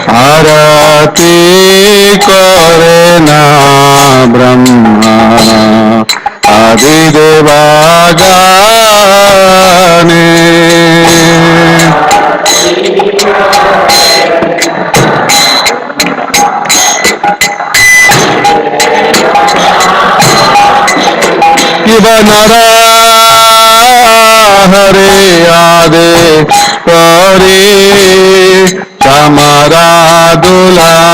आरती करे ना ब्रह्मा आदिदेवा जाने नरा हरे आदे करे तमरा दुलाया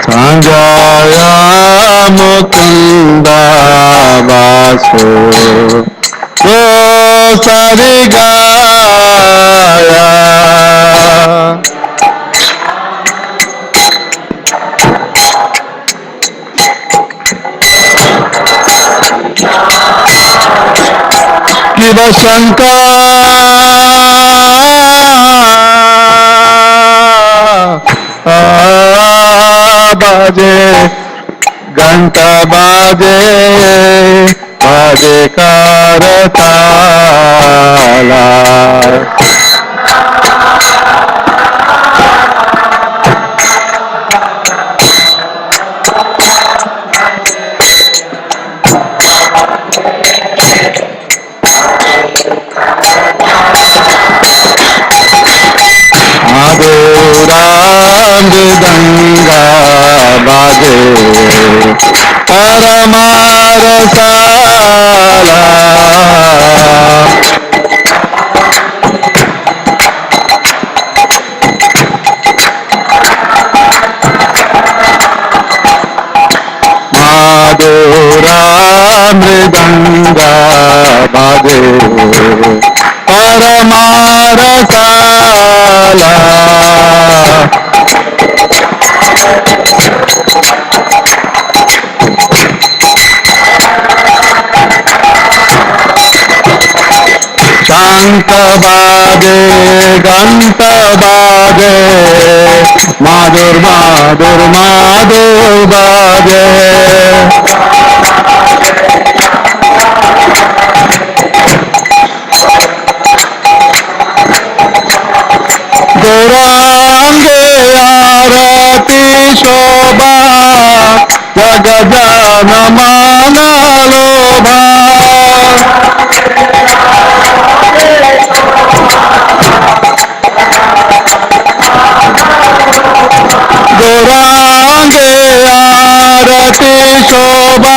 संजया मुकुंदा वासो वो सारी गाया शिव शंकर बाजे घंटा बाजे बाजे करताला मृदंगा बाजे परमारसाला माधुरा मृदंगा बाजे परमारसाला शांत बाजे घंट बाजे माधुर माधुर माधुर बाजे गौरांगे आरती शोभा जग जन माना लोभा गौरांगे आरती शोभा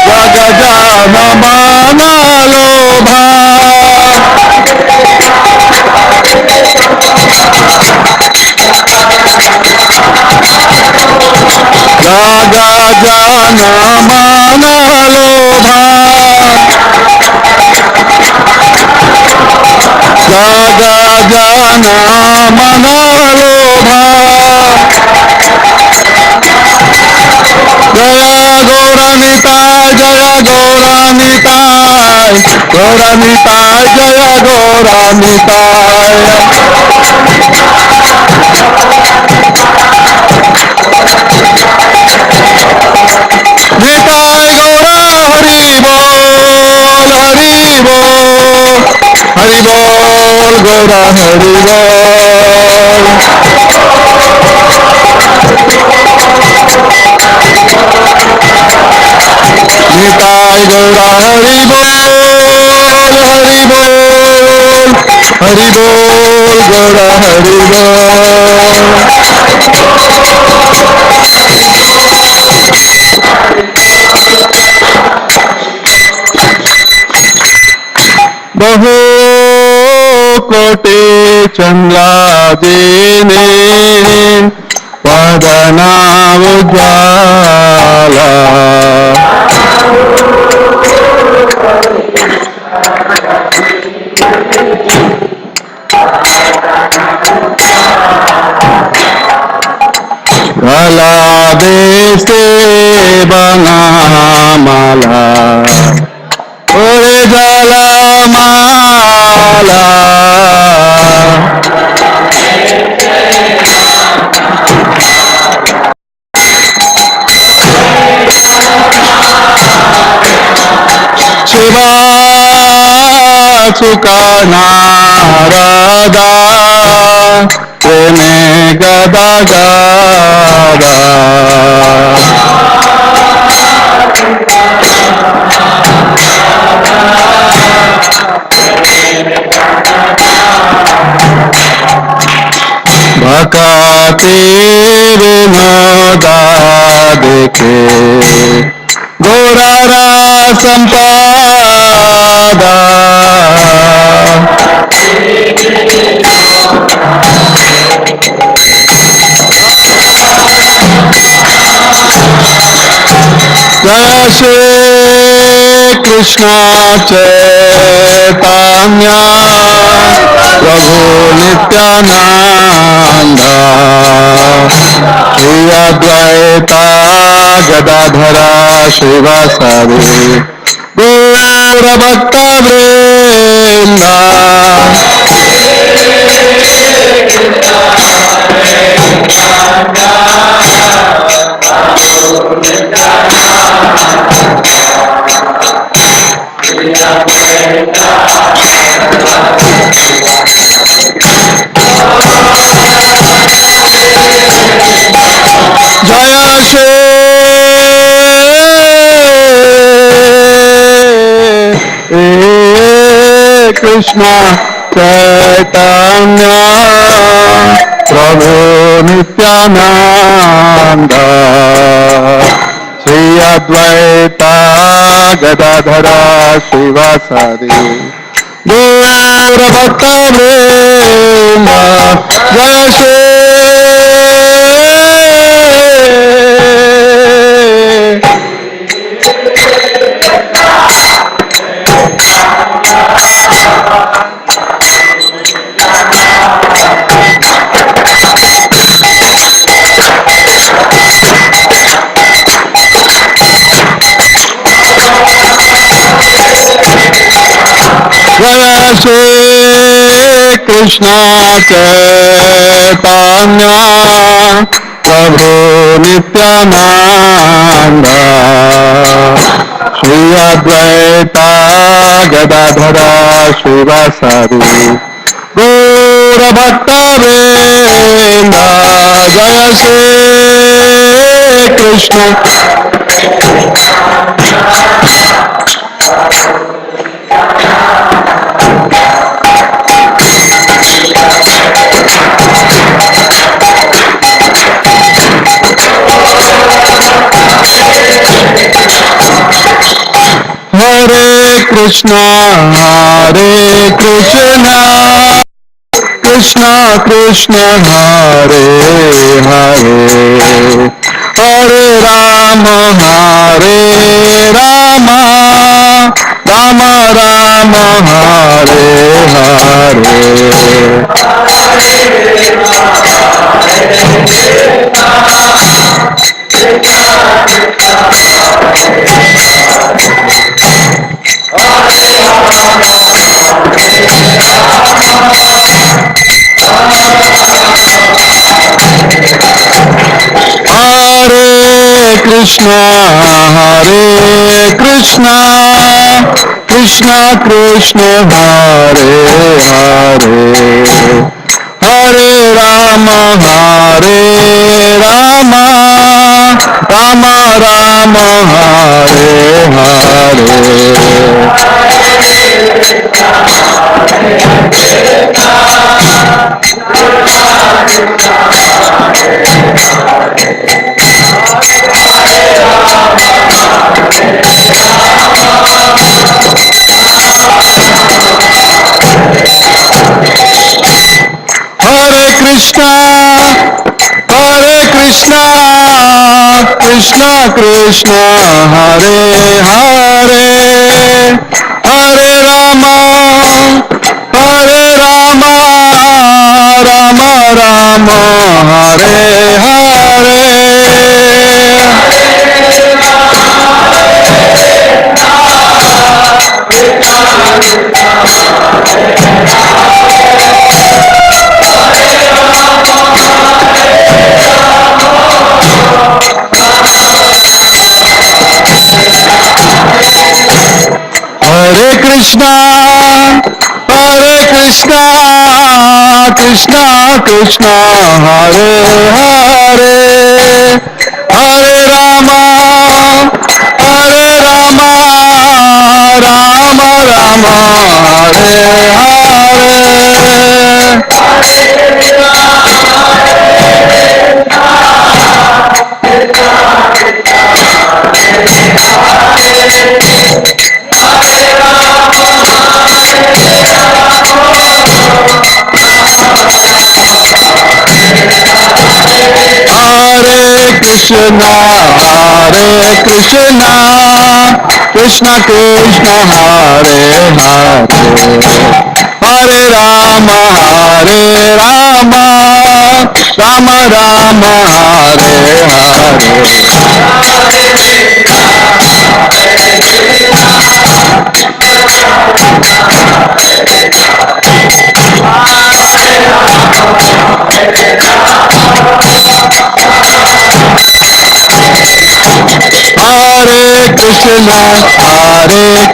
जग जन माना लोभा रागा जन माना लोभा रागा जन माना लोभा जय गौरानिताय जय गौरानिताय गौरानिताय जय गौरानिताय निताय गौरा हरि बोल हरि बोल हरि बोल गौरा हरि बोल निताय गौरा हरि बोल हरि बोल हरि बोल गौरा हरि बोल बहु कोटि चंद्रा देने वदना उज्ज्वला गला देशे बना माला सुका नारदा प्रेमे गदा गादा भकाते विनोदा देखे गोरारा संपादा जय श्री कृष्ण चैतन्य प्रभु नित्यानंद श्री अद्वैता गदाधरा श्रीवासादि गौर भक्त वृंद जय श्री कृष्ण चैतन्य प्रभु नित्यानंद श्री अद्वैता गदाधरा श्रीवासादि गौर भक्त वृंद जय श्री जय श्री कृष्ण चैतन्य प्रभु नित्यानंद श्री अद्वैता गदाधरा श्रीवासादि गौर भक्त वृंद जय श्री कृष्ण हरे Krishna Krishna Krishna Hare Hare Hare Ram Ram Ram Hare Hare Krishna Krishna Krishna Hare Hare Hare Ram Ram Ram Hare Hare Hare Krishna Krishna Krishna Hare Hare Hare Ram Ram Ram Hare Hare Hare Krishna Krishna Krishna Krishna Hare Hare Hare Rama Hare Rama Rama Rama Hare Hare Krishna Krishna Krishna Hare Hare Hare Rama Rama Rama Hare Hare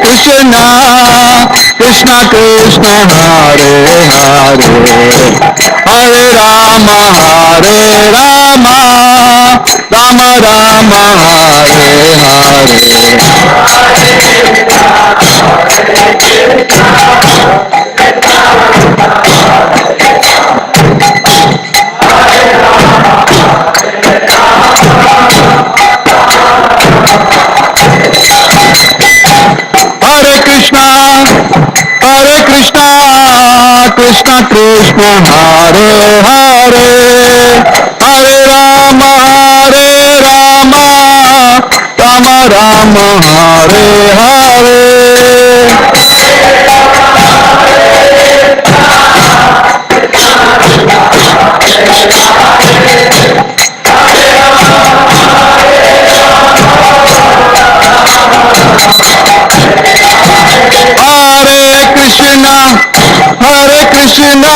Krishna Krishna Krishna Hare Hare Hare Rama Rama Rama Hare Hare Krishna Krishna Krishna Hare Hare Hare Rama Rama Rama Hare Hare Hare Krishna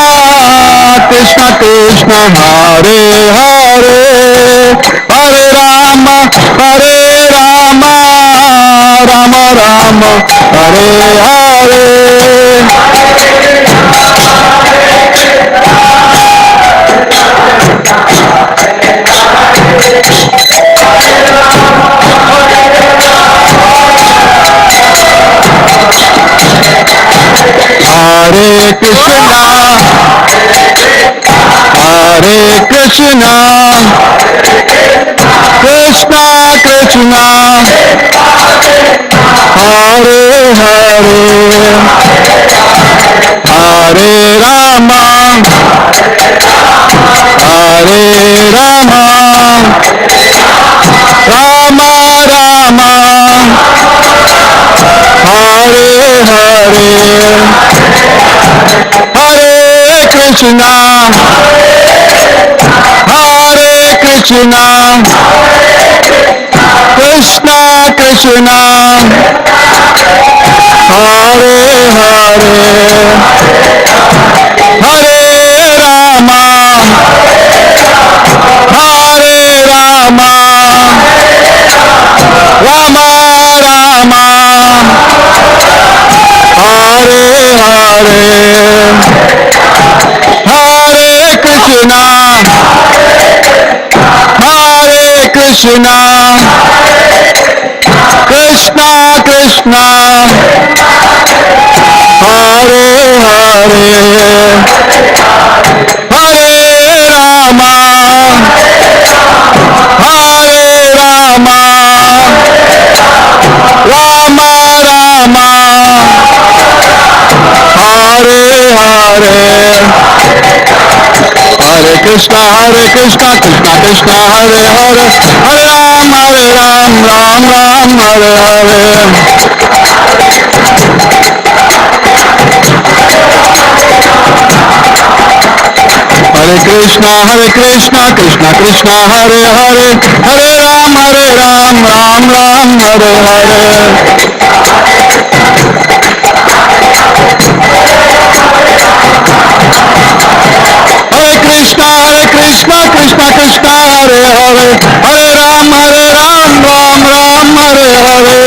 Krishna Krishna Hare Hare Hare Rama Rama Rama Hare Hare Hare Krishna Krishna Krishna Hare Hare Hare Rama Rama Rama Hare Hare Hare Krishna Krishna Krishna Hare Hare Hare Rama Rama Rama Hare Hare Hare Krishna Krishna Krishna Hare Hare Hare Rama Rama Rama Hare Hare Hare Krishna Krishna Krishna Hare Hare Hare Ram Ram Hare Hare Hare Krishna Krishna Krishna Hare Hare Hare Ram Ram Hare Hare Hare Krishna Krishna Krishna Hare Hare Hare Ram Ram Hare Hare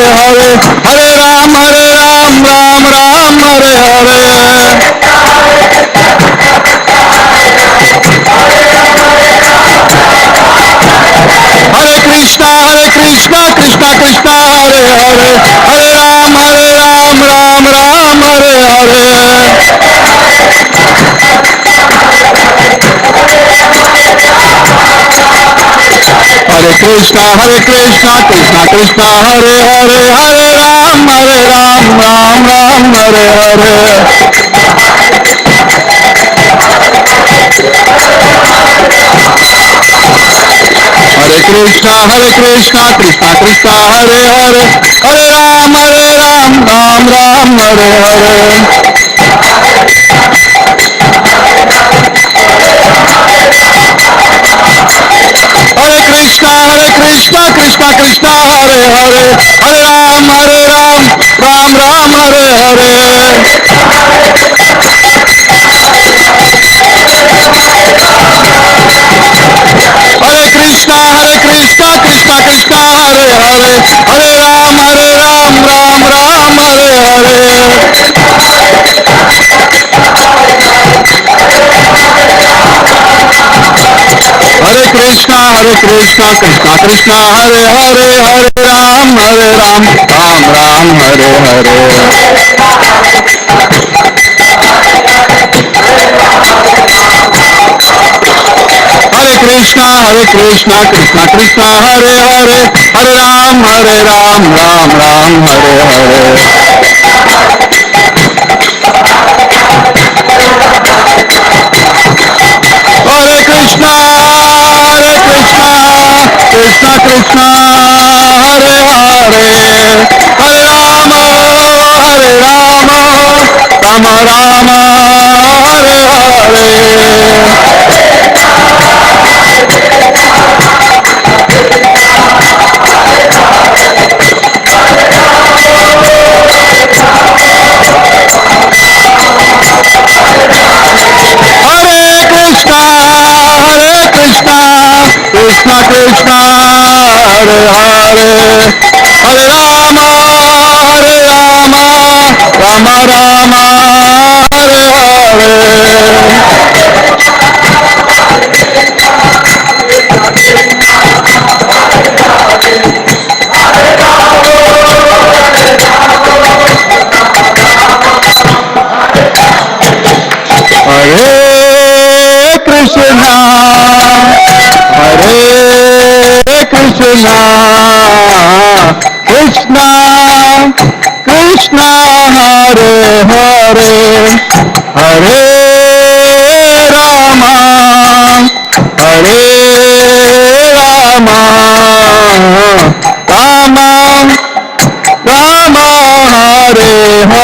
Hare Hare Ram Ram Ram Hare Hare Hare Krishna Krishna Krishna Hare Hare Hare Ram Ram Ram Hare Hare Hare Krishna Krishna Krishna Hare Hare Hare Ram Ram Hare Hare Hare Krishna Krishna Krishna Hare Hare Hare Ram Ram Hare Hare Hare Krishna Krishna Krishna Hare Hare Hare Ram Ram Hare Hare Hare Krishna Krishna Krishna Hare Hare Hare Ram Ram Hare Hare Hare Krishna Krishna Krishna Hare Hare Hare Ram Ram Hare Hare Hare Krishna Krishna Krishna Hare Hare Hare Ram Ram Hare Hare Hare Krishna Krishna Krishna Hare Hare Hare Rama Rama Hare Hare Krishna Krishna Hare Hare Hare Rama Rama Hare Hare Hare Krishna Krishna Krishna Hare Hare Hare Rama Rama Hare Hare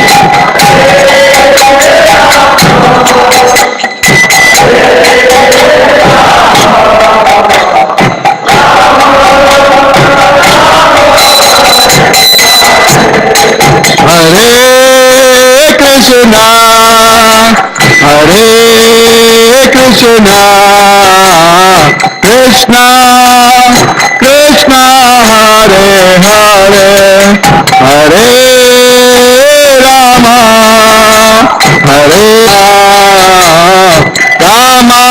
Hare Krishna Krishna Krishna Hare Hare Hare Rama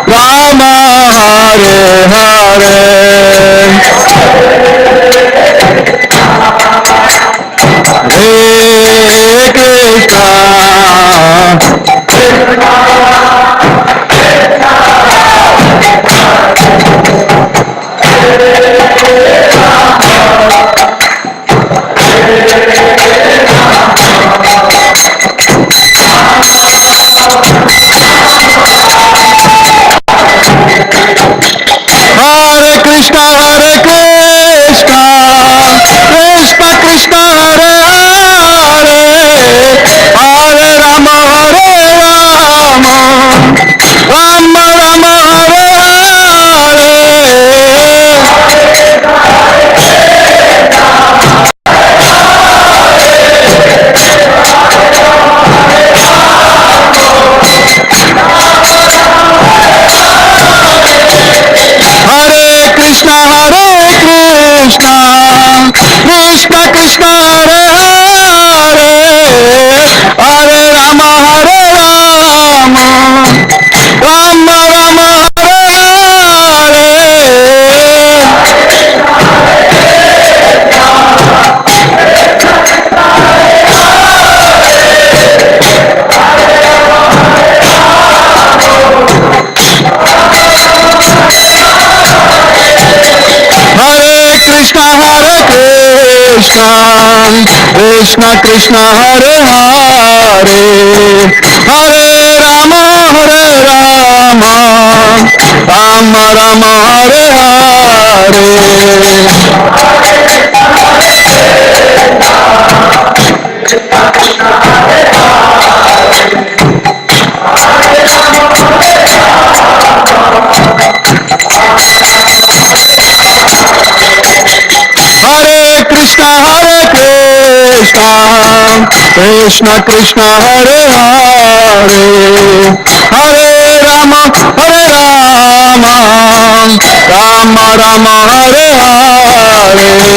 Rama Hare Hare Hare Krishna Krishna Krishna Hare Hare Hare Rama Rama Rama Hare Hare Hare Krishna Krishna Krishna Hare Hare Hare Rama Rama Rama Hare Hare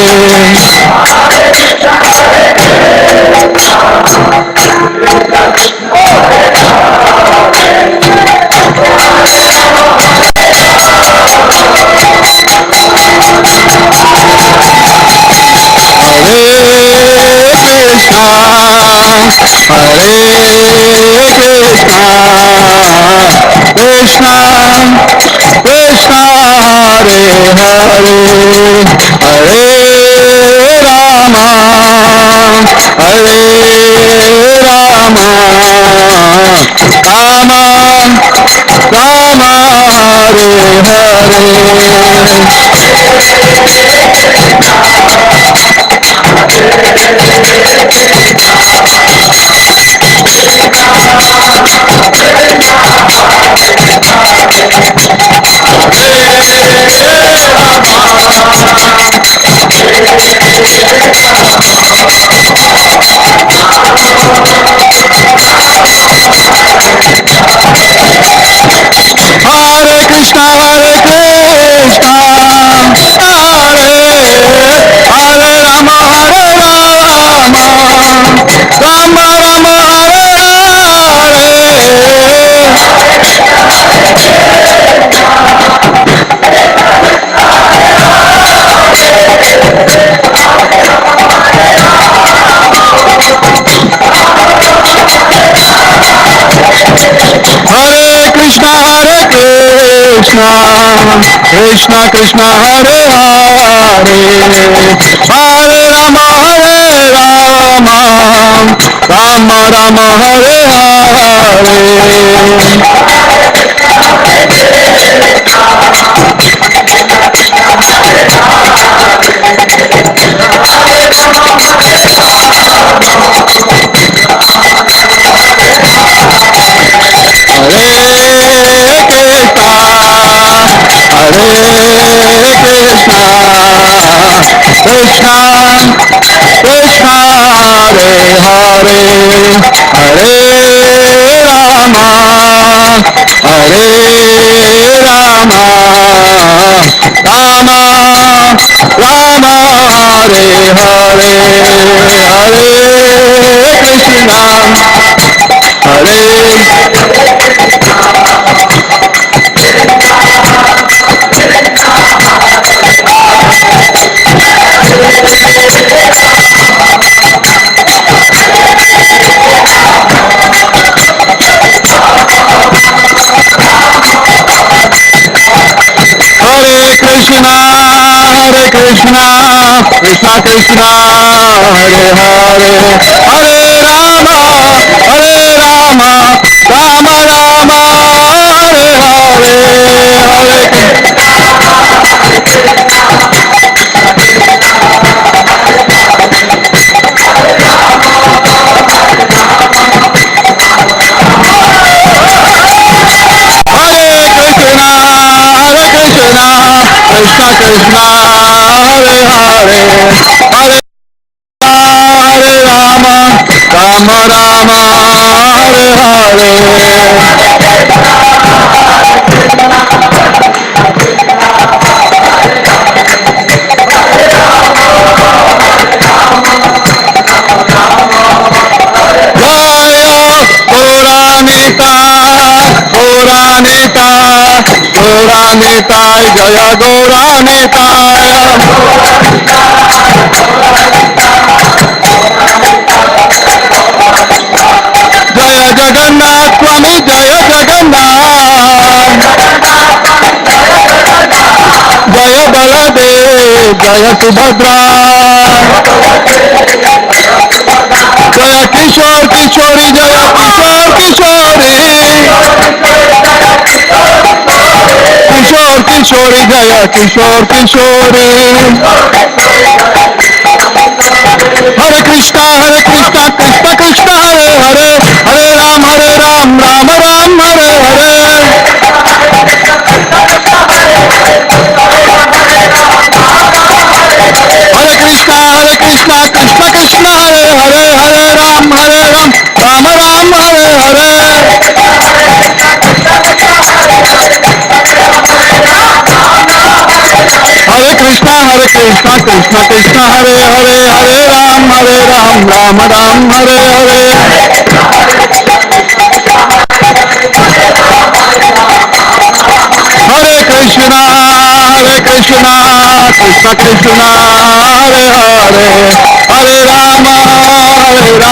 Krishna Krishna Hare Hare Hare Rama Rama Rama Hare Hare Krishna Hare Rama Rama Rama Hare Krishna Krishna Hare Hare Hare Rama Rama Rama Hare Hare Krishna Krishna Hare Hare Hare Rama Rama Rama Hare Hare Hare Krishna Hare Krishna Krishna Krishna Hare Hare Hare Rama Rama Rama Hare Hare Krishna Krishna Hare Hare Hare Rama Rama Hare Hare Gauranitai Jaya Gauranitai Jaya Jagannath Swami Jaya Jagannath Jaya Baladev जय सुभद्रा जय किशोर किशोरी जय किशोर किशोरी किशोर किशोरी जय किशोर किशोरी हरे कृष्णा कृष्णा कृष्णा हरे हरे हरे राम राम राम हरे हरे हरे कृष्णा कृष्णा कृष्णा हरे हरे हरे राम राम हरे हरे हरे कृष्णा कृष्णा कृष्णा हरे हरे हरे राम राम हरे हरे हरे कृष्णा कृष्णा कृष्णा हरे हरे हरे राम राम हरे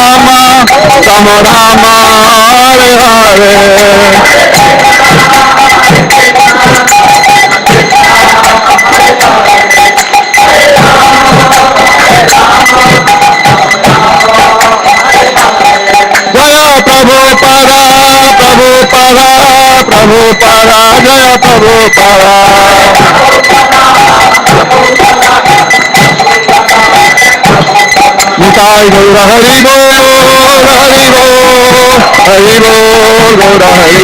हरे प्रभु परा जय प्रभु परा निताय गौर हरि बोल हरि बोल हरि बोल गौर हरि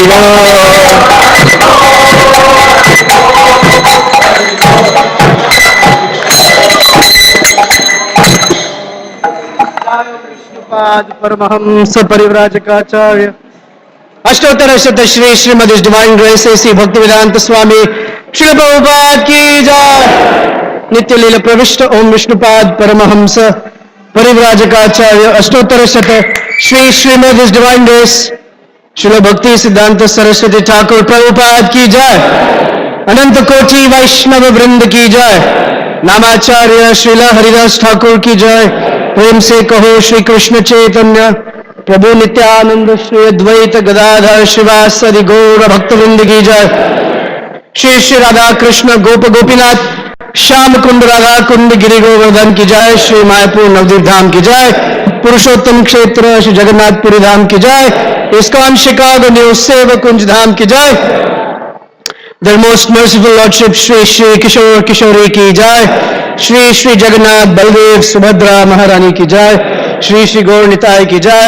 विष्णुपाद परमहंस परिव्राजकाचार्य अष्टोत्तर शत श्री श्रीमद डिवाइन ग्रेस श्री भक्ति वेदांत स्वामी श्रील प्रभुपाद की जय। नित्य लीला प्रविष्ट ओम विष्णुपाद परमहंस परिव्राजकाचार्य अष्टोत्तर शत श्री श्रीमद डिवाइन ग्रेस श्रील भक्ति सिद्धांत सरस्वती ठाकुर प्रभुपाद की जय। अनंत कोटि वैष्णव वृंद की जय। नामाचार्य श्रील हरिदास ठाकुर की जय। प्रेम से कहो श्री कृष्ण चैतन्य प्रभु नित्यानंद श्री अद्वैत गदाधर शिवासदि गौर भक्तवृंद की जय। श्री श्री राधा कृष्ण गोप गोपीनाथ श्याम कुंड राधा कुंड गिरि गोवर्धन की जय। श्री मायापुर नवदीप धाम की जय। पुरुषोत्तम क्षेत्र श्री जगन्नाथपुरी धाम की जय। इस्कॉन शिकागो न्यू सेवक कुंज धाम की जय। Their most merciful Lordship Shri Shri Kishore Kishori की जय। श्री श्री जगन्नाथ बलदेव सुभद्रा महारानी की जय। श्री श्री गौर निताय की जय।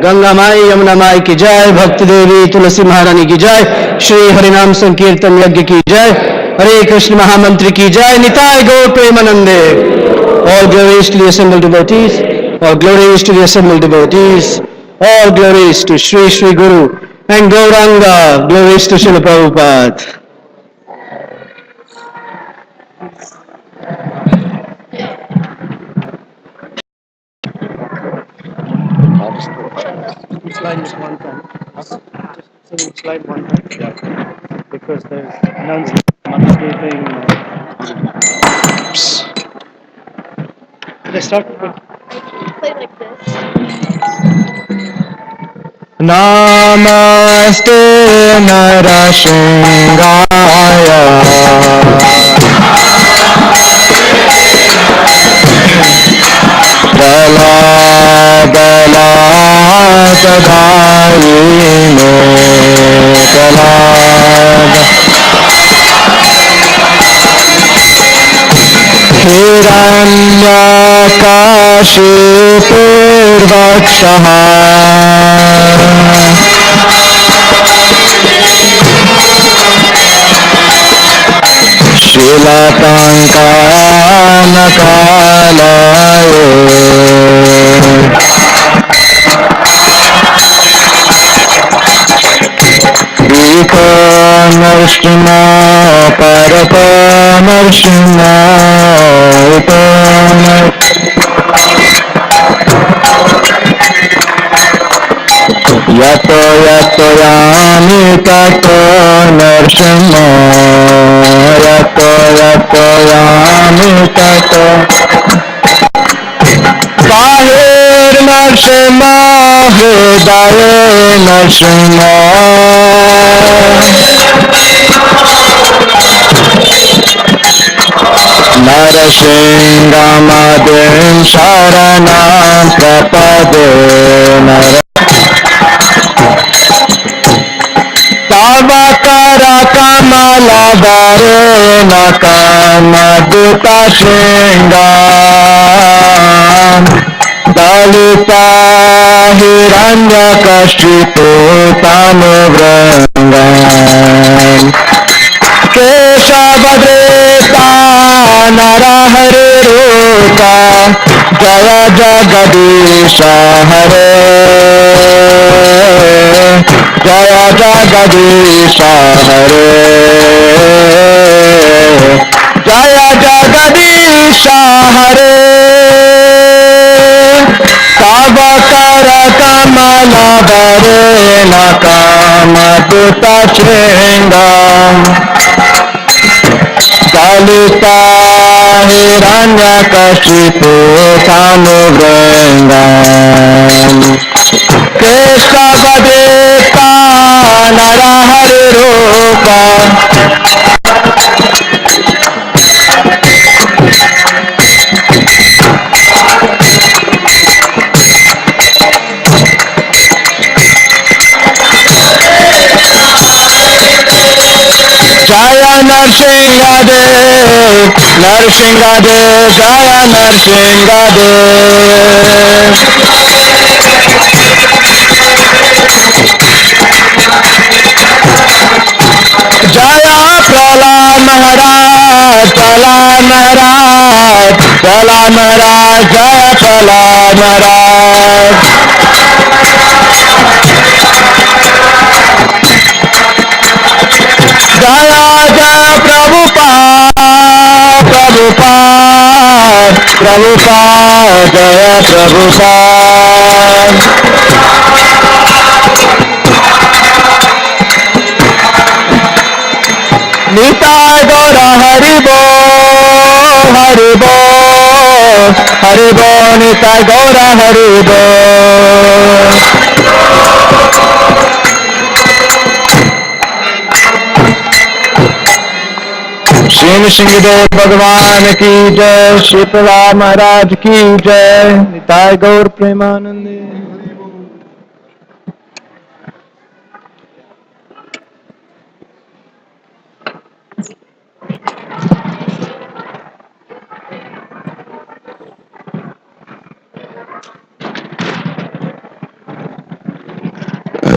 गंगा माई यमुना माई की जय। भक्ति देवी तुलसी महारानी की जय। श्री हरिनाम संकीर्तन यज्ञ की जय। हरे कृष्ण महामंत्र की जय। निताय गौर प्रेमानंदे। All glories to the assembled devotees. All glories to the assembled devotees. All glories to Shri Shri Guru and Gauranga. Glories to Srila Prabhupada. Slide just one time. Just slide one time. Yeah. Because there's announcement. Landscaping. Let's start. Play like this. नमस्ते नरसिंहाय प्रहलादलादायिनो हिरण्यकाशिपूर्वक्षः नरसिंहा परपनरसिंहा यतो यतो यामि ततो नरसिंहा यतो यतो यामि ततो बाहिर नरसिंहा हृदय नरसिंहा नर नृसिंहमदिं शरणं प्रपदे तव कर कमल वरेण कामदूत शृंगा दलिता हिरण्यकशिपु तनुवृङ्गम् केशवदेता नरहरिरूपा जय जगदीश हरे जय जगदीश हरे जय जगदीश हरे तव कर कमल वरेण कामदूत शृङ्गम् दलिता हिरण्यकशिपु तनुवृङ्गम् केशवदेता नरहरिरूपा जय नरसिंहदेव नरसिंहदेव जय नरसिंहदेव जय प्रहलाद महाराज प्रहलाद महाराज प्रहलाद महाराज जय प्रहलाद महाराज जय जय प्रभुपाद प्रभुपाद प्रभुपाद जय प्रभुपाद निताय गौर हरि बोल हरि बोल हरि बोल निताय गौर हरि बोल श्री नृसिंहदेव भगवान की जय श्री प्रहलाद महाराज की जय निताय गौर Premanand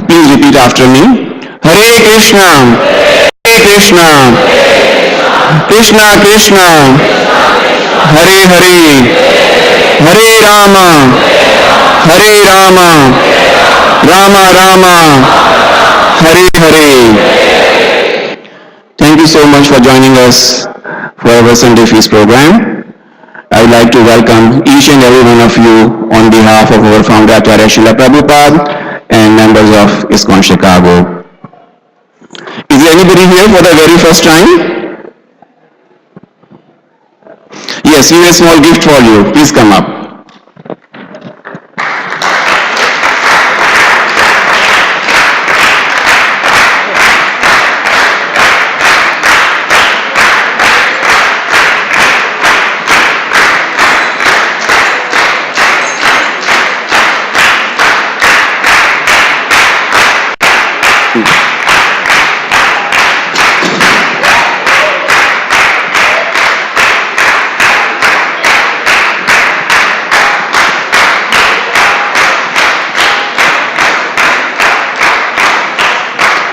Please repeat after me. Hare Krishna, Hare Krishna, Krishna Krishna, Hare Hare, Hare Rama, Hare Rama, Rama Rama, Hare Hare. Thank you so much for joining us for our Sunday Feast program. I would like to welcome each and every one of you on behalf of our founder Acharya Srila Prabhupada and members of ISKCON Chicago. Is there anybody here for the very first time? Yes, we have a small gift for you. Please come up.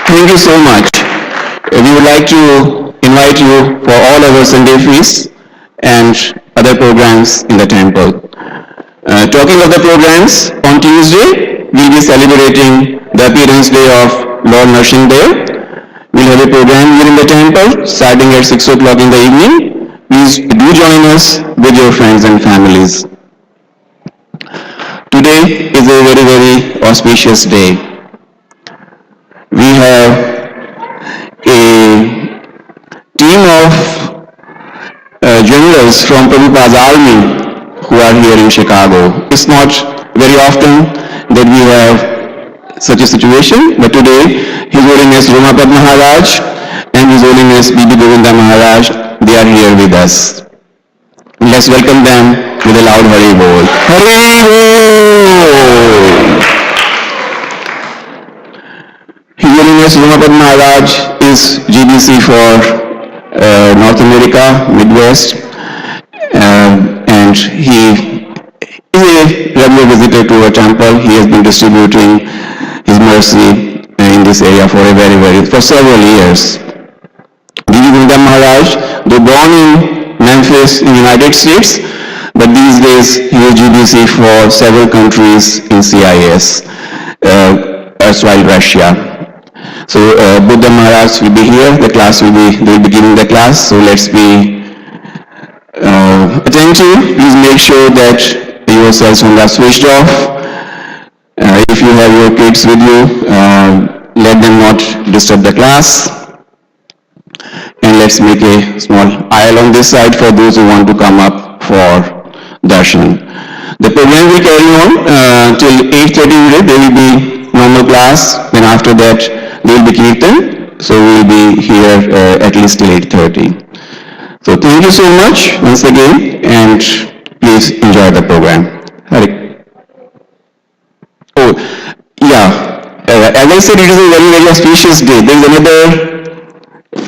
Thank you so much. We would like to invite you for all our Sunday feasts and other programs in the temple. Talking of the programs, on Tuesday, we'll be celebrating the appearance day of Lord Nrsimhadev. We'll have a program here in the temple starting at 6 o'clock in the evening. Please do join us with your friends and families. Today is a very, very auspicious day. We have a team of generals from Prabhupada's army who are here in Chicago. It's not very often that we have such a situation, but today His Holiness Romapad Maharaj and His Holiness Bibi Govinda Maharaj, they are here with us. Let's welcome them with a loud Hari Bol. Hari Bol! His Holiness Umapad Maharaj is GBC for North America, Midwest, and he is a regular visitor to our temple. He has been distributing his mercy in this area for several years. Giri Gundam Maharaj, though born in Memphis in the United States, but these days he is GBC for several countries in CIS, erstwhile Russia. So Buddha Maharaj will be here, they will be giving the class, so let's be attentive. Please make sure that your cell phones are switched off. If you have your kids with you, let them not disturb the class. And let's make a small aisle on this side for those who want to come up for darshan. The program will carry on till 8:30. There will be normal class. Then after that, there will be kirtan. So we will be here at least till 8:30. So thank you so much once again, and please enjoy the program. Hari. Oh, yeah. As I said, it is a very, very auspicious day. There is another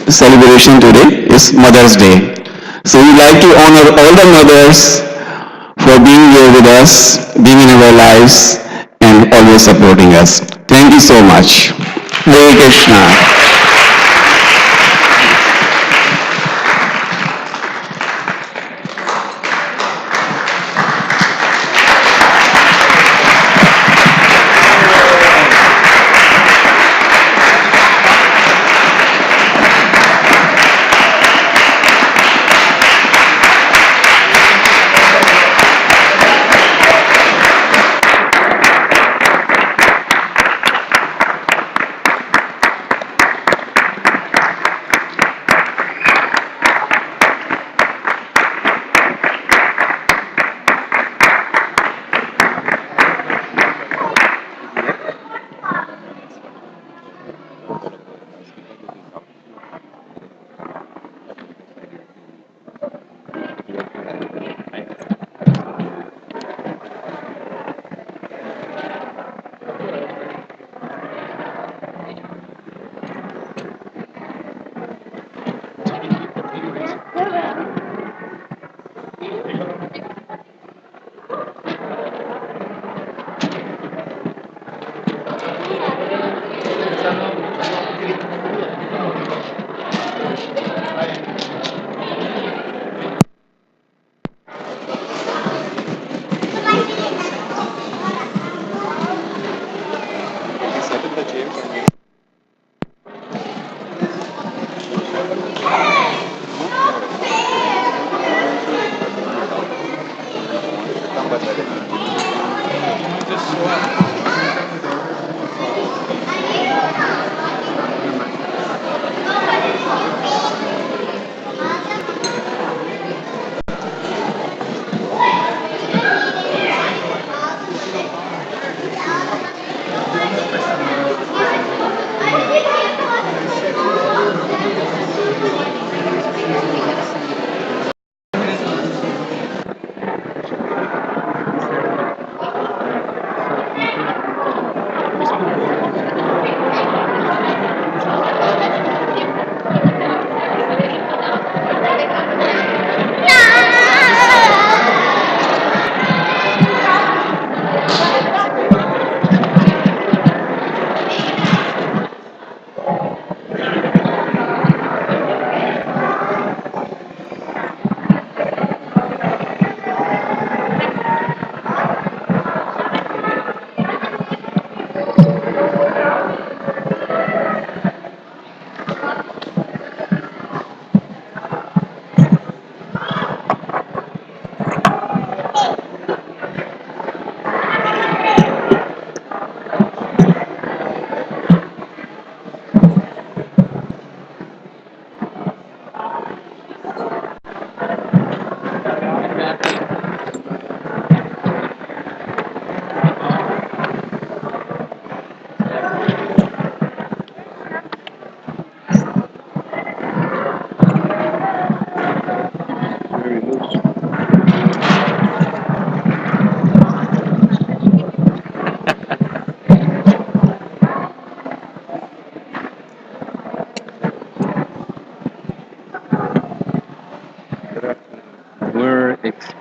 celebration today, is Mother's Day. So we like to honor all the mothers for being here with us, being in our lives, and always supporting us. Thank you so much. Hare Krishna.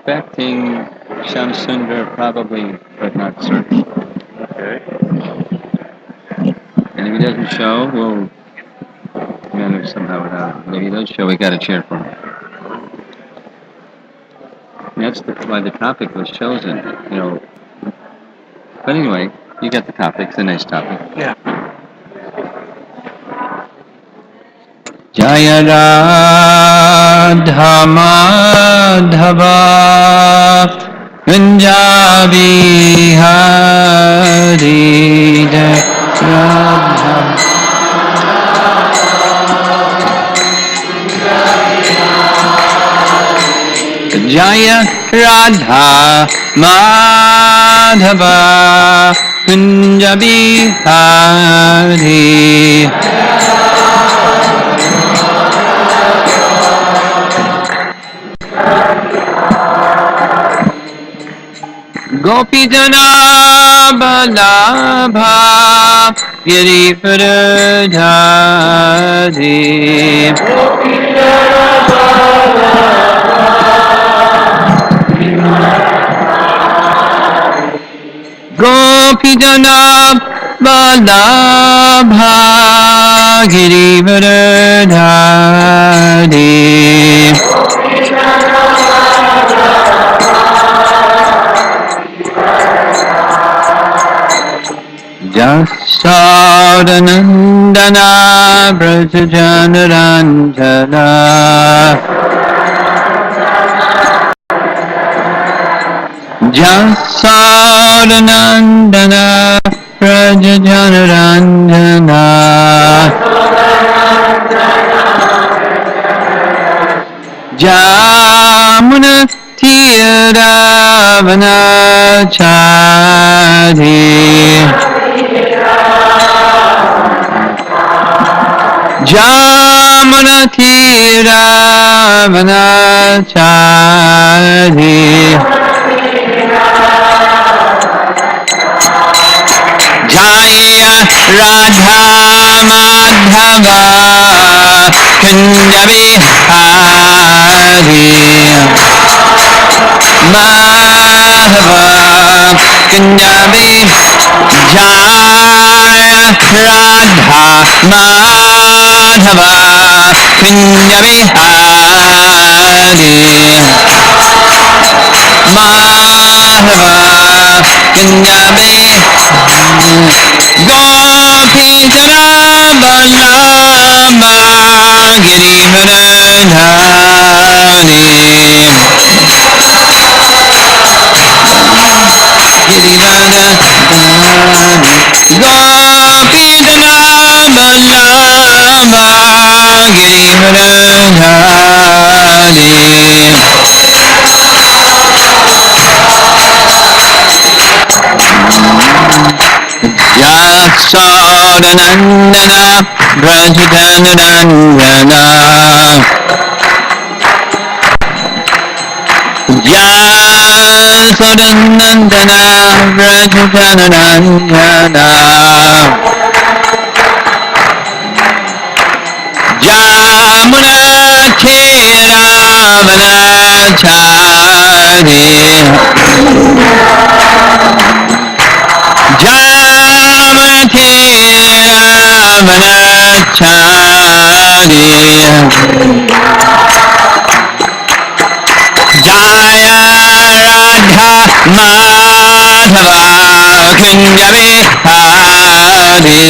expecting Shamsundar probably, but not certain. Okay. And if he doesn't show, we'll manage somehow without him. If he does show, we got a chair for him. And that's why the topic was chosen, you know. But anyway, you got the topic. It's a nice topic. Yeah. Jaya Radha Madhava Punjabi Hari Jaya Radha Jaya Radha Madhava Punjabi Hari Gopi Jana Balabha Giripradhari Gopi Jana Balabha Giripradhari Jasodanandana Brajajanaranjana Jasodanandana Brajajanaranjana Jamuna Tiravanachari Jamuna Tiravanachari Jaya Radha Madhava Kunja Bihari Madhava Kunja Bihari Jaya Radha Madhava Kunja Bihari Madhava Kunja Bihari Gopi Jana Balaba Girivardhani Gopi Jana Balaba Girivardhani Jasodanandana Brajajanarandana Jasodanandana Brajajanarandana Jamuna Tiravanachari Jamatiravanachari Jaya Radha Madhava Kunja Bihari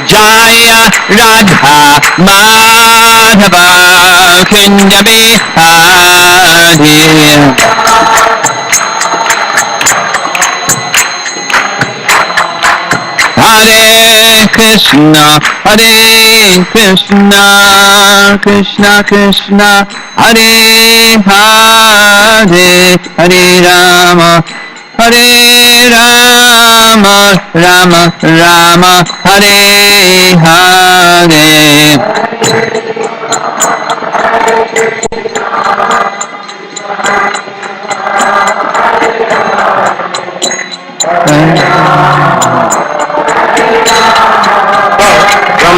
Jaya Radha Madhava Kunja Bihari Hare Krishna Krishna Krishna Hare Hare Hare Rama Rama Rama Hare Hare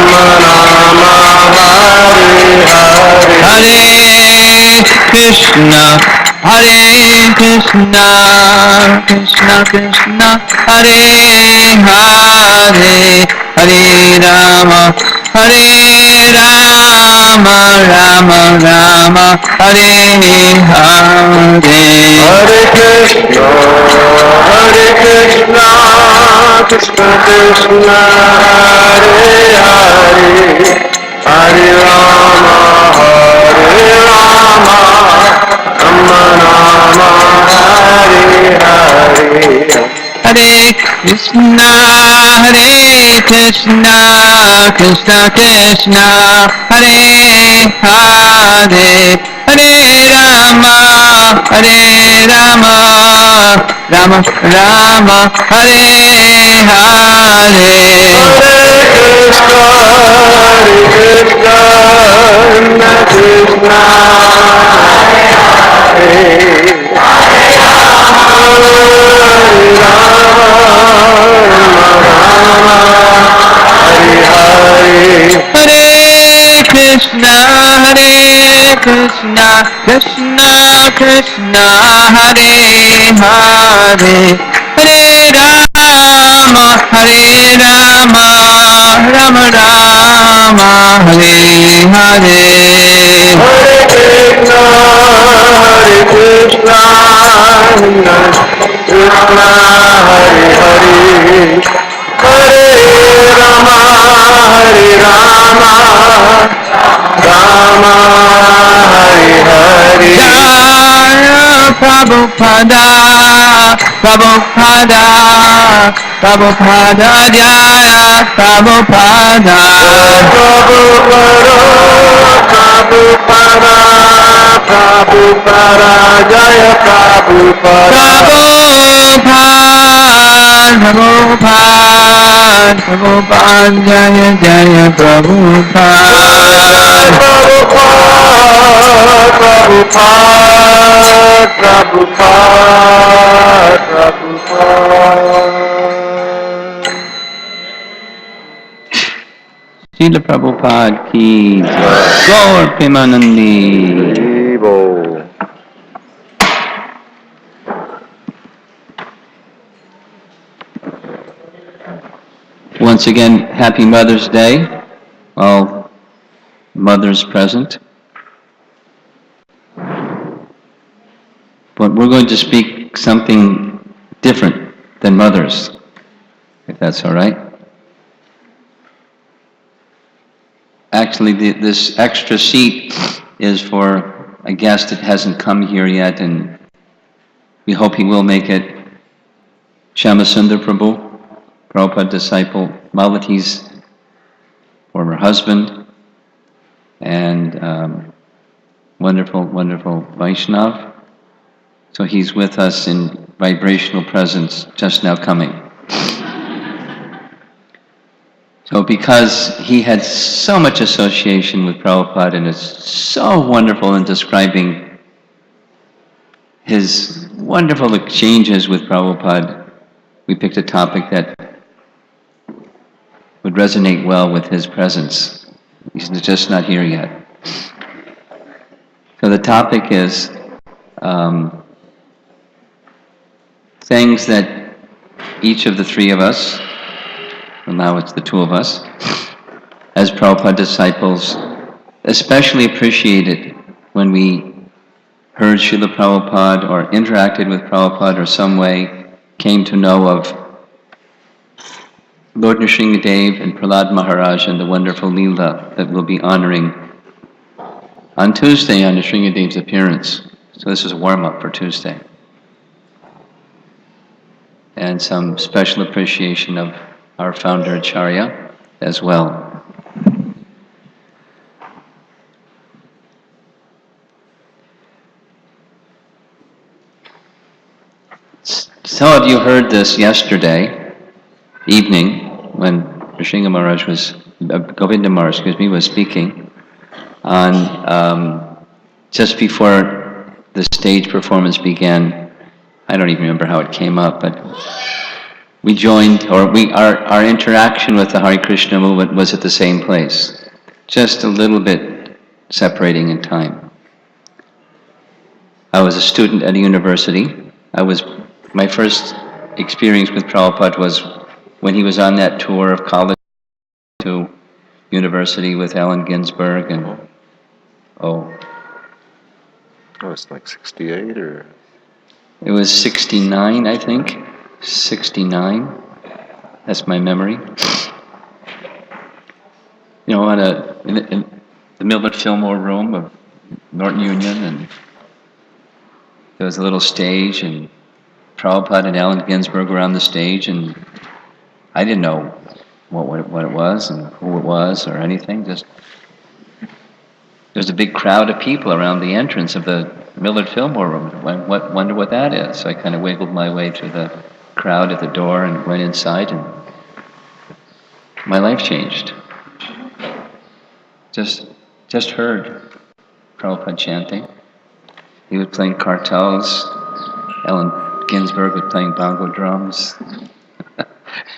Brahmanama Krishna, Hare Krishna, Krishna Krishna, Hare Hare, Hare Rama, Hare Rama, Rama Rama, Hare Hare. Hare Krishna, Krishna Krishna, Hare Hare, Hare Rama, Rama Rama, Hare Hare. Hare Krishna, Krishna Krishna, Hare Hare, Hare Rama, Rama Rama, Hare Hare. Krishna, Krishna Krishna, Krishna Hare Hare, Hare Rama, Rama Rama, Hare Hare. Prabhupada, Prabhupada, Prabhupada, Jaya Prabhupada. Prabhupada, Jaya Prabhupada. Prabhupada, Jaya Jaya Srila Prabhupada ki Gaur Premanandi. Once again, happy Mother's Day, all mothers present. But we're going to speak something different than mothers, if that's all right. Actually, this extra seat is for a guest that hasn't come here yet, and we hope he will make it. Shyamasundar Prabhu, Prabhupada disciple, Malati's former husband, and wonderful, wonderful Vaishnav. So he's with us in vibrational presence, just now coming. So because he had so much association with Prabhupada and is so wonderful in describing his wonderful exchanges with Prabhupada, we picked a topic that would resonate well with his presence. He's just not here yet. So the topic is things that each of the three of us, well now it's the two of us, as Prabhupada disciples, especially appreciated when we heard Srila Prabhupada or interacted with Prabhupada or some way came to know of Lord Nrsingadev and Prahlad Maharaj and the wonderful Leela that we'll be honoring on Tuesday on Nrsingadev's appearance. So this is a warm-up for Tuesday. And some special appreciation of our founder Acharya as well. Some of you heard this yesterday evening when Nrsinga Maharaj was, Govinda Maharaj, was speaking on, just before the stage performance began. I don't even remember how it came up, but we joined, or our interaction with the Hare Krishna movement was at the same place. Just a little bit separating in time. I was a student at a university. My first experience with Prabhupada was when he was on that tour of college to university with Allen Ginsberg and, Oh, it's like 68 or? it was 69, I think. 69. That's my memory. You know, in the Millard Fillmore room of Norton Union, and there was a little stage, and Prabhupada and Allen Ginsberg were on the stage, and I didn't know what it was and who it was or anything. Just there's a big crowd of people around the entrance of the Millard Fillmore room. Wonder what that is. So I kind of wiggled my way through the crowd at the door and went inside, and my life changed. Just heard Prabhupada chanting. He was playing kartals. Allen Ginsberg was playing bongo drums.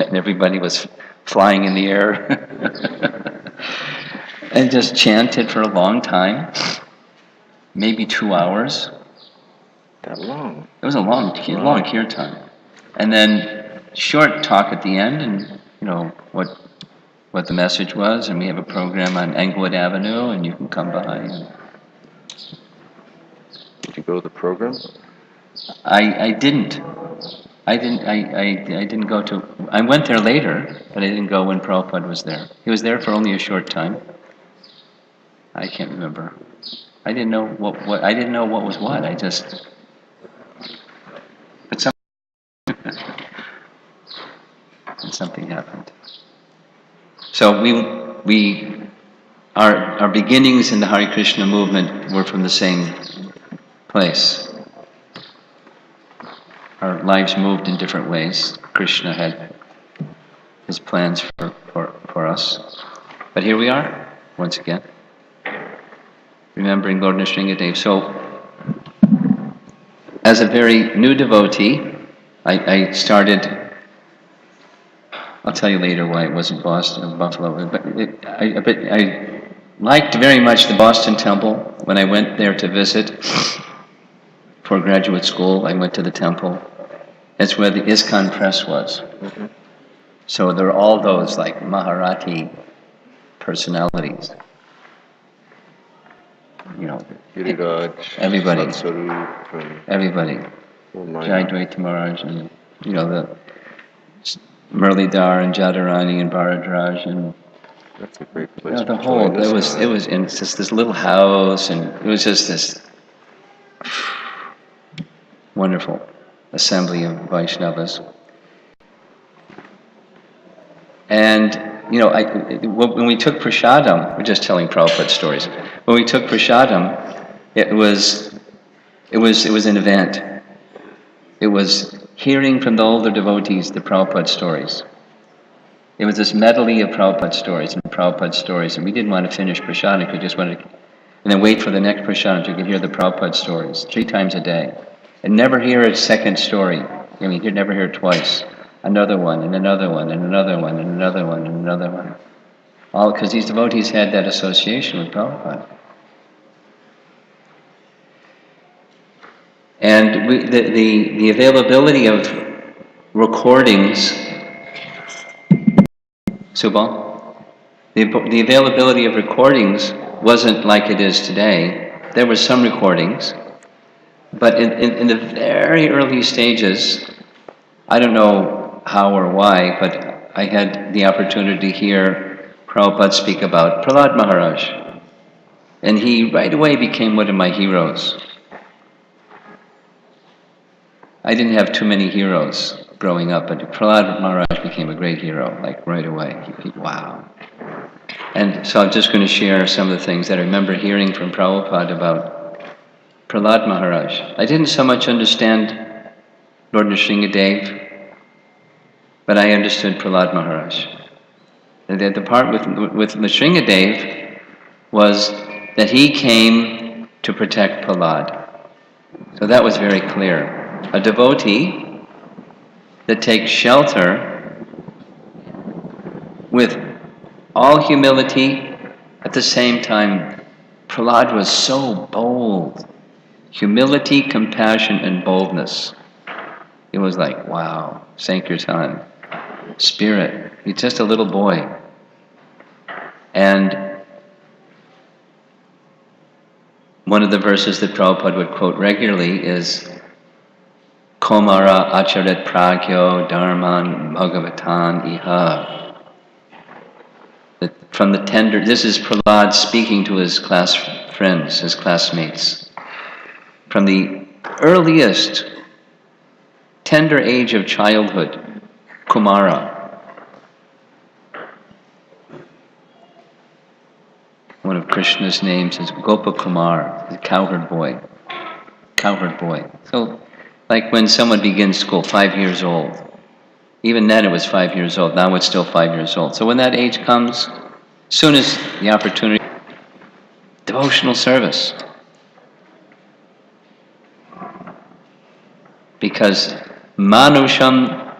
And everybody was flying in the air. And just chanted for a long time. Maybe 2 hours. That long? It was a long kirtan. And then short talk at the end, and you know what the message was, and we have a program on Englewood Avenue, and you can come by. Did you go to the program? I didn't go to. I went there later, but I didn't go when Prabhupada was there. He was there for only a short time. I can't remember. I didn't know what I didn't know what was what. I just. But something happened. So our beginnings in the Hare Krishna movement were from the same place. Our lives moved in different ways. Krishna had his plans for us. But here we are, once again, remembering Lord Nrsingadev. So, as a very new devotee, I started. I'll tell you later why it wasn't Boston or Buffalo, but I liked very much the Boston Temple. When I went there to visit for graduate school, I went to the temple. That's where the ISKCON press was. Mm-hmm. So there are all those like Maharati personalities. You know, Giriraj, everybody. Satsvarup, and everybody. Maya. Jayadvaita Maharaj, and you know the Murlidhar and Jadharani and Bharadraj, and That's a great you place. know, the to whole. join It us. was in just this little house, and it was just this wonderful assembly of Vaishnavas. And you know, when we took prasadam, we're just telling Prabhupada stories. When we took prasadam, it was an event. It was hearing from the older devotees the Prabhupada stories. It was this medley of Prabhupada stories, and we didn't want to finish prasadam, we just wanted to, and then wait for the next prasadam so we could hear the Prabhupada stories 3 times a day. And never hear a second story. I mean, you'd never hear it twice. Another one, and another one, and another one, and another one, and another one. All because these devotees had that association with Prabhupada. And the availability of recordings, Subal, the availability of recordings wasn't like it is today. There were some recordings, but in the very early stages, I don't know how or why, but I had the opportunity to hear Prabhupada speak about Prahlad Maharaj. And he right away became one of my heroes. I didn't have too many heroes growing up, but Prahlad Maharaj became a great hero, like right away. Wow. And so I'm just going to share some of the things that I remember hearing from Prabhupada about Prahlad Maharaj. I didn't so much understand Lord Nrsingadev, but I understood Prahlad Maharaj. The part with Nrsingadev was that he came to protect Prahlad. So that was very clear. A devotee that takes shelter with all humility, at the same time Prahlad was so bold. Humility, compassion, and boldness. It was like, wow, Sankirtan, spirit. He's just a little boy. And one of the verses that Prabhupada would quote regularly is Komara acharet pragyo dharman bhagavatan iha. That from the tender, this is Prahlad speaking to his class friends, his classmates. From the earliest tender age of childhood, Kumara. One of Krishna's names is Gopakumar, the cowherd boy. Cowherd boy. So, like when someone begins school, 5 years old. Even then it was 5 years old, now it's still 5 years old. So when that age comes, as soon as the opportunity, devotional service. Because Manusham,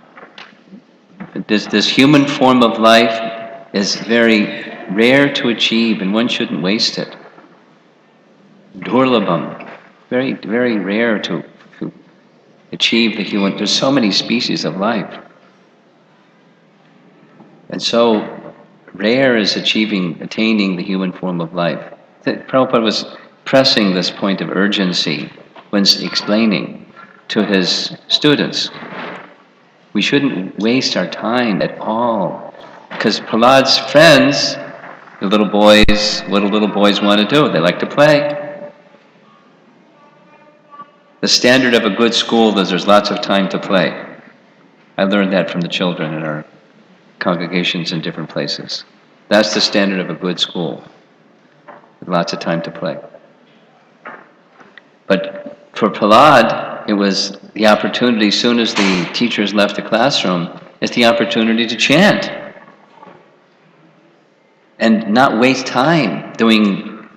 this human form of life is very rare to achieve, and one shouldn't waste it. Durlabham, very, very rare to achieve the human. There's so many species of life. And so rare is attaining the human form of life. Prabhupada was pressing this point of urgency when explaining to his students. We shouldn't waste our time at all. Because Prahlad's friends, what do little boys want to do? They like to play. The standard of a good school is there's lots of time to play. I learned that from the children in our congregations in different places. That's the standard of a good school. Lots of time to play. But for Prahlad, it was the opportunity, as soon as the teachers left the classroom, it's the opportunity to chant. And not waste time doing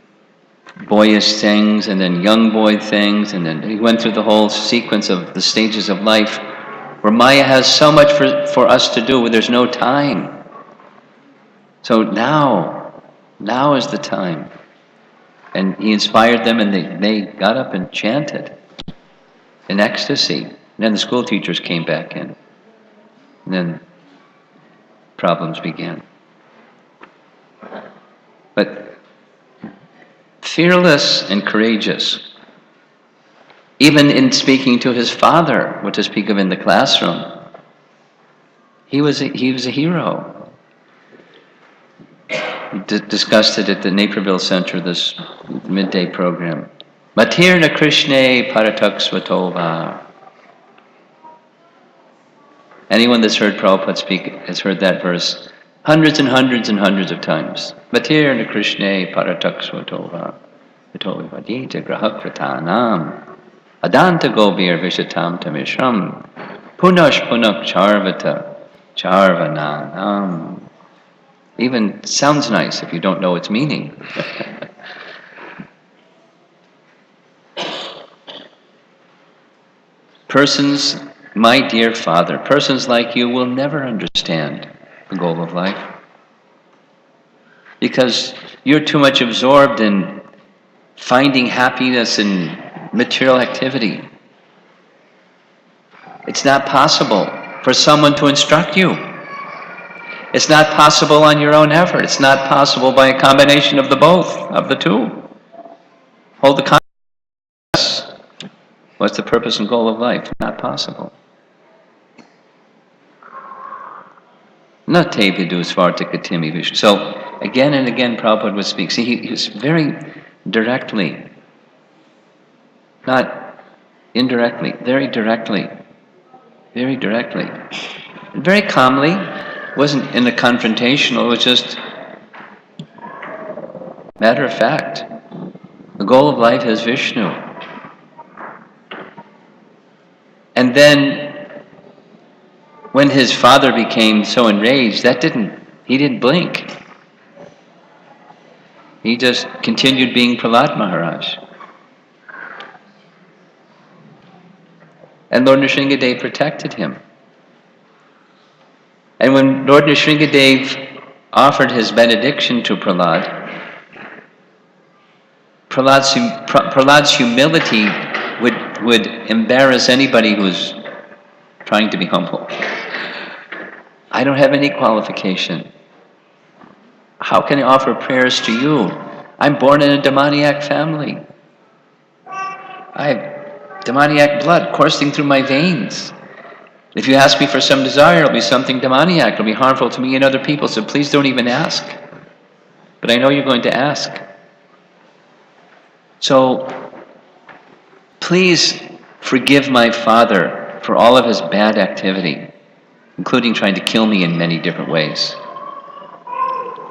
boyish things and then young boy things, and then he went through the whole sequence of the stages of life where Maya has so much for us to do where there's no time. So now is the time. And he inspired them, and they got up and chanted in ecstasy. And then the school teachers came back in. And then problems began. But fearless and courageous, even in speaking to his father, what to speak of in the classroom, he was a hero. We discussed it at the Naperville Center, this midday program. Matirna Krishne Paratak Svatova. Anyone that's heard Prabhupada speak has heard that verse hundreds and hundreds and hundreds of times. Matirna Krishne Paratak Svatova. Vitova Vadita Grahakratanam. Adanta Gobir Vishatam Tamishram. Punash Punak Charvata Charvananam. Even sounds nice if you don't know its meaning. Persons, my dear father, persons like you will never understand the goal of life. Because you're too much absorbed in finding happiness in material activity. It's not possible for someone to instruct you. It's not possible on your own effort. It's not possible by a combination of the two. Hold the consciousness. What's the purpose and goal of life? Not possible. Nate vidu svartakatimi vishnu. So again and again Prabhupada would speak. See, he was very directly, not indirectly, very directly, very calmly. It wasn't in a confrontational, it was just matter of fact. The goal of life is Vishnu. And then when his father became so enraged, he didn't blink. He just continued being Prahlad Maharaj. And Lord Nrsingadev protected him. And when Lord Nrsingadev offered his benediction to Prahlad, Prahlad's humility would embarrass anybody who's trying to be humble. I don't have any qualification. How can I offer prayers to you? I'm born in a demoniac family. I have demoniac blood coursing through my veins. If you ask me for some desire, it'll be something demoniac. It'll be harmful to me and other people, so please don't even ask. But I know you're going to ask. So, please forgive my father for all of his bad activity, including trying to kill me in many different ways.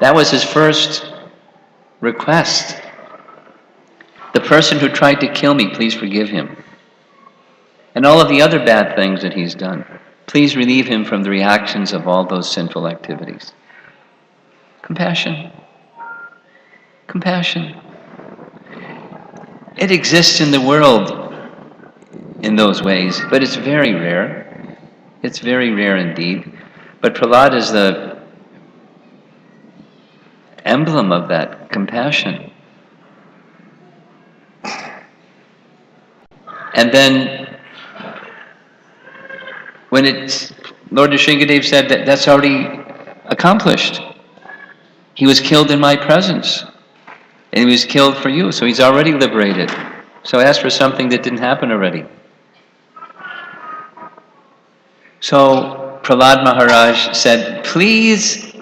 That was his first request. The person who tried to kill me, please forgive him. And all of the other bad things that he's done, please relieve him from the reactions of all those sinful activities. Compassion. Compassion. It exists in the world in those ways, but it's very rare. It's very rare indeed. But Prahlad is the emblem of that compassion. And then when Lord Nrsingadev said that that's already accomplished. He was killed in my presence. And he was killed for you, so he's already liberated. So ask for something that didn't happen already. So Prahlad Maharaj said, please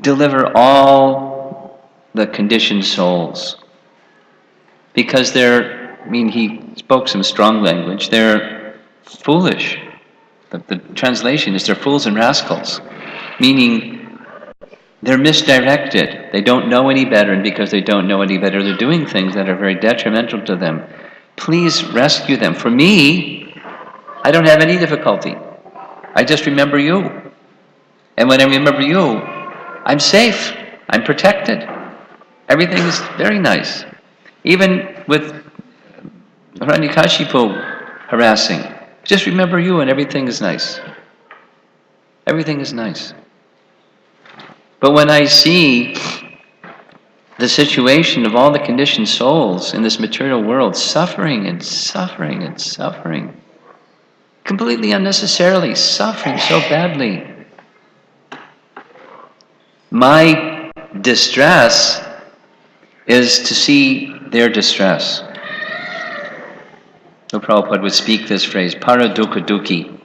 deliver all the conditioned souls. Because he spoke some strong language, they're foolish. The translation is they're fools and rascals, meaning they're misdirected. They don't know any better, and because they don't know any better, they're doing things that are very detrimental to them. Please rescue them. For me, I don't have any difficulty. I just remember you. And when I remember you, I'm safe. I'm protected. Everything is very nice. Even with Hiranyakashipu harassing, just remember you and everything is nice. Everything is nice. But when I see the situation of all the conditioned souls in this material world suffering and suffering and suffering, completely unnecessarily suffering so badly, my distress is to see their distress. So Prabhupada would speak this phrase, para dukkha dukhi.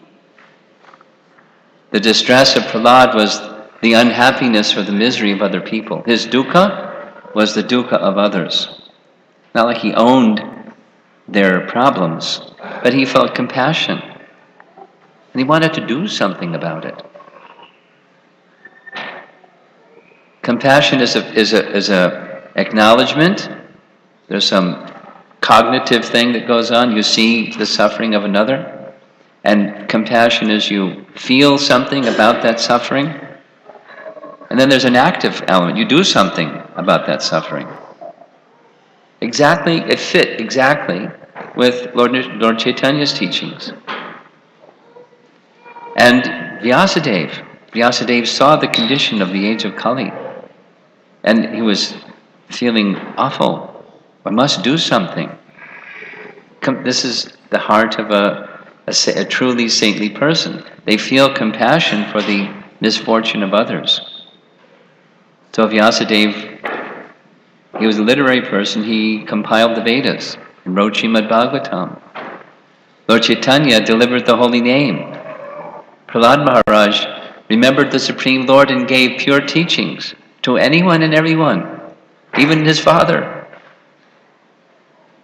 The distress of Prahlad was the unhappiness or the misery of other people. His dukkha was the dukkha of others. Not like he owned their problems, but he felt compassion. And he wanted to do something about it. Compassion is a acknowledgement. There's some cognitive thing that goes on. You see the suffering of another. And compassion is you feel something about that suffering. And then there's an active element. You do something about that suffering. Exactly, it fit exactly with Lord Chaitanya's teachings. And Vyasadeva saw the condition of the age of Kali. And he was feeling awful. I must do something. This is the heart of a truly saintly person. They feel compassion for the misfortune of others. So Vyasadeva, he was a literary person. He compiled the Vedas and wrote Srimad Bhagavatam. Lord Chaitanya delivered the holy name. Prahlad Maharaj remembered the Supreme Lord and gave pure teachings to anyone and everyone, even his father.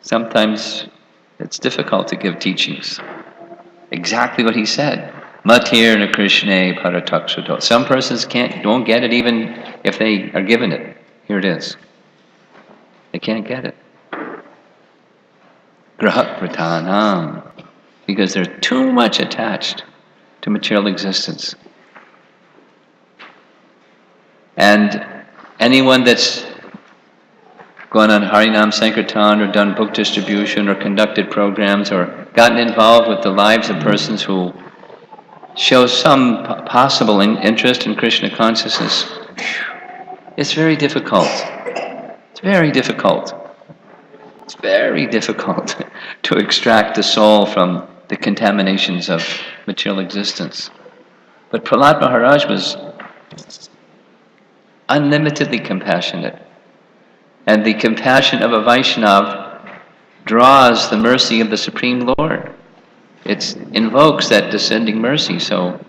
Sometimes it's difficult to give teachings. Exactly what he said. Matirna Krishna Paratakshado. Some persons won't get it even if they are given it. Here it is. They can't get it. Graha Pratanam. Because they're too much attached to material existence. And anyone that's gone on Harinam Sankirtan or done book distribution or conducted programs or gotten involved with the lives of persons who show some possible interest in Krishna consciousness, it's very difficult. It's very difficult. It's very difficult to extract the soul from the contaminations of material existence. But Prahlad Maharaj was unlimitedly compassionate. And the compassion of a Vaishnav draws the mercy of the Supreme Lord. It invokes that descending mercy, so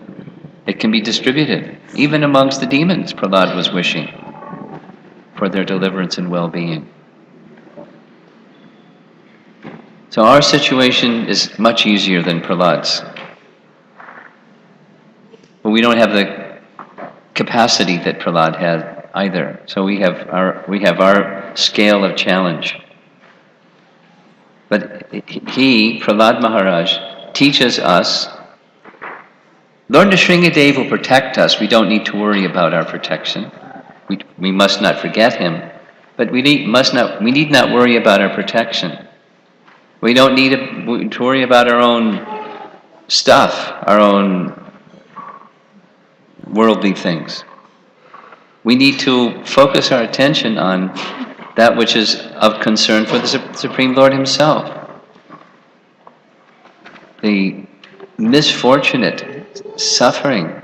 it can be distributed. Even amongst the demons, Prahlad was wishing for their deliverance and well-being. So our situation is much easier than Prahlad's. But we don't have the capacity that Prahlad had either. So we have our scale of challenge. But he, Prahlad Maharaj, teaches us, Lord Nrsingadev will protect us. We don't need to worry about our protection. We must not forget him, but we need not worry about our protection. We don't need to worry about our own stuff, our own worldly things. We need to focus our attention on that which is of concern for the Supreme Lord himself. The misfortunate suffering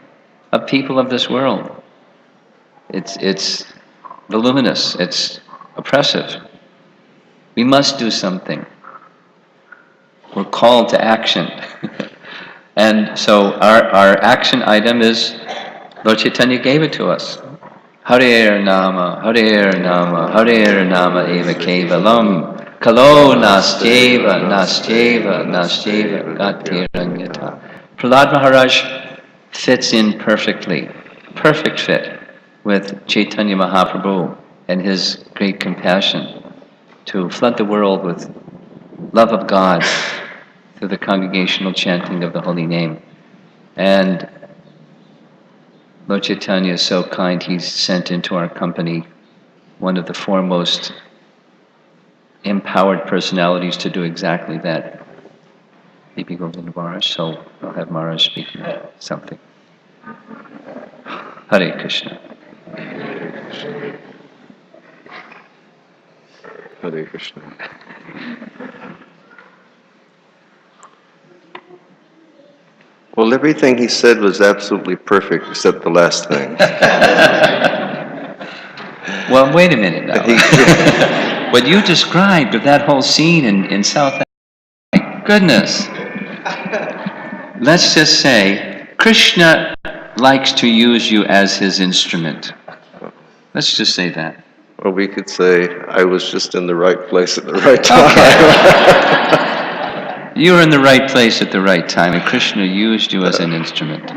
of people of this world. It's voluminous, it's oppressive. We must do something. We're called to action. And so our action item is, Lord Chaitanya gave it to us. Hare Nama, Hare Nama, Hare Nama Eva Kevalam, Kalo Nastyeva, Nastyeva, Nastyeva, Gatiranyata. Prahlad Maharaj fits in perfectly, perfect fit with Chaitanya Mahaprabhu and his great compassion to flood the world with love of God through the congregational chanting of the holy name. And Lord Chaitanya is so kind, he's sent into our company one of the foremost empowered personalities to do exactly that. Maybe Govinda Maharaj, so I'll have Maharaj speak something. Hare Krishna. Hare Krishna. Well, everything he said was absolutely perfect except the last thing. Well, wait a minute now. What you described of that whole scene in South Africa, my goodness. Let's just say, Krishna likes to use you as his instrument. Let's just say that. Or we could say, I was just in the right place at the right time. Okay. You were in the right place at the right time, and Krishna used you as an instrument.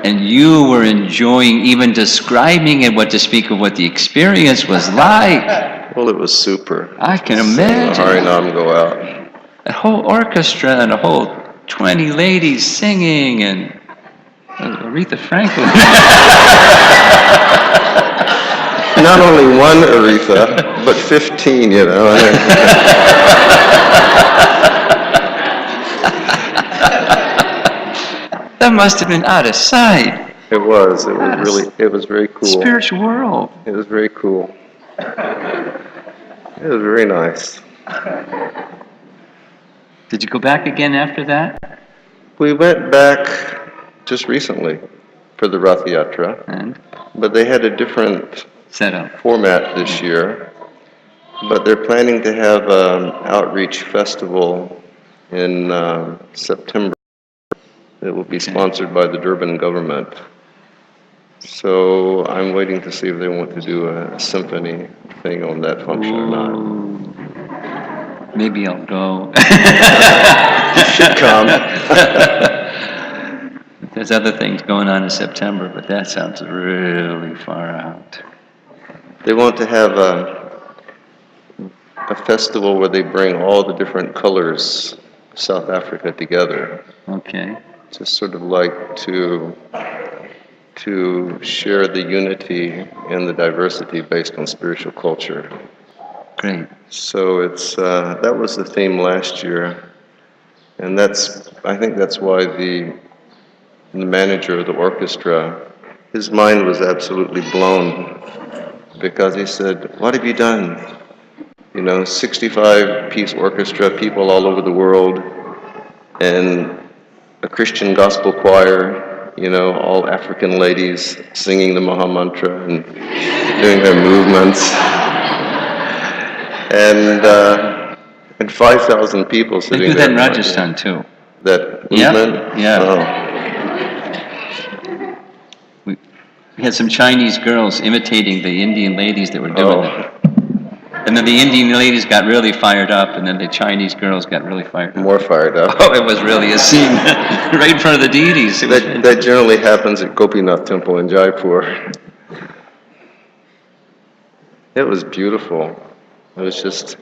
And you were enjoying even describing it, what to speak of what the experience was like. Well, it was super. I can Seeing the imagine. Harinam go out. A whole orchestra and a whole 20 ladies singing, and Aretha Franklin. Not only one Aretha, but 15, you know. That must have been out of sight. It was very cool. Spiritual world. It was very cool. It was very nice. Did you go back again after that? We went back just recently for the Rath Yatra, And but they had a different set up. format this year. But they're planning to have an outreach festival in September. It will be sponsored by the Durban government. So I'm waiting to see if they want to do a symphony thing on that function or not. Maybe I'll go. You should come. There's other things going on in September, but that sounds really far out. They want to have a festival where they bring all the different colors of South Africa together. Okay. Just sort of like to share the unity and the diversity based on spiritual culture. Great. So it's that was the theme last year, and I think that's why the manager of the orchestra, his mind was absolutely blown, because he said, "What have you done? You know, 65-piece orchestra, people all over the world, and a Christian gospel choir, you know, all African ladies singing the Maha Mantra and doing their movements. And 5,000 people They sitting do that in there. Rajasthan too. That Yeah, movement? yeah. Oh. We had some Chinese girls imitating the Indian ladies that were doing it. And then the Indian ladies got really fired up, and then the Chinese girls got really fired up. More fired up. Oh, it was really a scene right in front of the deities. It was That generally happens at Gopinath Temple in Jaipur. It was beautiful. It was just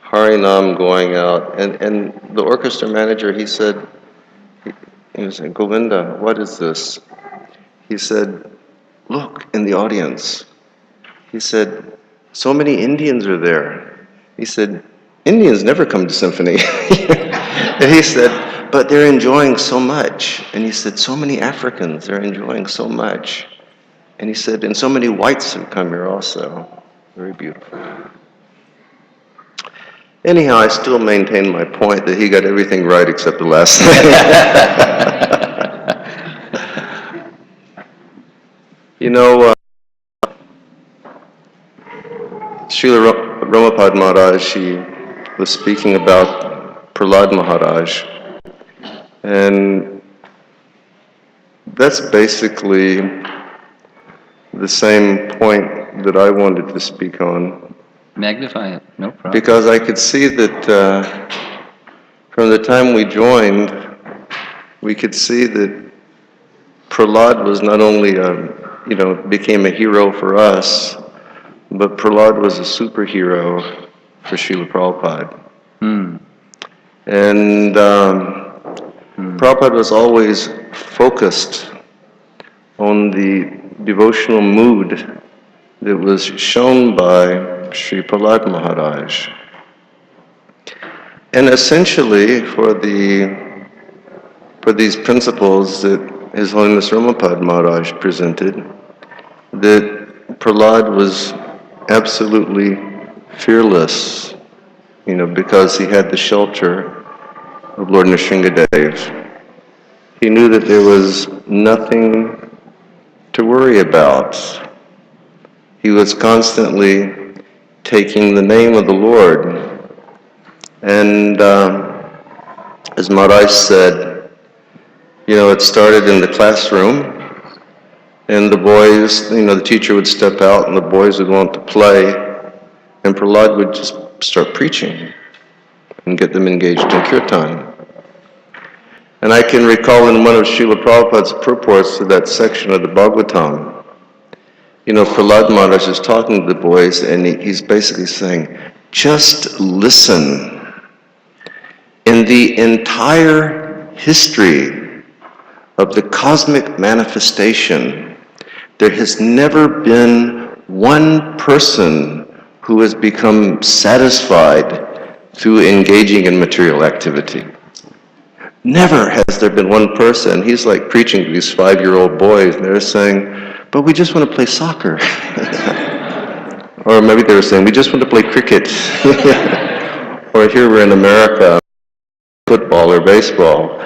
Harinam going out. And the orchestra manager, he said, he was saying, Govinda, what is this? He said, look in the audience. He said, so many Indians are there. He said, Indians never come to symphony. And he said, but they're enjoying so much. And he said, so many Africans, they're enjoying so much. And he said, and so many whites have come here also. Very beautiful. Anyhow, I still maintain my point that he got everything right except the last thing. You know, Srila Ramapad Maharaj, she was speaking about Prahlad Maharaj, and that's basically the same point that I wanted to speak on. Magnify it, no problem. Because I could see that from the time we joined, we could see that Prahlad was not only, became a hero for us, but Prahlad was a superhero for Srila Prabhupada. And Prabhupada was always focused on the devotional mood that was shown by Sri Prahlad Maharaj. And essentially, for these principles that His Holiness Ramapad Maharaj presented, that Prahlad was absolutely fearless, because he had the shelter of Lord Nrsingadev. He knew that there was nothing to worry about. He was constantly taking the name of the Lord. And as Maharaj said, it started in the classroom, and the boys, the teacher would step out and the boys would want to play, and Prahlad would just start preaching and get them engaged in kirtan. And I can recall in one of Srila Prabhupada's purports to that section of the Bhagavatam, Prahlad Maharaj is talking to the boys, and he's basically saying, just listen. In the entire history of the cosmic manifestation, there has never been one person who has become satisfied through engaging in material activity. Never has there been one person. He's like preaching to these 5-year-old boys, and they're saying, but we just want to play soccer. Or maybe they were saying, we just want to play cricket. Or here we're in America, football or baseball.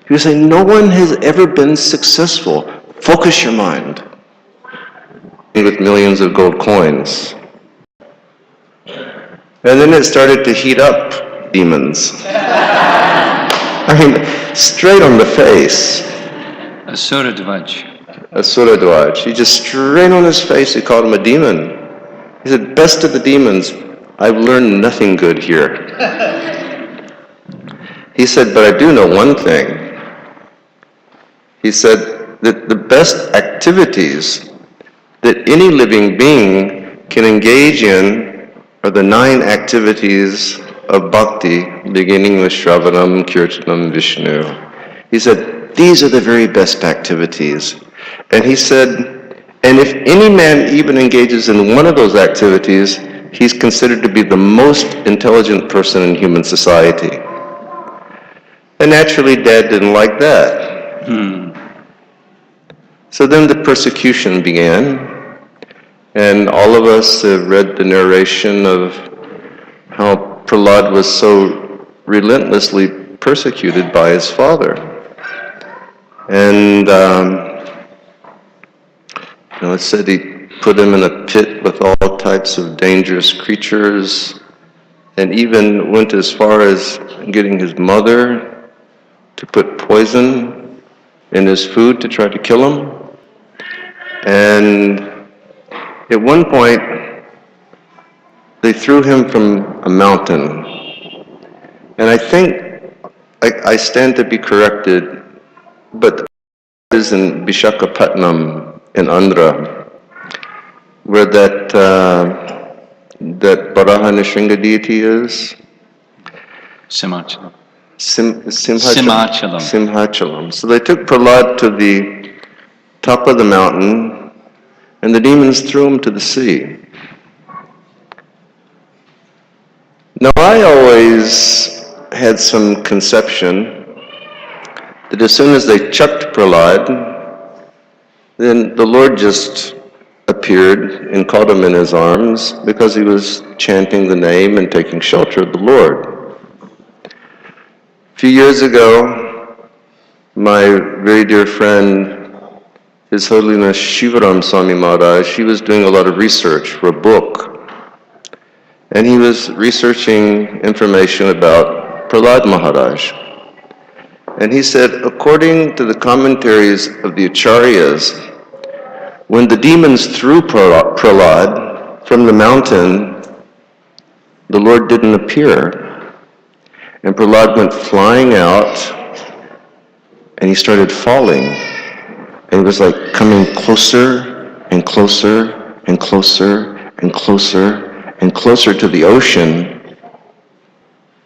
He was saying, no one has ever been successful. Focus your mind. With millions of gold coins. And then it started to heat up demons. I mean, straight on the face. Asura Dvaj. Asura Dvaj. He just straight on his face, he called him a demon. He said, best of the demons, I've learned nothing good here. He said, but I do know one thing. He said that the best activities that any living being can engage in are the 9 activities of bhakti, beginning with Shravanam, Kirtanam, Vishnu. He said, these are the very best activities. And he said, and if any man even engages in one of those activities, he's considered to be the most intelligent person in human society. And naturally, Dad didn't like that. So then the persecution began, And all of us have read the narration of how Prahlad was so relentlessly persecuted by his father. And it said he put him in a pit with all types of dangerous creatures, and even went as far as getting his mother to put poison in his food to try to kill him. And at one point, they threw him from a mountain. And I think I stand to be corrected, but it is in Vishakhapatnam in Andhra, where that Varaha Nrsimha deity is. Simhachalam. Simhachalam. Simhachalam. Simhachalam. So they took Prahlad to the top of the mountain, and the demons threw him to the sea. Now, I always had some conception that as soon as they chucked Prahlad, then the Lord just appeared and caught him in his arms because he was chanting the name and taking shelter of the Lord. A few years ago, my very dear friend, His Holiness Shivaram Swami Maharaj, he was doing a lot of research for a book. And he was researching information about Prahlad Maharaj. And he said, according to the commentaries of the Acharyas, when the demons threw Prahlad from the mountain, the Lord didn't appear. And Prahlad went flying out, and he started falling. And it was like coming closer and closer and closer and closer and closer to the ocean,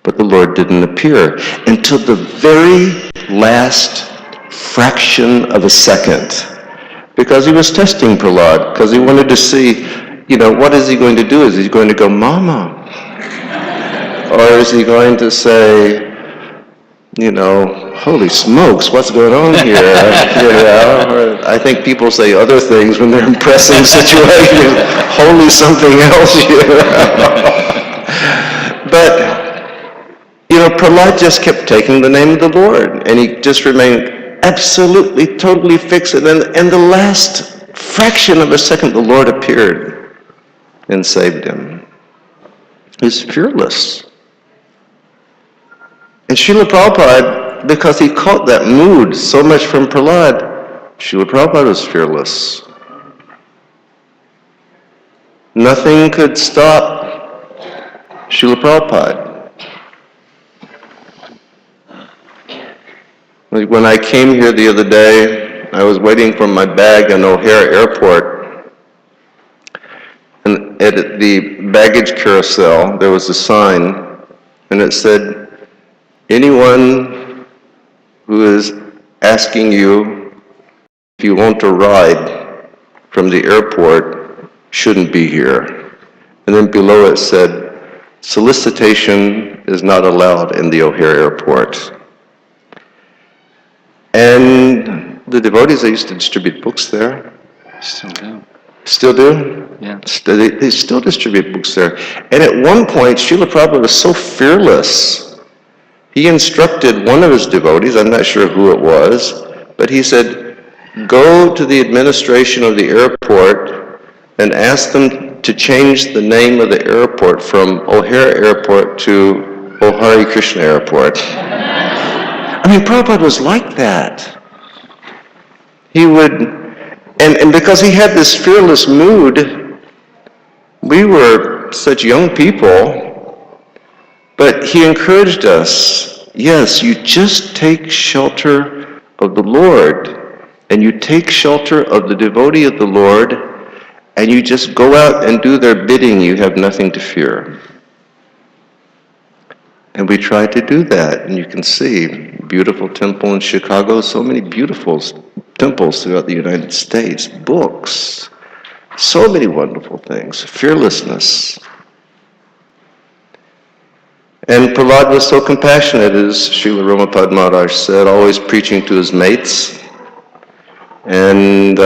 but the Lord didn't appear until the very last fraction of a second, because he was testing Prahlad, because he wanted to see, what is he going to do? Is he going to go, Mama? Or is he going to say, holy smokes, what's going on here? Or I think people say other things when they're in pressing situations. Holy something else, But, Prahlad just kept taking the name of the Lord, and he just remained absolutely, totally fixed. And in the last fraction of a second, the Lord appeared and saved him. He's fearless. And Srila Prabhupada, because he caught that mood so much from Prahlad, Srila Prabhupada was fearless. Nothing could stop Srila Prabhupada. Like when I came here the other day, I was waiting for my bag in O'Hare Airport. And at the baggage carousel, there was a sign, and it said, anyone who is asking you if you want a ride from the airport shouldn't be here. And then below it said, solicitation is not allowed in the O'Hare Airport. And the devotees, they used to distribute books there. Still do. Still do? Yeah. They still distribute books there. And at one point, Srila Prabhupada was so fearless, he instructed one of his devotees, I'm not sure who it was, but he said, go to the administration of the airport and ask them to change the name of the airport from O'Hare Airport to O'Hare Krishna Airport. I mean, Prabhupada was like that. He would, and because he had this fearless mood, we were such young people, but he encouraged us, yes, you just take shelter of the Lord, and you take shelter of the devotee of the Lord, and you just go out and do their bidding, you have nothing to fear. And we try to do that, and you can see beautiful temple in Chicago, so many beautiful temples throughout the United States, books, so many wonderful things, fearlessness. And Prahlad was so compassionate, as Srila Ramapad Maharaj said, always preaching to his mates. And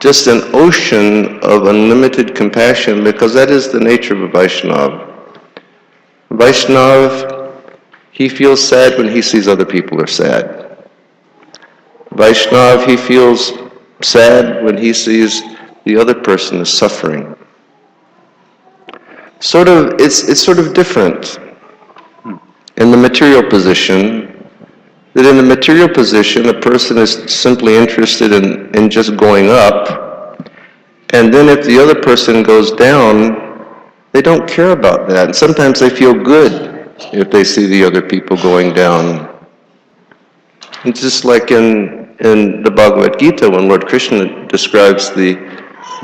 just an ocean of unlimited compassion, because that is the nature of a Vaishnava. Vaishnava, he feels sad when he sees other people are sad. Vaishnava, he feels sad when he sees the other person is suffering. It's sort of different in the material position, that in the material position, a person is simply interested in just going up, and then if the other person goes down, they don't care about that. And sometimes they feel good if they see the other people going down. It's just like in the Bhagavad Gita, when Lord Krishna describes the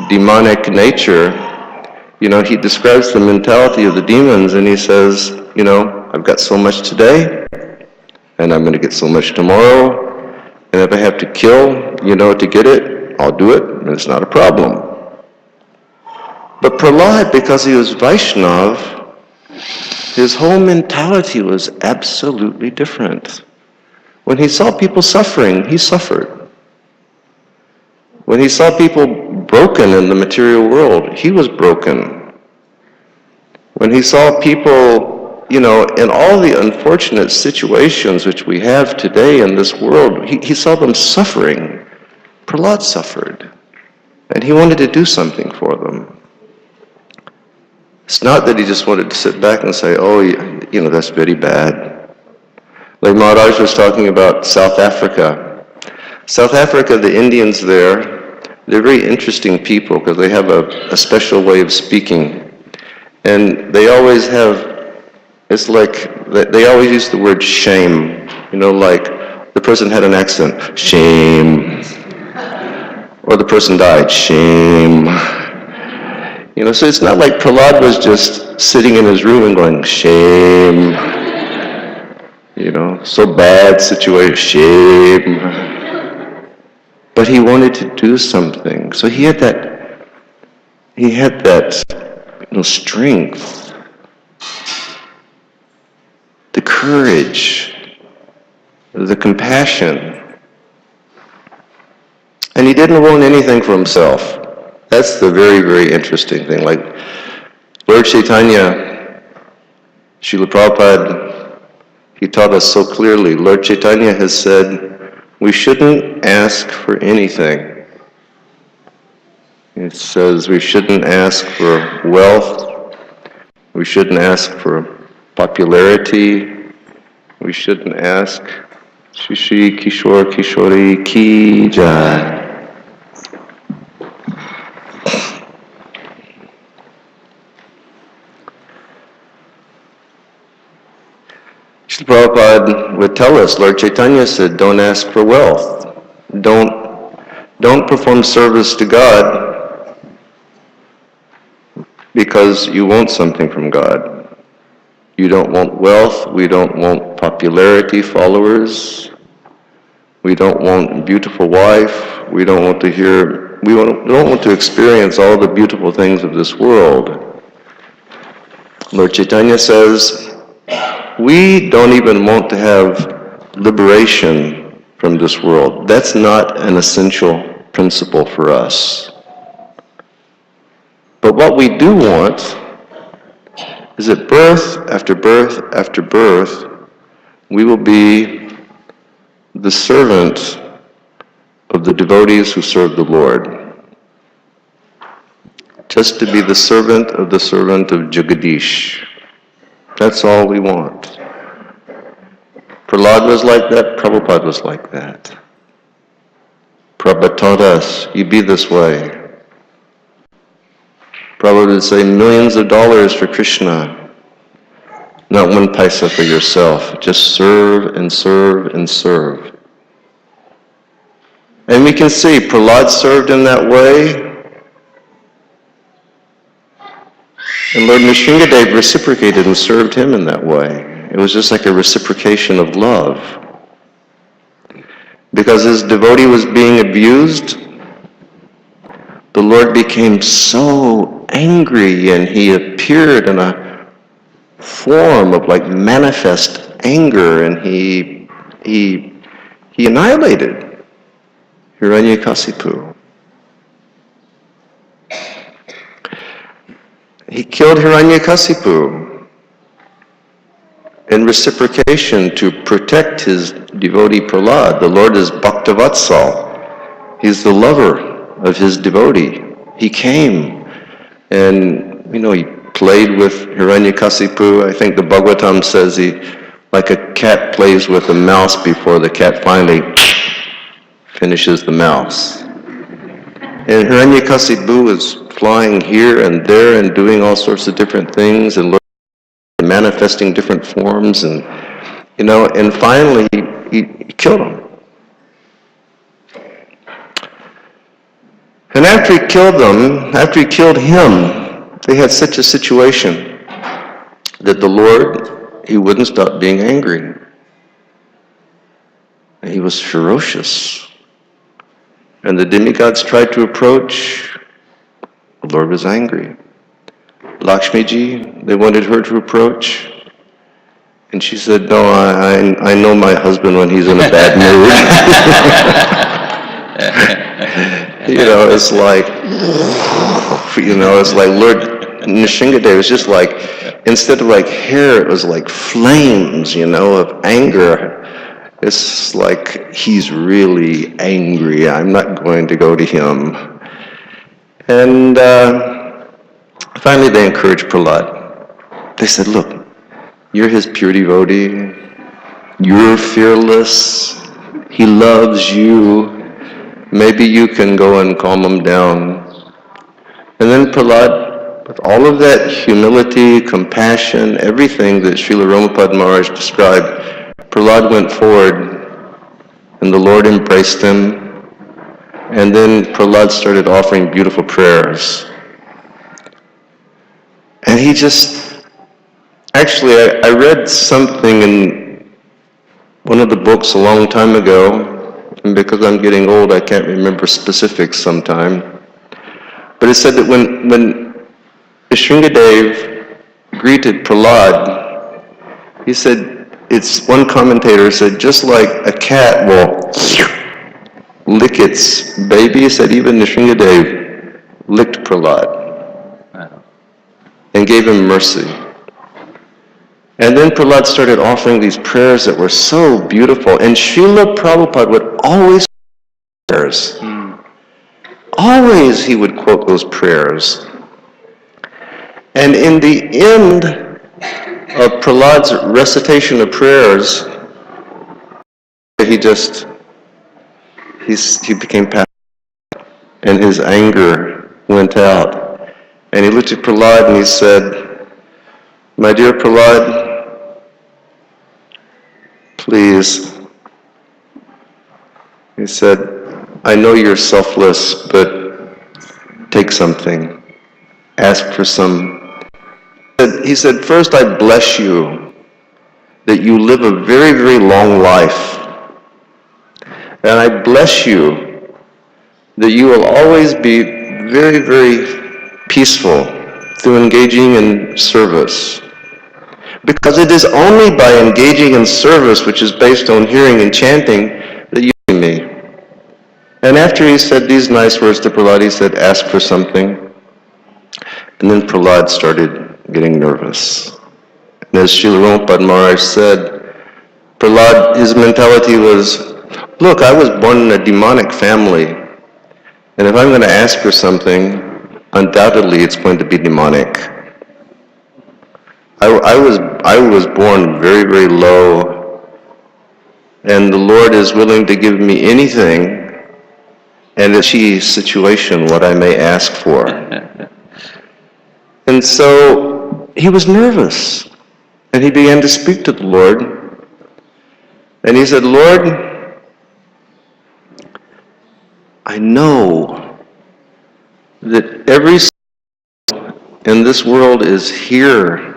demonic nature, he describes the mentality of the demons, and he says, I've got so much today, and I'm going to get so much tomorrow, and if I have to kill, to get it, I'll do it, and it's not a problem. But Prahlad, because he was Vaishnav, his whole mentality was absolutely different. When he saw people suffering, he suffered. When he saw people broken in the material world, he was broken. When he saw people, in all the unfortunate situations which we have today in this world, he saw them suffering. Prahlad suffered, and he wanted to do something for them. It's not that he just wanted to sit back and say, that's very bad. Like Maharaj was talking about South Africa. South Africa, the Indians there, they're very interesting people because they have a special way of speaking. And they always have, it's like, they always use the word shame. Like the person had an accident, shame. Or the person died, shame. So it's not like Prahlad was just sitting in his room and going, shame. So bad situation, shame. But he wanted to do something. So he had that strength, the courage, the compassion. And he didn't want anything for himself. That's the very, very interesting thing. Like Lord Chaitanya, Srila Prabhupada, he taught us so clearly. Lord Chaitanya has said, we shouldn't ask for anything. It says we shouldn't ask for wealth. We shouldn't ask for popularity. We shouldn't ask. Shri Shri Kishore Kishori Ki Jai. Srila Prabhupada would tell us, Lord Chaitanya said, don't ask for wealth. Don't perform service to God because you want something from God. You don't want wealth. We don't want popularity, followers. We don't want a beautiful wife. We don't want to experience all the beautiful things of this world. Lord Chaitanya says, we don't even want to have liberation from this world. That's not an essential principle for us. But what we do want is that birth after birth after birth, we will be the servant of the devotees who serve the Lord. Just to be the servant of Jagadish. That's all we want. Prahlad was like that, Prabhupada was like that. Prabhupada taught us, you be this way. Prabhupada would say millions of dollars for Krishna, not one paisa for yourself. Just serve and serve and serve. And we can see Prahlad served in that way, and Lord Nrsingadev reciprocated and served him in that way. It was just like a reciprocation of love. Because his devotee was being abused, the Lord became so angry and he appeared in a form of like manifest anger, and he annihilated Hiranyakasipu. he killed Hiranyakasipu in reciprocation to protect his devotee Prahlad. The Lord is Bhaktavatsal. He's the lover of his devotee. He came and, he played with Hiranyakasipu. I think the Bhagavatam says he, like a cat plays with a mouse before the cat finally finishes the mouse. And Hiranyakasipu is flying here and there and doing all sorts of different things and manifesting different forms and, and finally he killed him. And after he killed him, they had such a situation that the Lord, he wouldn't stop being angry. And he was ferocious. And the demigods tried to approach. The Lord was angry. Lakshmiji, they wanted her to approach. And she said, no, I know my husband when he's in a bad mood. It's like Lord Nrsingadev was just like, instead of like hair, it was like flames, of anger. It's like, he's really angry. I'm not going to go to him. And finally they encouraged Prahlad. They said, look, you're his pure devotee. You're fearless. He loves you. Maybe you can go and calm him down. And then Prahlad, with all of that humility, compassion, everything that Srila Ramapad Maharaj described, Prahlad went forward and the Lord embraced him. And then Prahlad started offering beautiful prayers. And he just, actually, I read something in one of the books a long time ago, and because I'm getting old, I can't remember specifics sometime. But it said that when Nrsingadev greeted Prahlad, he said, one commentator said, just like a cat will lick its baby, he said even Nrsingadev licked Prahlad and gave him mercy. And then Prahlad started offering these prayers that were so beautiful. And Srila Prabhupada would always prayers. Always he would quote those prayers. And in the end of Prahlad's recitation of prayers, he became passive. And his anger went out. And he looked at Prahlad and he said, my dear Prahlad, please, he said, I know you're selfless, but take something. Ask for some. He said, first I bless you that you live a very, very long life. And I bless you that you will always be very, very peaceful through engaging in service. Because it is only by engaging in service, which is based on hearing and chanting, that you see me. And after he said these nice words to Prahlad, he said, ask for something. And then Prahlad started getting nervous. And as Srila Ramapad Maharaj said, Prahlad, his mentality was, look, I was born in a demonic family. And if I'm going to ask for something, undoubtedly it's going to be demonic. I was born very, very low, and the Lord is willing to give me anything, and it's a situation what I may ask for. And so he was nervous, and he began to speak to the Lord, and he said, Lord, I know that every soul in this world is here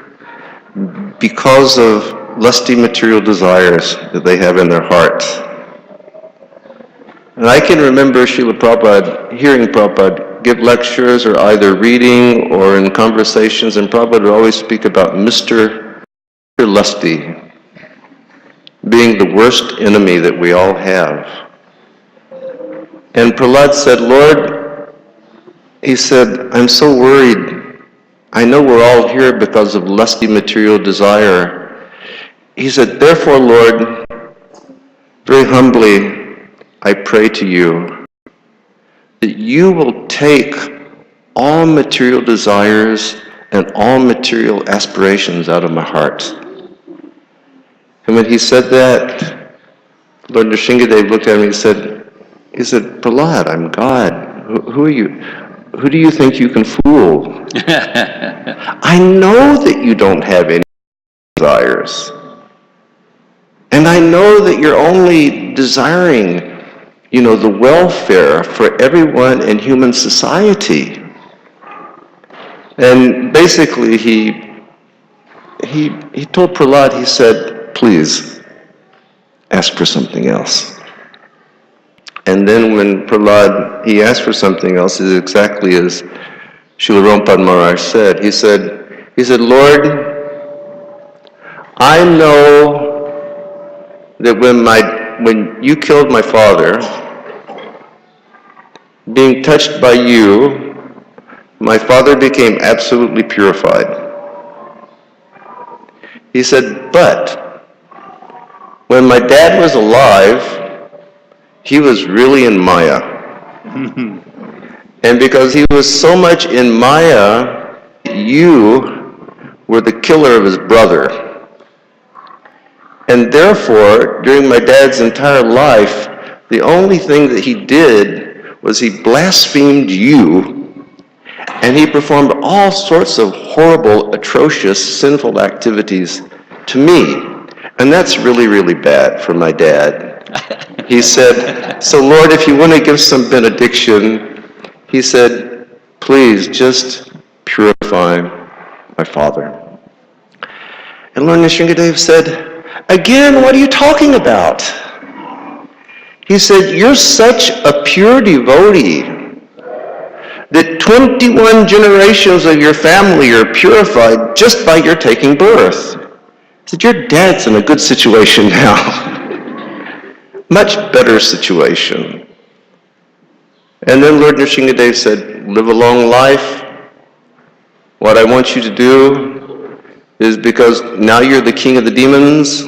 because of lusty material desires that they have in their heart. And I can remember Srila Prabhupada, hearing Prabhupada give lectures or either reading or in conversations, and Prabhupada would always speak about Mr. Lusty being the worst enemy that we all have. And Prahlad said, Lord, he said, I'm so worried. I know we're all here because of lusty material desire. He said, therefore, Lord, very humbly, I pray to you that you will take all material desires and all material aspirations out of my heart. And when he said that, Lord Nrsingadev looked at me and said, Prahlad, I'm God. Who are you? Who do you think you can fool? I know that you don't have any desires. And I know that you're only desiring, the welfare for everyone in human society. And basically he told Prahlad, he said, please, ask for something else. And then when Prahlad, he asked for something else, is exactly as Srila Prabhupada Maharaj said. He said, Lord, I know that when you killed my father, being touched by you, my father became absolutely purified. He said, but when my dad was alive, he was really in Maya. And because he was so much in Maya, you were the killer of his brother. And therefore, during my dad's entire life, the only thing that he did was he blasphemed you, and he performed all sorts of horrible, atrocious, sinful activities to me. And that's really, really bad for my dad. He said, so Lord, if you want to give some benediction, he said, please just purify my father. And Lord Nrsingadev said, again, what are you talking about? He said, you're such a pure devotee that 21 generations of your family are purified just by your taking birth. He said, your dad's in a good situation now. Much better situation. And then Lord Nrsingadev said, live a long life. What I want you to do is, because now you're the king of the demons,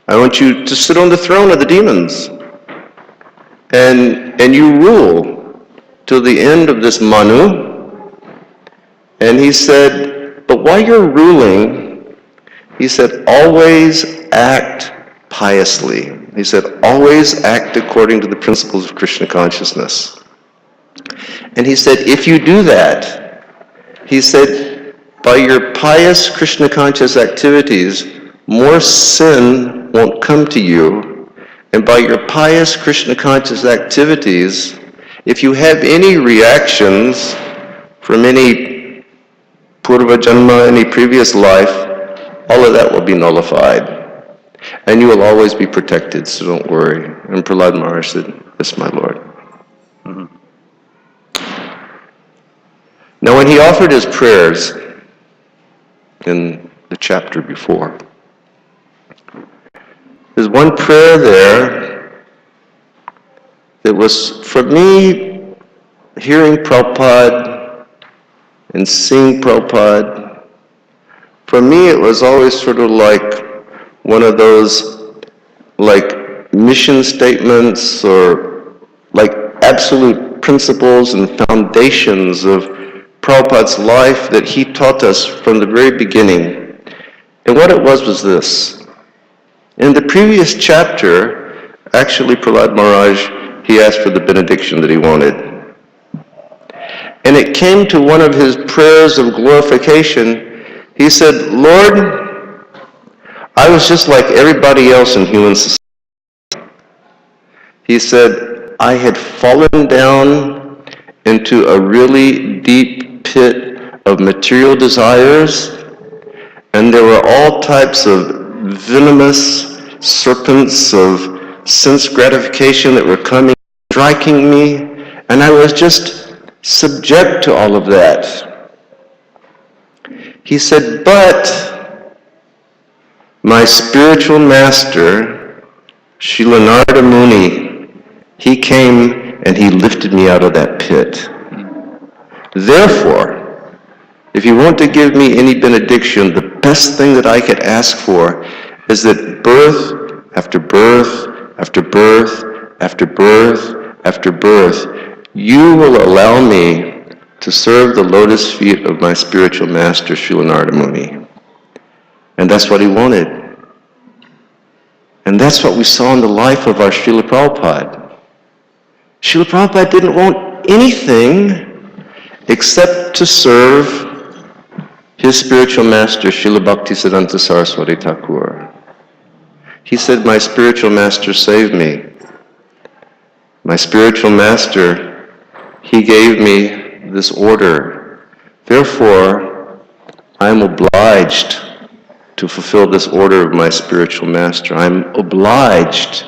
I want you to sit on the throne of the demons. And you rule till the end of this Manu. And he said, but while you're ruling, he said, always act piously. He said, always act according to the principles of Krishna consciousness. And he said, if you do that, he said, by your pious Krishna conscious activities, more sin won't come to you. And by your pious Krishna conscious activities, if you have any reactions from any purva janma, any previous life, all of that will be nullified. And you will always be protected, so don't worry. And Prahlad Maharaj said, yes, my Lord. Mm-hmm. Now when he offered his prayers in the chapter before, there's one prayer there that was, for me, hearing Prabhupada and seeing Prabhupada, for me it was always sort of like one of those like mission statements or like absolute principles and foundations of Prabhupada's life that he taught us from the very beginning. And what it was this. In the previous chapter, actually Prahlad Maharaj, he asked for the benediction that he wanted. And it came to one of his prayers of glorification. He said, Lord, I was just like everybody else in human society. He said, I had fallen down into a really deep pit of material desires, and there were all types of venomous serpents of sense gratification that were coming, striking me, and I was just subject to all of that. He said, but my spiritual master, Srila Narada Muni, he came and he lifted me out of that pit. Therefore, if you want to give me any benediction, the best thing that I could ask for is that birth after birth after birth after birth after birth, you will allow me to serve the lotus feet of my spiritual master, Srila Narada Muni. And that's what he wanted. And that's what we saw in the life of our Srila Prabhupada. Srila Prabhupada didn't want anything except to serve his spiritual master, Srila Bhaktisiddhanta Saraswati Thakur. He said, my spiritual master saved me. My spiritual master, he gave me this order. Therefore, I am obliged to fulfill this order of my spiritual master. I'm obliged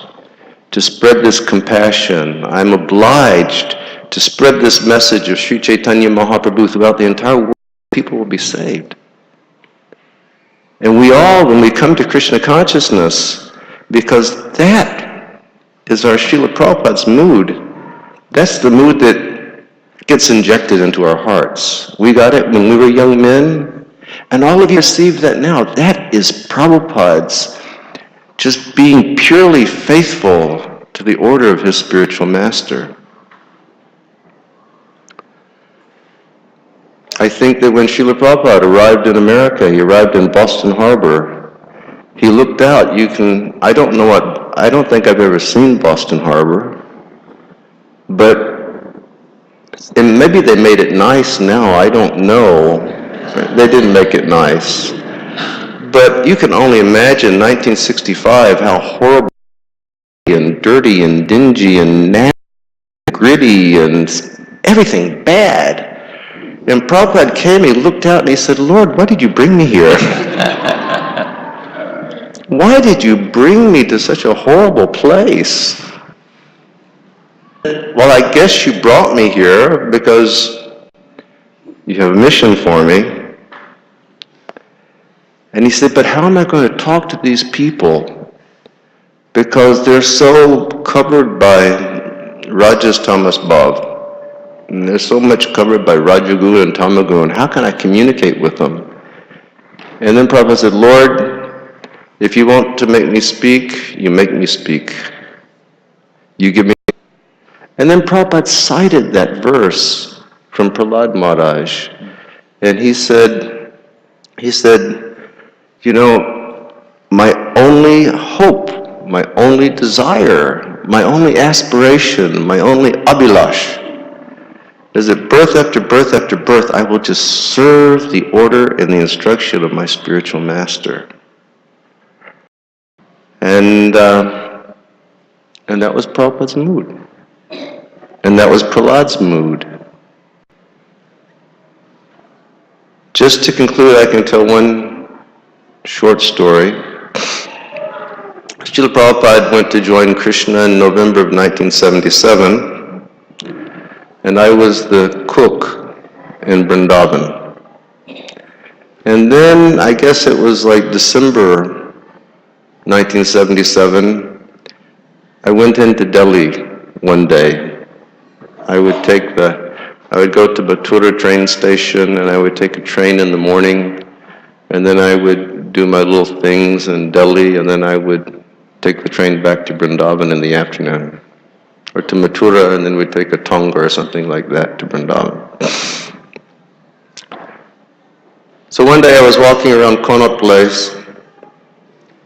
to spread this compassion. I'm obliged to spread this message of Sri Chaitanya Mahaprabhu throughout the entire world. People will be saved. And we all, when we come to Krishna consciousness, because that is our Srila Prabhupada's mood. That's the mood that gets injected into our hearts. We got it when we were young men, and all of you receive that now. That is Prabhupada's just being purely faithful to the order of his spiritual master. I think that when Srila Prabhupada arrived in America, he arrived in Boston Harbor, he looked out. I don't think I've ever seen Boston Harbor, but maybe they made it nice now, I don't know. They didn't make it nice. But you can only imagine 1965, how horrible and dirty and dingy and nasty and gritty and everything bad. And Prabhupada came, he looked out and he said, Lord, why did you bring me here? Why did you bring me to such a horrible place? Well, I guess you brought me here because you have a mission for me. And he said, but how am I going to talk to these people? Because they're so covered by Rajas Tamas Bhav. And they're so much covered by Rajagun and Tamagun. How can I communicate with them? And then Prabhupada said, Lord, if you want to make me speak, you make me speak. You give me. And then Prabhupada cited that verse from Prahlad Maharaj. And he said, you know, my only hope, my only desire, my only aspiration, my only abhilash is that birth after birth after birth, I will just serve the order and the instruction of my spiritual master. And that was Prabhupada's mood. And that was Prahlad's mood. Just to conclude, I can tell one short story. Srila Prabhupada went to join Krishna in November of 1977. And I was the cook in Vrindavan. And then, I guess it was like December 1977, I went into Delhi one day. I would go to Mathura train station, and I would take a train in the morning, and then I would do my little things in Delhi, and then I would take the train back to Vrindavan in the afternoon. Or to Mathura, and then we'd take a Tonga or something like that to Vrindavan. So one day I was walking around Connaught Place,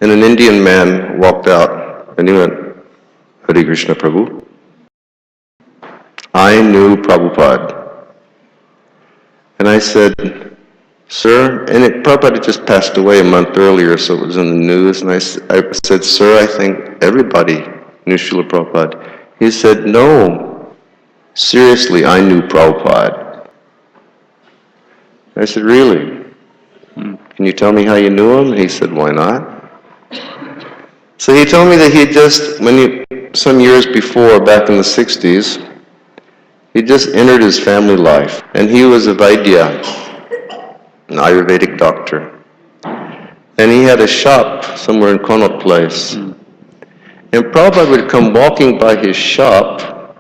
and an Indian man walked out, and he went, Hare Krishna Prabhu. I knew Prabhupada. And I said, sir, and Prabhupada had just passed away a month earlier, so it was in the news, and I said, sir, I think everybody knew Srila Prabhupada. He said, no, seriously, I knew Prabhupada. I said, really? Can you tell me how you knew him? He said, why not? So he told me that he just, some years before, back in the 60s, he just entered his family life. And he was a Vaidya, an Ayurvedic doctor. And he had a shop somewhere in Connaught Place. And Prabhupada would come walking by his shop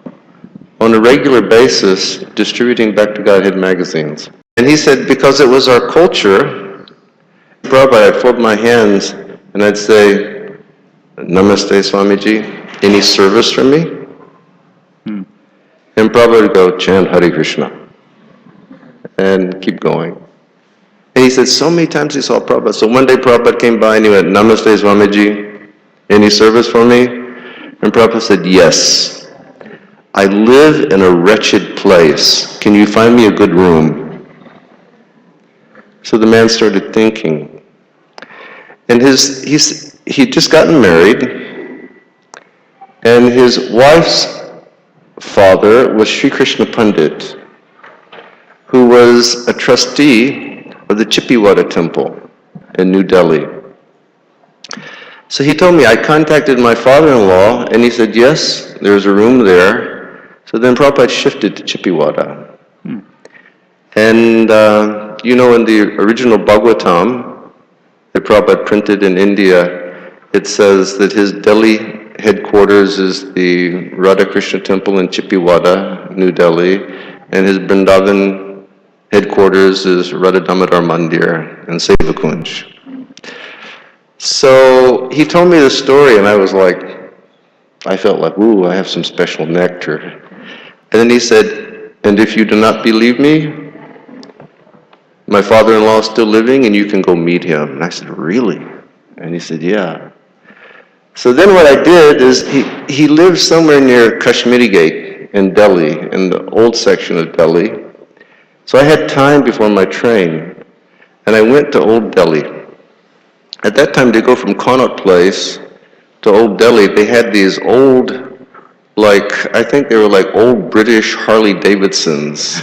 on a regular basis, distributing Back to Godhead magazines. And he said, because it was our culture, Prabhupada, I'd fold my hands and I'd say, Namaste Swamiji, any service from me? And Prabhupada would go, chant Hare Krishna, and keep going. And he said so many times he saw Prabhupada. So one day Prabhupada came by and he went, Namaste Swamiji, any service for me? And Prabhupada said, yes. I live in a wretched place. Can you find me a good room? So the man started thinking. And he'd just gotten married, and his wife's father was Sri Krishna Pandit, who was a trustee of the Chippiwada temple in New Delhi. So he told me, I contacted my father-in-law, and he said, yes, there's a room there. So then Prabhupada shifted to Chippiwada. And, in the original Bhagavatam that Prabhupada printed in India, it says that his Delhi headquarters is the Radha Krishna temple in Chippiwada, New Delhi, and his Vrindavan headquarters is Radha Damodar Mandir in Sevakunj. So he told me the story, and I felt like, ooh, I have some special nectar. And then he said, and if you do not believe me, my father-in-law is still living and you can go meet him. And I said, really? And he said, yeah. So then what I did is, he lived somewhere near Kashmiri Gate in Delhi, in the old section of Delhi. So I had time before my train, and I went to Old Delhi. At that time, to go from Connaught Place to Old Delhi, they had these old, I think they were like old British Harley Davidsons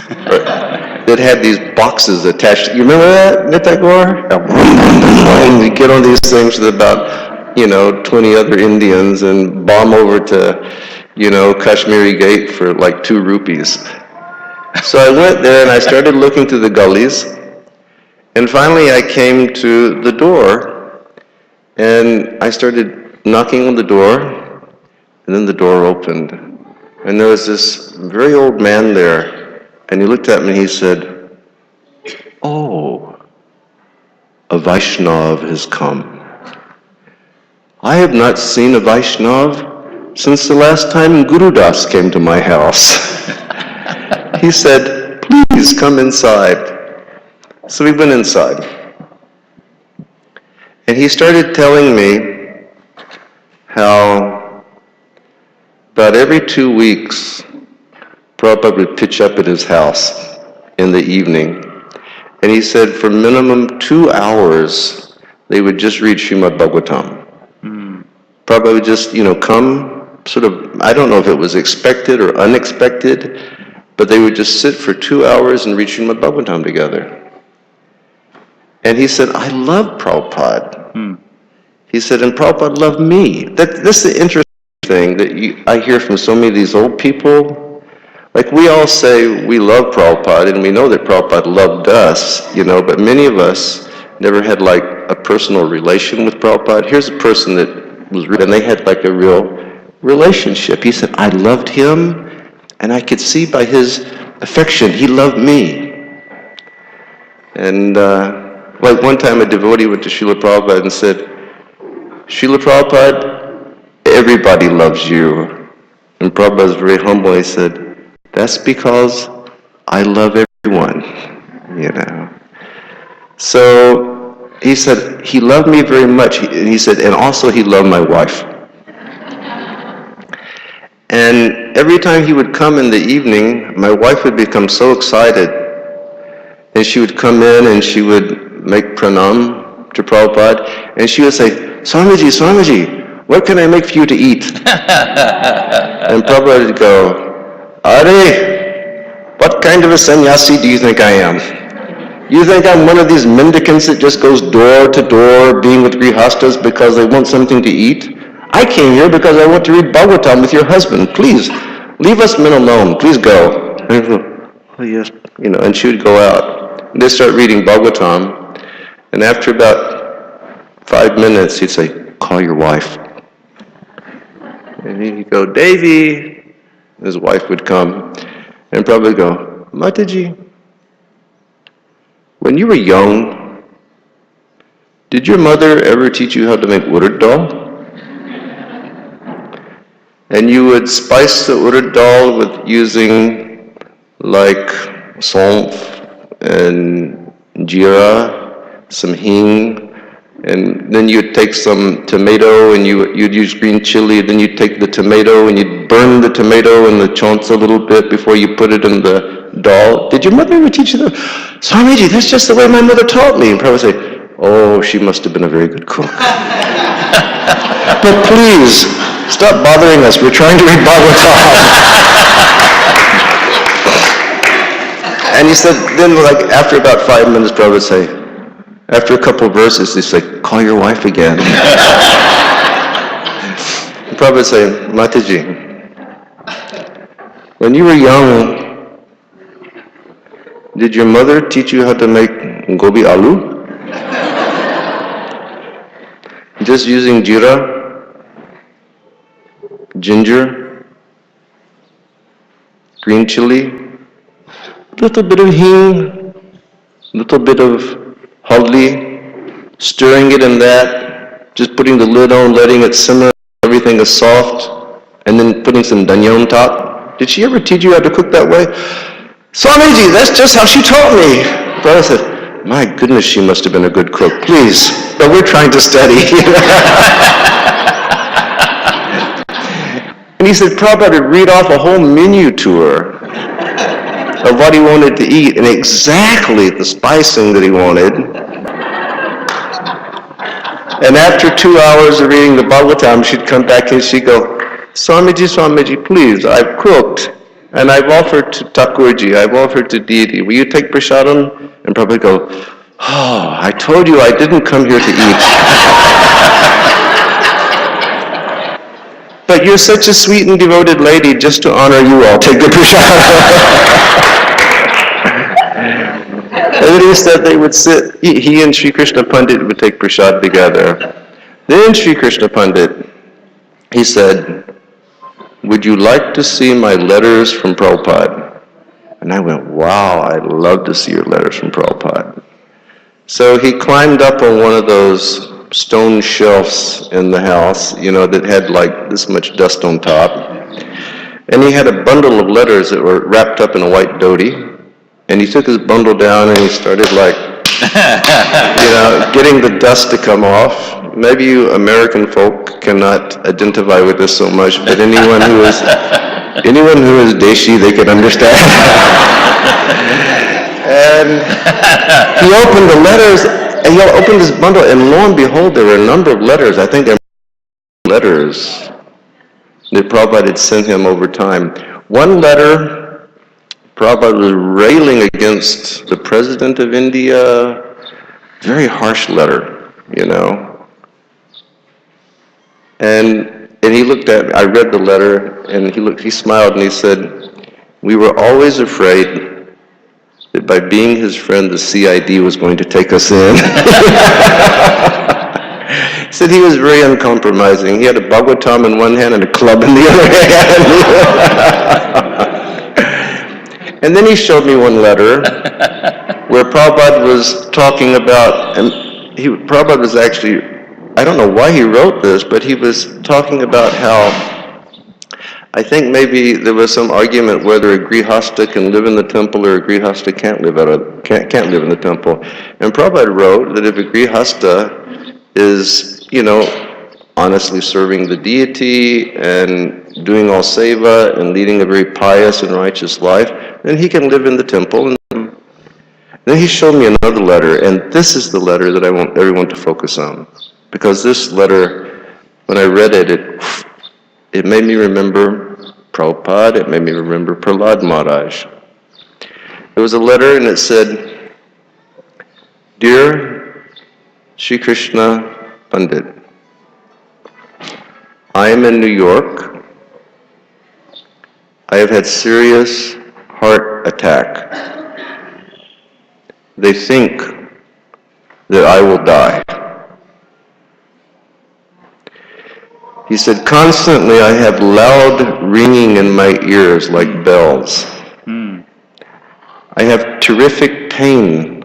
that had these boxes attached. You remember that, Nitagore? And you get on these things with about 20 other Indians and bomb over to, Kashmiri Gate for like 2 rupees. So I went there and I started looking through the gullies, and finally I came to the door, and I started knocking on the door, and then the door opened, and there was this very old man there, and he looked at me and he said, oh, a Vaishnav has come. I have not seen a Vaishnav since the last time Guru Das came to my house. He said, please come inside. So we went inside. And he started telling me how about every 2 weeks, Prabhupada would pitch up at his house in the evening. And he said for minimum 2 hours, they would just read Srimad Bhagavatam. Prabhupada would just, come, sort of, I don't know if it was expected or unexpected, but they would just sit for 2 hours and read Srimad Bhagavatam together. And he said, I love Prabhupada. He said, and Prabhupada loved me. That's the interesting thing that I hear from so many of these old people. Like, we all say we love Prabhupada, and we know that Prabhupada loved us, but many of us never had like a personal relation with Prabhupada. Here's a person that was real, and they had like a real relationship. He said, I loved him, and I could see by his affection, he loved me. And one time a devotee went to Srila Prabhupada and said, Srila Prabhupada, everybody loves you. And Prabhupada was very humble. He said, that's because I love everyone, So he said, he loved me very much. And he said, and also he loved my wife. And every time he would come in the evening, my wife would become so excited. And she would come in and she would make pranam to Prabhupada. And she would say, Swamiji, what can I make for you to eat? And Prabhupada would go, Are, what kind of a sannyasi do you think I am? You think I'm one of these mendicants that just goes door to door being with grihastas because they want something to eat? I came here because I want to read Bhagavatam with your husband. Please, leave us men alone. Please go. And I go, oh yes, and she would go out. And they'd start reading Bhagavatam. And after about 5 minutes, he'd say, call your wife. And he'd go, Devi. His wife would come. And probably go, Mataji. when you were young, did your mother ever teach you how to make urad dal? And you would spice the urad dal with using like saunf and jeera, some hing, and then you'd take some tomato and you'd use green chili, then you'd take the tomato and you'd burn the tomato and the chonts a little bit before you put it in the dal. Did your mother ever teach you that? Swamiji, that's just the way my mother taught me. And Prabhupada would say, oh, she must have been a very good cook. But please, stop bothering us. We're trying to read Bhagavatam. And he said, then like after about 5 minutes, Prabhupada would say, after a couple of verses, he'd say, call your wife again. And Prabhupada would say, Mataji, when you were young, did your mother teach you how to make gobi aloo? Just using jeera, ginger, green chili, little bit of hing, little bit of haldi, stirring it in that, just putting the lid on, letting it simmer, everything is soft, and then putting some dhania on top. Did she ever teach you how to cook that way? Swamiji, that's just how she taught me. Brother said, my goodness, she must have been a good cook. Please, but we're trying to study. And he said, Prabhupada would read off a whole menu to her of what he wanted to eat and exactly the spicing that he wanted. And after 2 hours of reading the Bhagavatam, she'd come back and she'd go, Swamiji, Swamiji, please, I've cooked and I've offered to Thakurji, I've offered to deity. Will you take prasadam? And Prabhupada would go, oh, I told you I didn't come here to eat. But you're such a sweet and devoted lady, just to honor you, I'll take the prasadam. And then he said they would sit, he and Sri Krishna Pandit would take prasad together. Then Sri Krishna Pandit, he said, would you like to see my letters from Prabhupada? And I went, wow, I'd love to see your letters from Prabhupada. So he climbed up on one of those stone shelves in the house, that had like this much dust on top. And he had a bundle of letters that were wrapped up in a white dhoti. And he took his bundle down and he started getting the dust to come off. Maybe you American folk cannot identify with this so much, but anyone who is Deshi, they can understand. And he opened the letters, and he opened his bundle, and lo and behold, there were a number of letters. I think there were letters that Prabhupada had sent him over time. One letter, Prabhupada was railing against the President of India, very harsh letter, And he looked at me, I read the letter, and he smiled and he said, we were always afraid that by being his friend, the CID was going to take us in. He said he was very uncompromising. He had a Bhagavatam in one hand and a club in the other hand. And then he showed me one letter where Prabhupada was talking about, and Prabhupada was actually, I don't know why he wrote this, but he was talking about how, I think maybe there was some argument whether a grihasta can live in the temple or a grihasta can't live in the temple. And Prabhupada wrote that if a grihasta is, honestly serving the deity and doing all seva and leading a very pious and righteous life, then he can live in the temple. And then he showed me another letter, and this is the letter that I want everyone to focus on. Because this letter, when I read it, it made me remember Prabhupada, it made me remember Prahlad Maharaj. It was a letter and it said, Dear Sri Krishna Pandit, I am in New York. I have had serious heart attack. They think that I will die. He said, constantly I have loud ringing in my ears like bells. I have terrific pain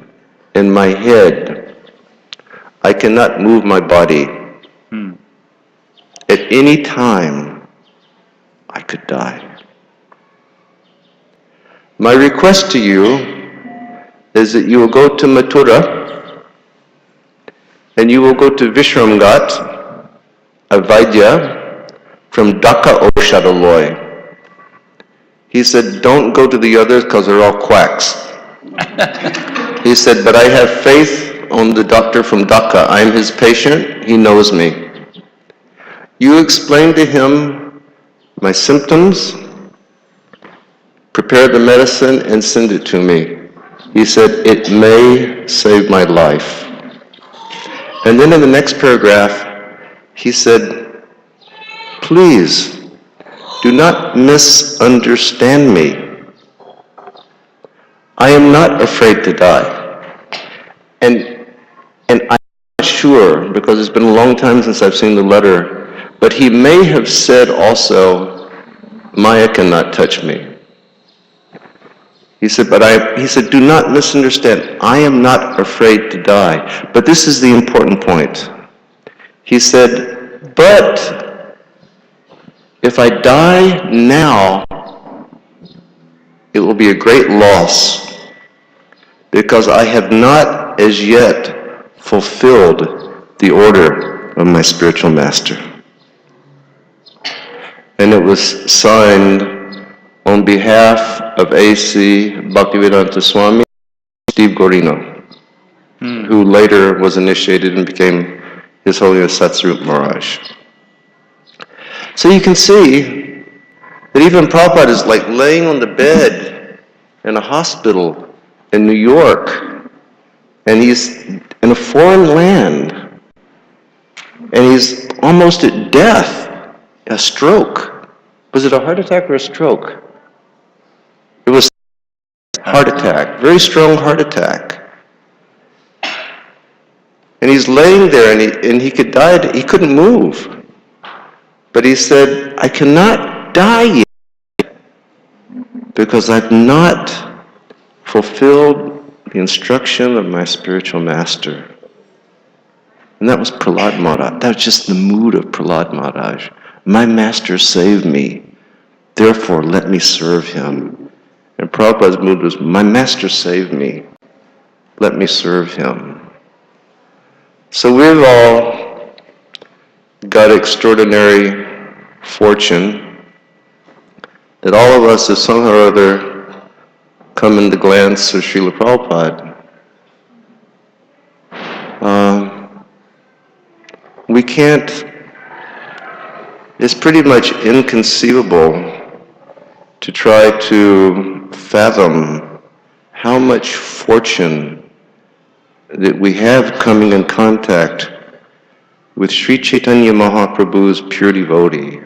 in my head, I cannot move my body. At any time, I could die. My request to you is that you will go to Mathura and you will go to Vishramghat, a Vaidya from Dhaka Oshadaloy. He said, don't go to the others because they're all quacks. He said, but I have faith on the doctor from Dhaka. I'm his patient. He knows me. You explain to him my symptoms, prepare the medicine, and send it to me. He said, it may save my life. And then in the next paragraph, he said, please do not misunderstand me. I am not afraid to die. And I'm not sure, because it's been a long time since I've seen the letter, but he may have said also, Maya cannot touch me. He said, do not misunderstand. I am not afraid to die. But this is the important point. He said, but if I die now, it will be a great loss because I have not as yet fulfilled the order of my spiritual master. And it was signed on behalf of A.C. Bhaktivedanta Swami, Steve Gorino, who later was initiated and became His Holiness Satsvarup Maharaj. So you can see that even Prabhupada is like laying on the bed in a hospital in New York, and he's in a foreign land, and he's almost at death, a stroke. Was it a heart attack or a stroke? It was a heart attack, very strong heart attack. And he's laying there, and he could die, he couldn't move. But he said, I cannot die yet because I've not fulfilled the instruction of my spiritual master. And that was Prahlad Maharaj. That was just the mood of Prahlad Maharaj. My master saved me, therefore let me serve him. And Prabhupada's mood was, my master saved me, let me serve him. So we've all got extraordinary fortune that all of us have somehow or other come in the glance of Srila Prabhupada. We can't, it's pretty much inconceivable to try to fathom how much fortune that we have coming in contact with Sri Chaitanya Mahaprabhu's pure devotee,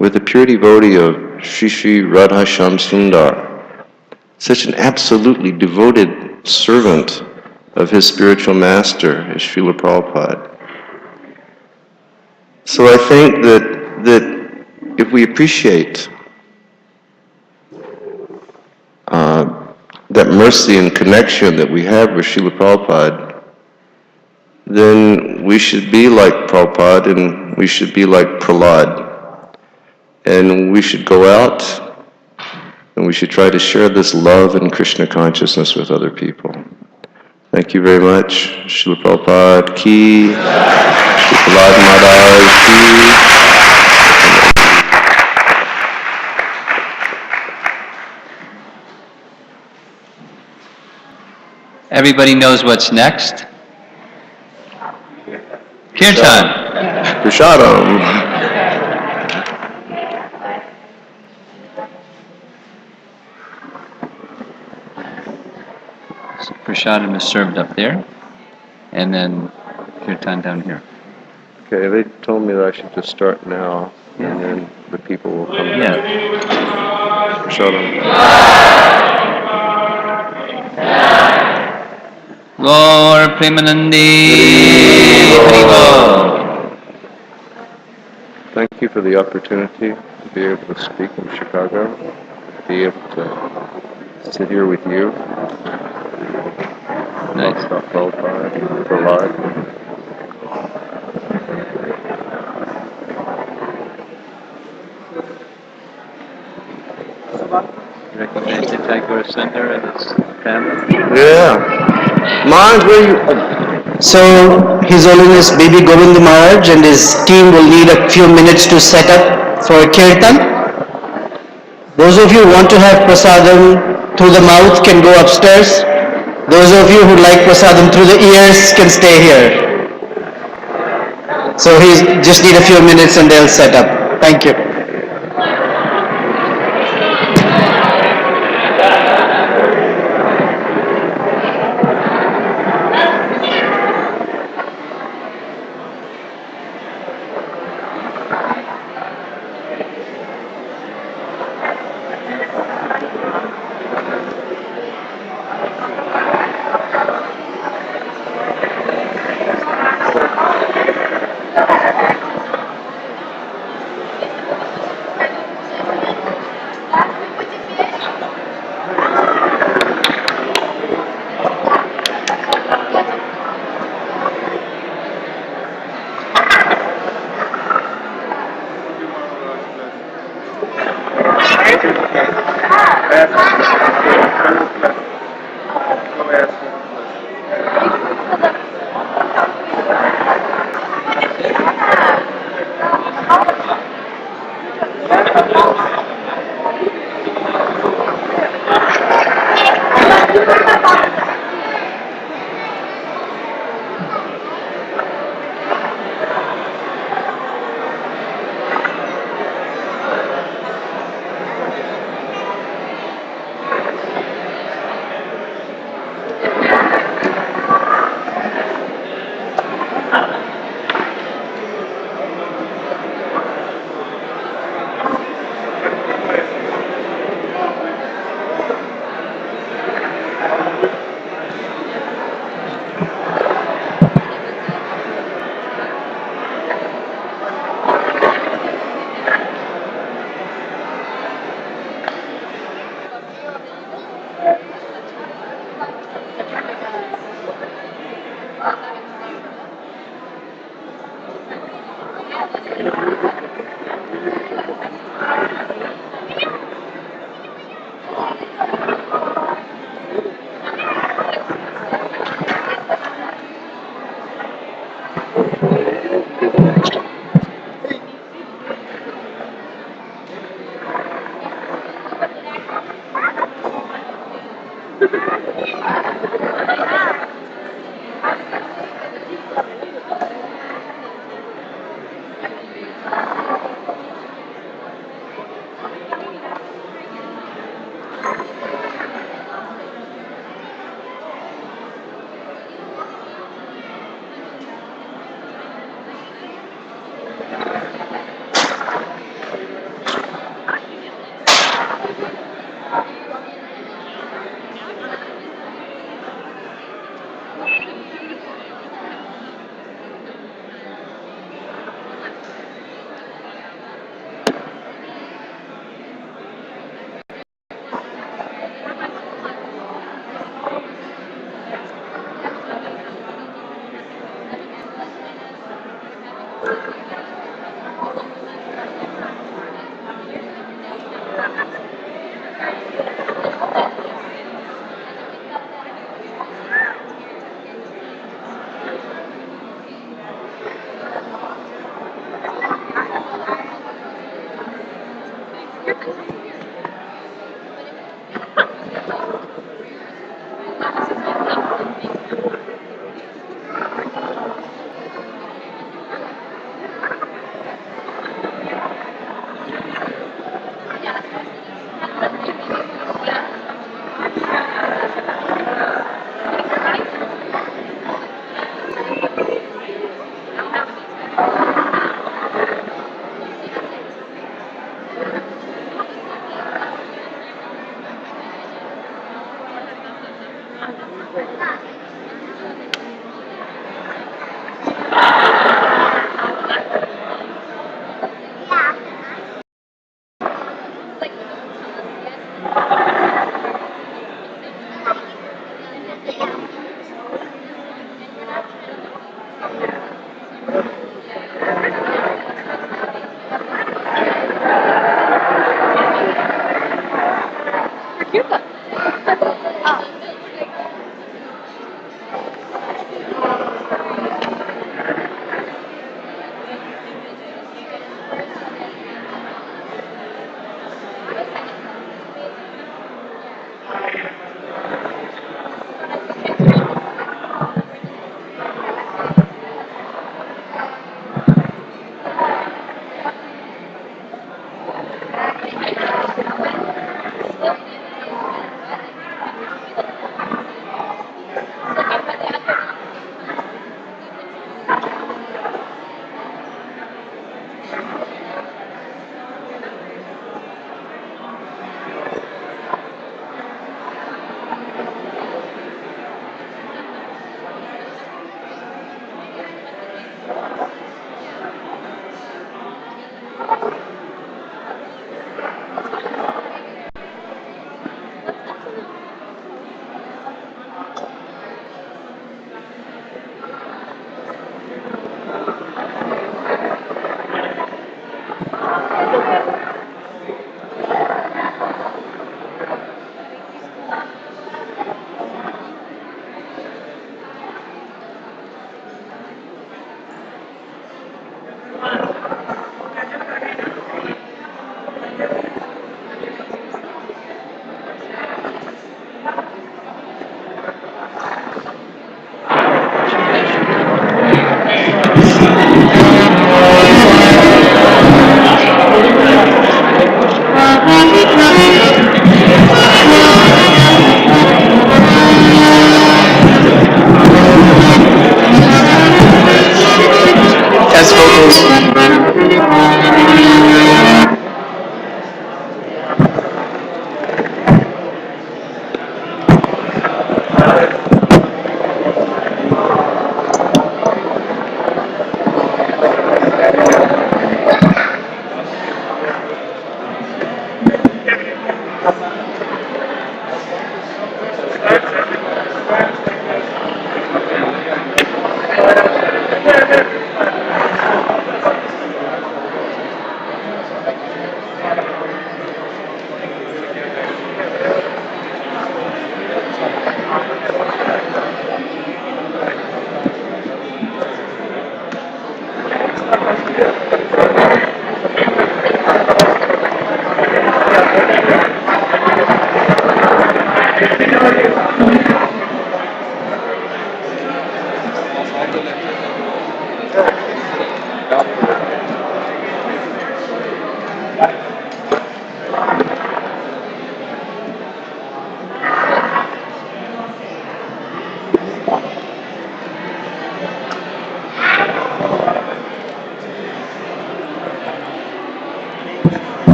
with the pure devotee of Sri Sri Radha Shyam Sundar, such an absolutely devoted servant of his spiritual master, as Srila Prabhupada. So I think that if we appreciate that mercy and connection that we have with Srila Prabhupada, then we should be like Prabhupada and we should be like Prahlad. And we should go out and we should try to share this love and Krishna consciousness with other people. Thank you very much. Srila Prabhupada ki, Srila Prahlad Maharaj ki. Everybody knows what's next. Kirtan. Prashadam. So Prashadam is served up there, and then Kirtan down here. Okay, they told me that I should just start now, and then the people will come Yeah. Prashadam. Gaur Premanandi Haribo. Thank you for the opportunity to be able to speak in Chicago, to be able to sit here with you. Nice. Recognize Nitai Gaurasundar and his family? Yeah. Maharaj, where you? So, His Holiness Bibi Govind Maharaj and his team will need a few minutes to set up for Kirtan. Those of you who want to have prasadam through the mouth can go upstairs. Those of you who like prasadam through the ears can stay here. So he just need a few minutes and they'll set up. Thank you. Kirtan. Ah. As photos.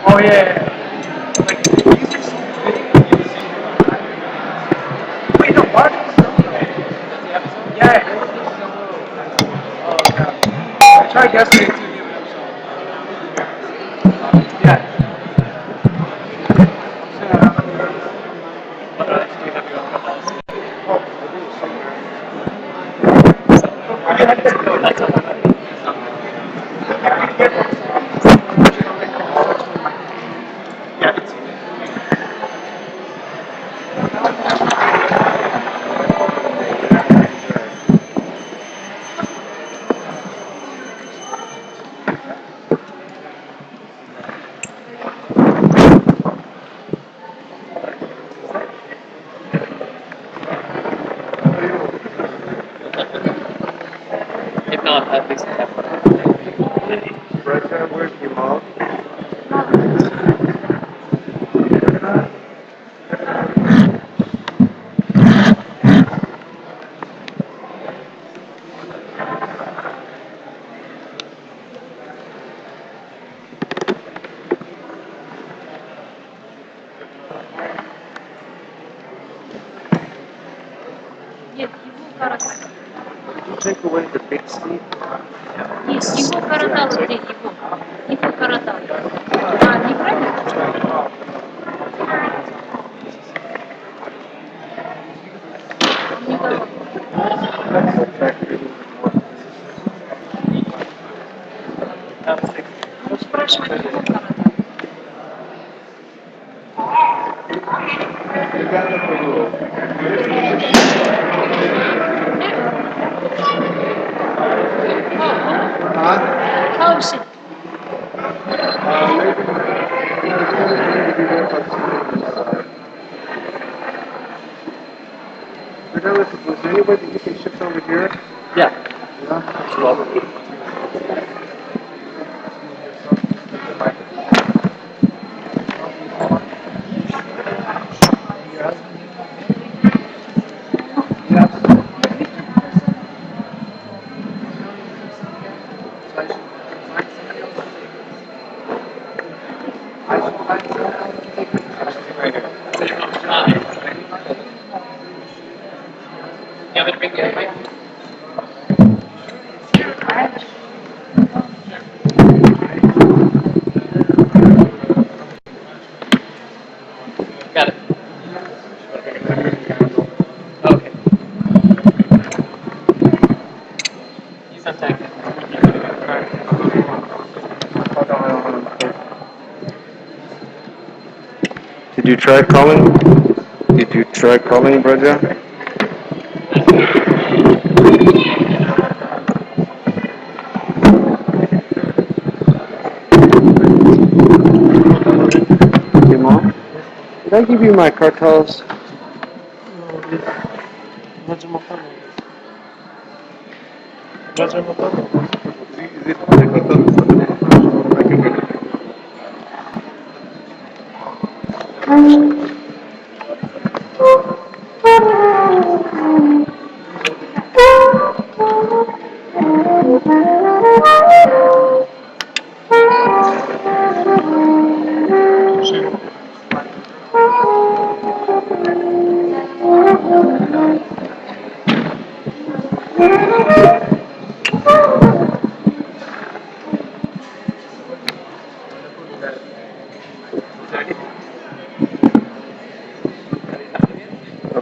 Oh yeah. Wait, no, what? Yeah. I tried yesterday to give it Yeah. If not, at least have Right there, where's your mom? Take away the big sleep. Его коротало, где его? Его коротало. Неправильно? Спрашивай, его коротало. How's it? Was there any way that you can shift over here? Yeah. You want me to bring the other mic? Got it. Okay. He's untagged. Did you try calling? Did you try calling, Braja? Hey, Mom? Did I give you my cartels?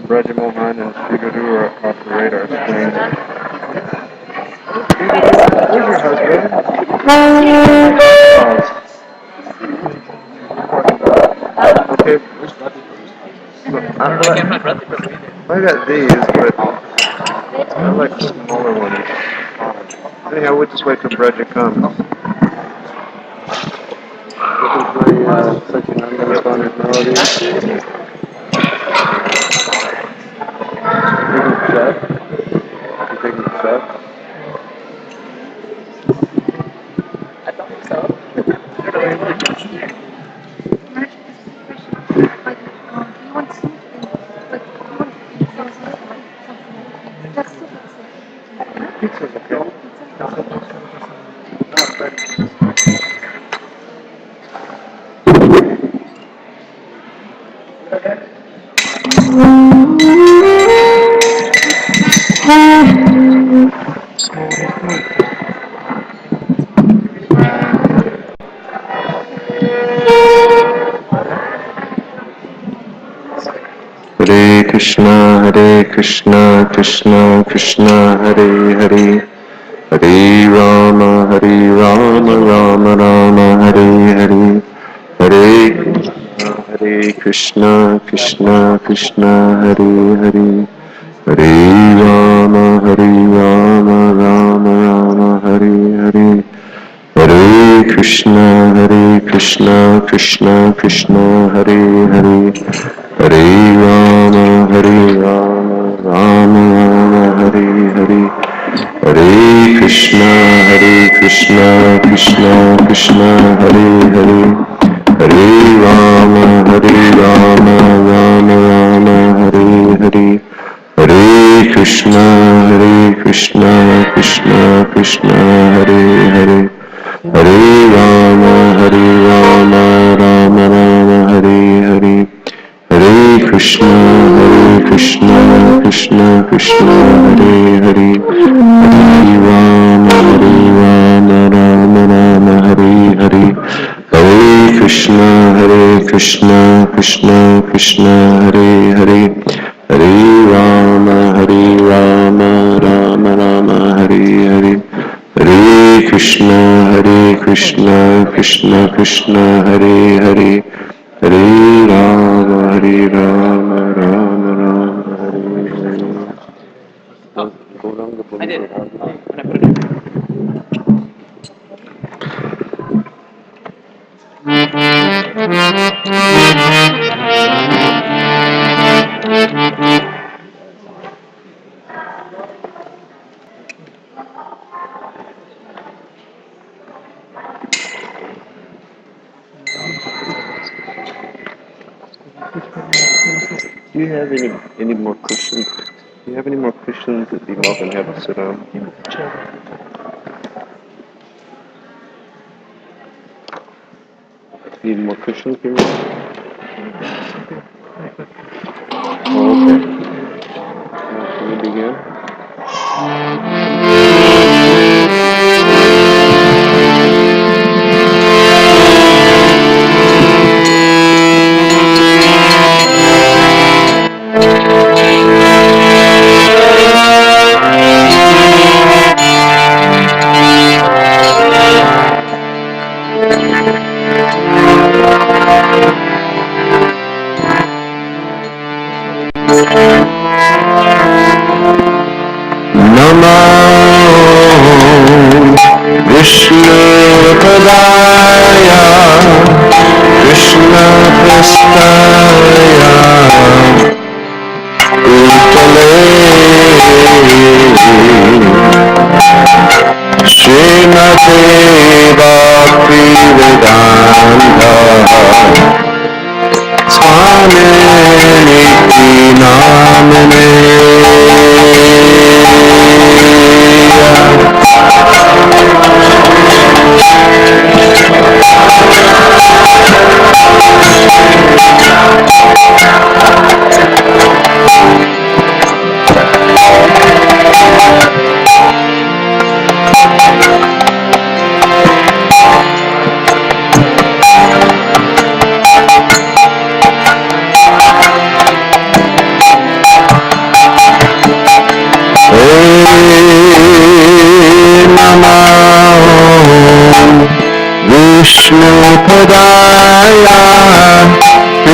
Braja Mohan and Sri Guru are off the radar screen. Where's your husband? Okay. Look, I got these, but I like the smaller ones. Anyhow, we'll just wait till Braja comes. This is my Satyananda Responded Melody. Taking the set? I don't think so. Pizza's okay. Hare Krishna, Krishna Krishna, Hare Hare, Hare Rama, Rama Rama, Hare Hare, Hare Krishna, Krishna Krishna, Hare Hare, Hare Rama, Rama Rama, Hare Hare, Hare Krishna, Krishna Krishna, Hare Hare, Hare Rama, Rama Rama, Hare Hare, Hare Krishna, Krishna Krishna, Hare Hare, Hare Rama, Rama Rama, Hare Hare, Hare Krishna, Krishna Krishna, Hare Hare, Hare Rama, Rama Rama, Hare Hare, Hare Krishna, Krishna Krishna Krishna Hare Hare Hare Rama Rama Rama Hare Hare Hare Krishna Krishna Krishna Hare Hare Hare Rama Rama Rama Hare Hare Hare Krishna Krishna Krishna Hare Hare Hare Rama Rama Rama Hare Hare. I did. When I put it in. Do you have any more cushions? Do you have any more cushions that you love and have to sit on? Need more cushions here? Oh, okay. Can we begin?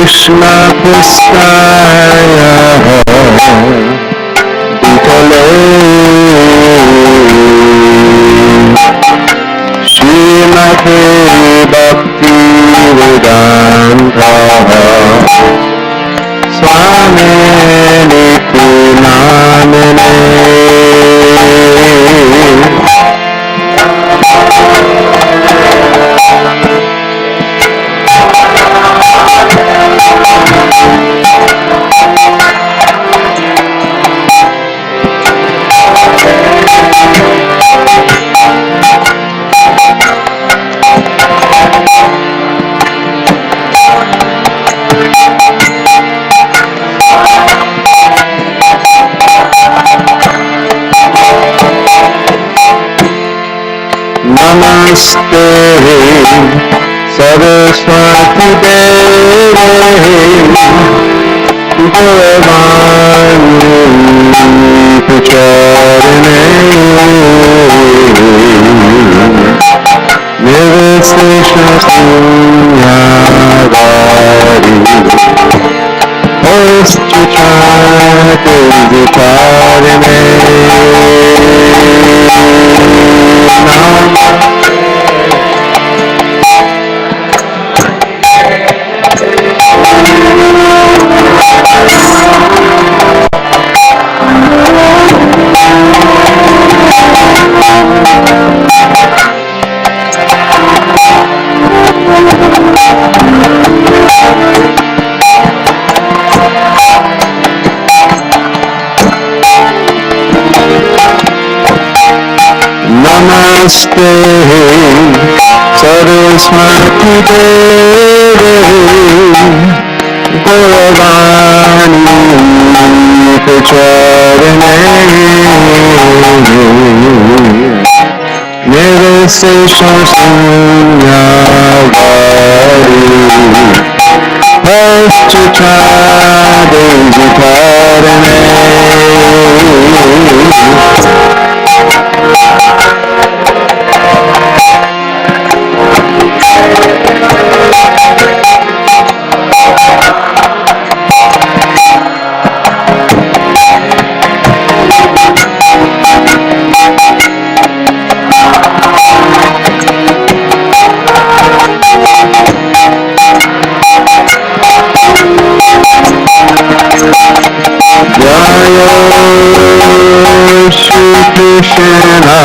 Krishna Prasthaya Bhutale Srimate Bhakti Vedanta Swami Niti Namane Namaste Saraswati Devi Bhavani Pracharane Nirvishesha Sunyavari Ostichate Vitarane Namaste Saraswati Devi Bhavani Pracharane Nirvishesha Sunyavari Shri Krishna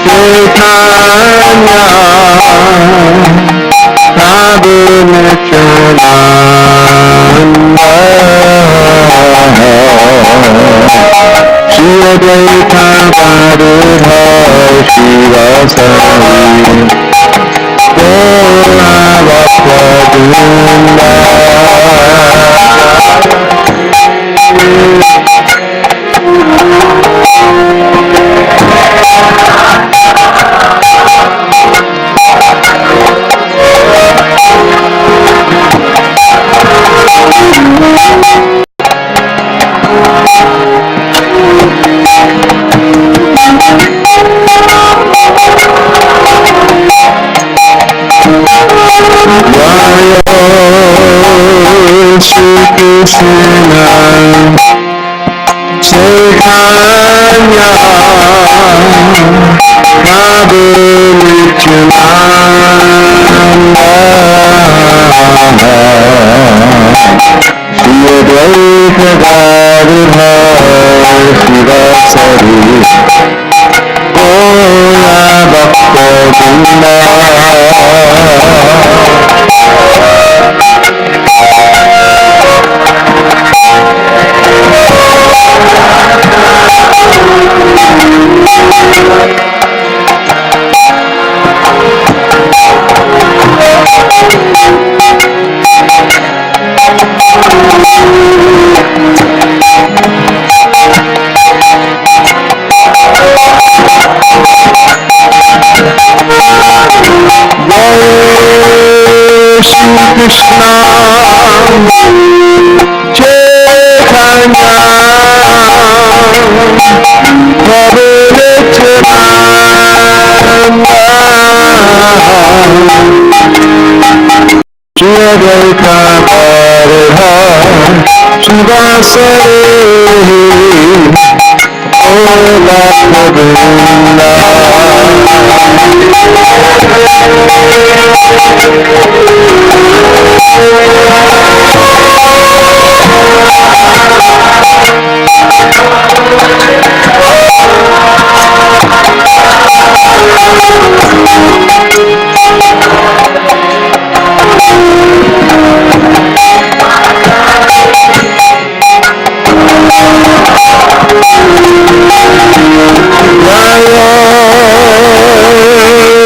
Chaitanya Prabhu Nityananda Shri Advaita Gadadhar Shivasari Gaura Bhakta Shri Krishna Chaitanya Prabhu Nityananda Shri Advaita Gadadhar Shivasari Gaura Bhakta Vrinda Shri Krishna Chaitanya Prabhu Nityananda Shri Advaita Gadadhar Shivasari Gaura Bhakta Vrinda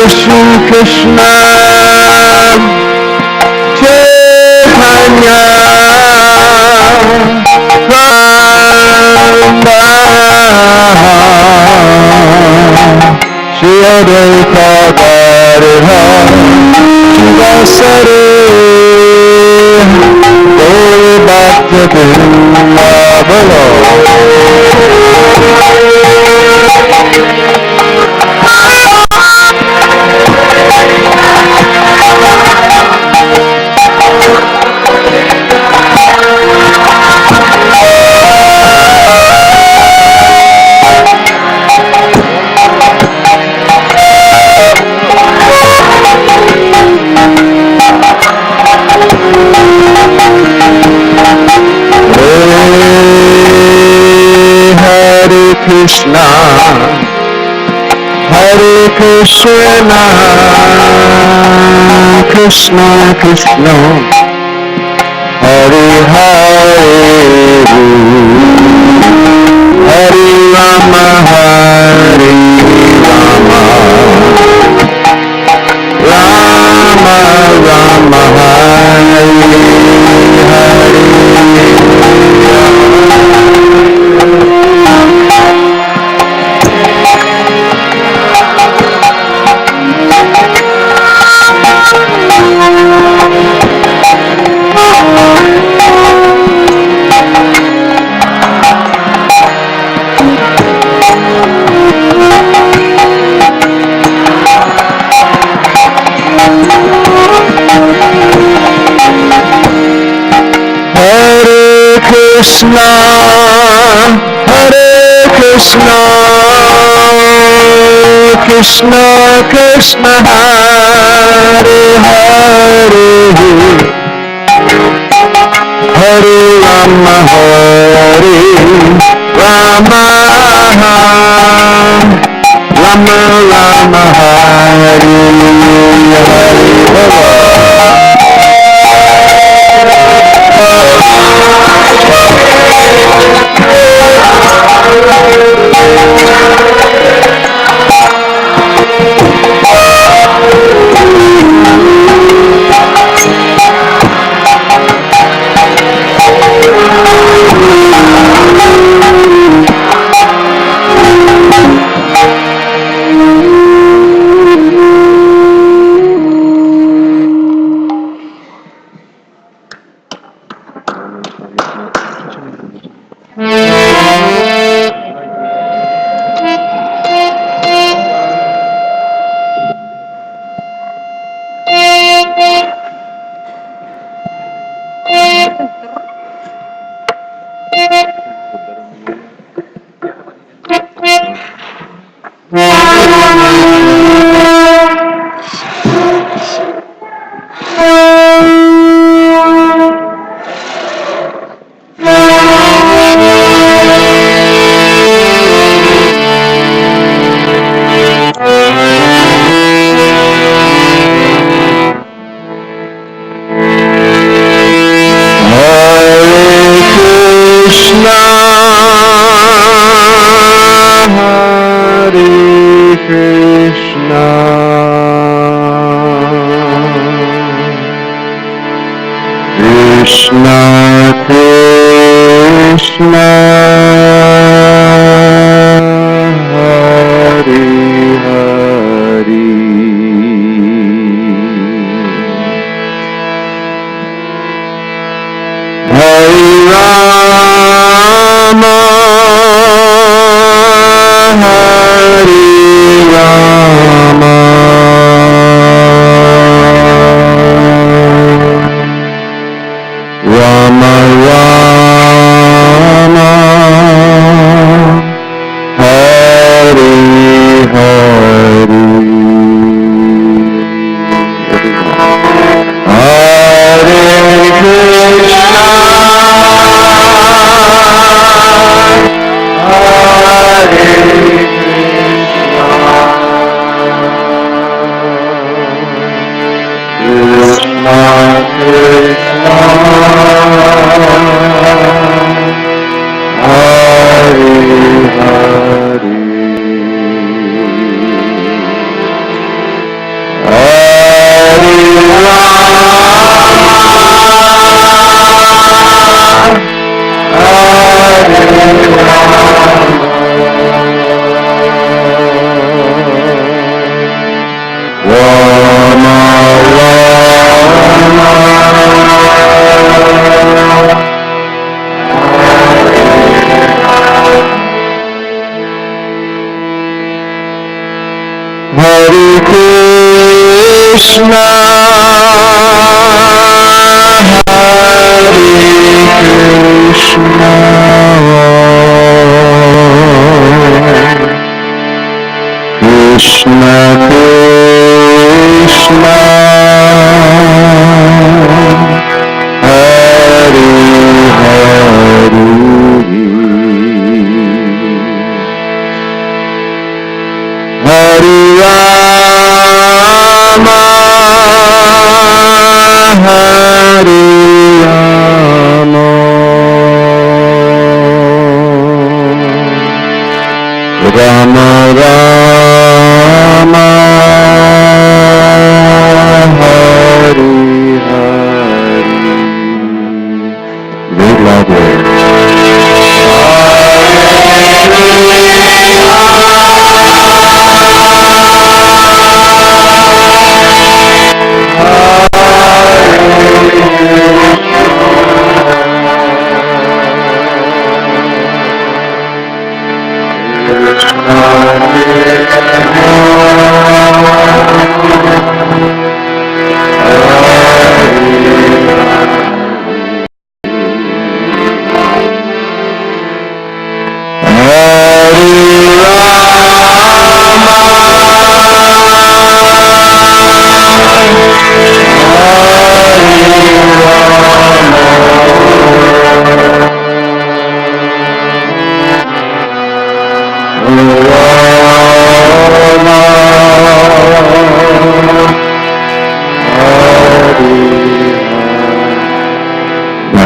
Shri Krishna Chaitanya Shri Advaita Gadadhar Shivasari Gaura Bhakta Vrinda Bolo Krishna Hare Krishna Krishna Krishna Hare Hare Hare Rama Hare Rama Rama Rama Hare Hare Krishna, Hare Krishna, Krishna Krishna, Hare Hare, Hare Rama, Hare Rama, Rama Rama, Hare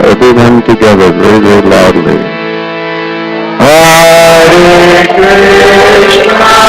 Everyone together, very, very loudly. Hare Krishna.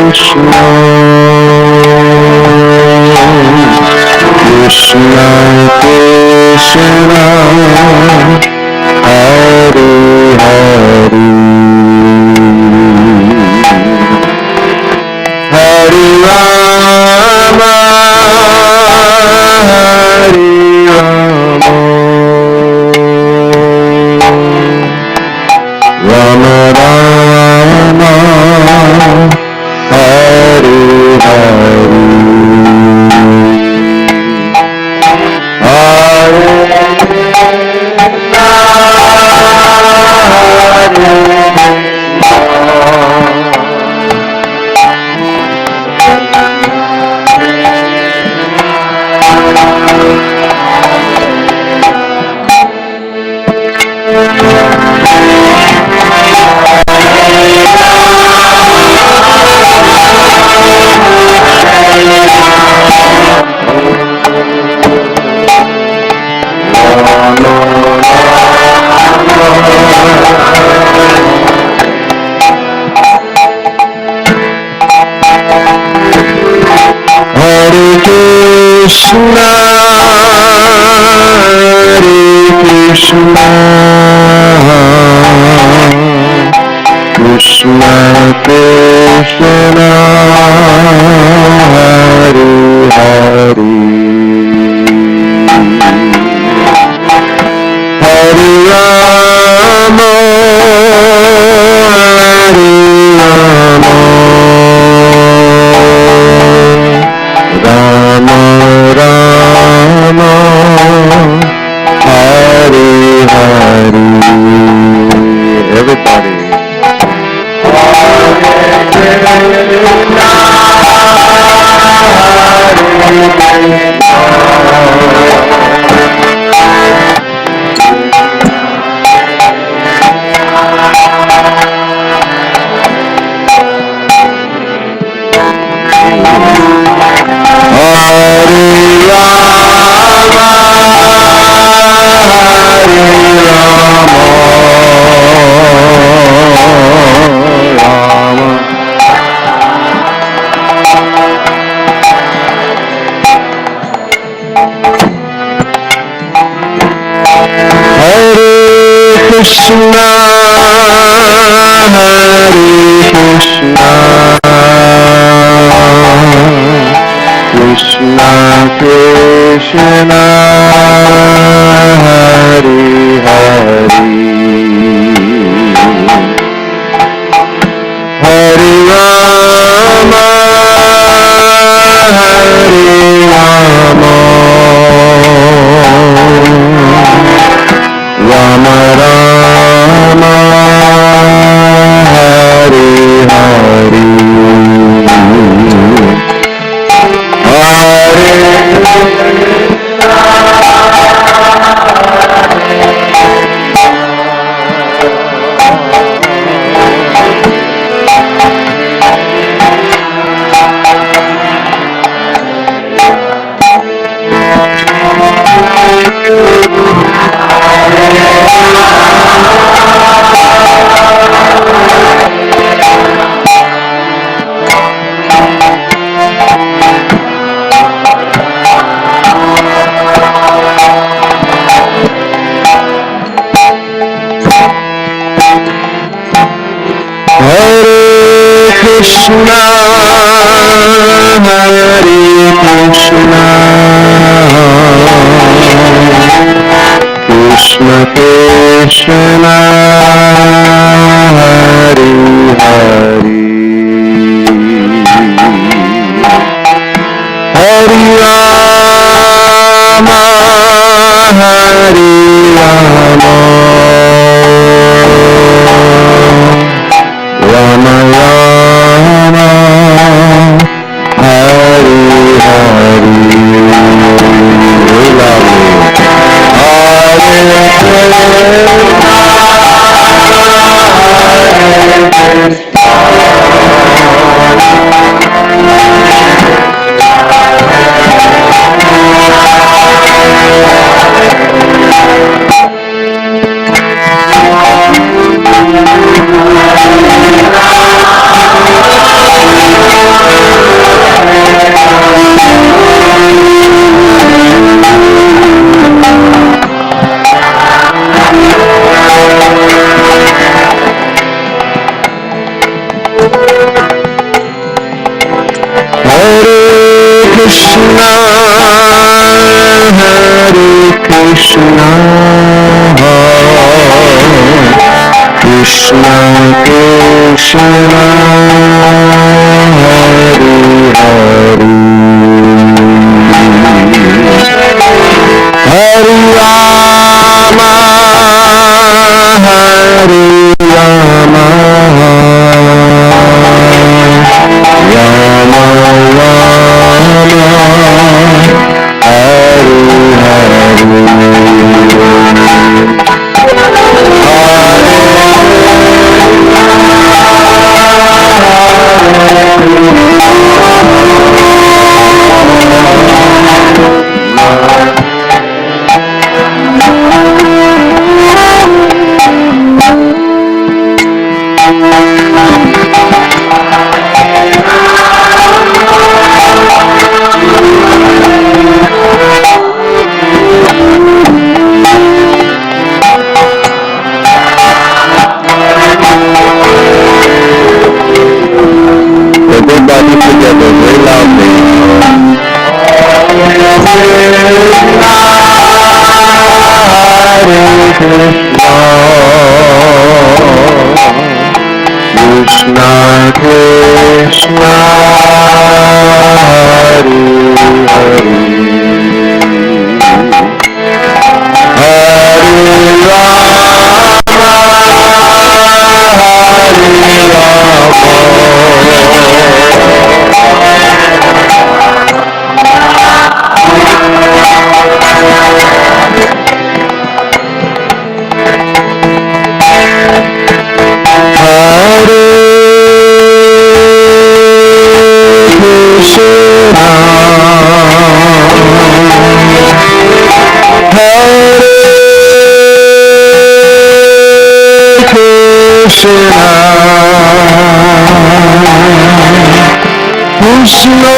Krishna, Krishna Krishna, Hare Hare, Hare Rama, Hare Rama, Rama Rama, Hare Hare, Hare Krishna, Hare Krishna, Krishna Krishna, Hare Hare, Hare Rama, Hare Rama, Rama Rama, Hare Hare. Everybody. Krishna, Hare Krishna, Krishna Krishna, Hare Hare, Hare Rama, Hare Rama, Rama Rama, Hare Hare, Krishna Krishna Hare Hare Hare Rama Hare Rama Rama Rama Hare Hare Krishna Krishna Krishna Hare Hare Hare Rama Hare Rama Rama Everybody together, very loudly. Krishna Krishna Hare Hare Krishna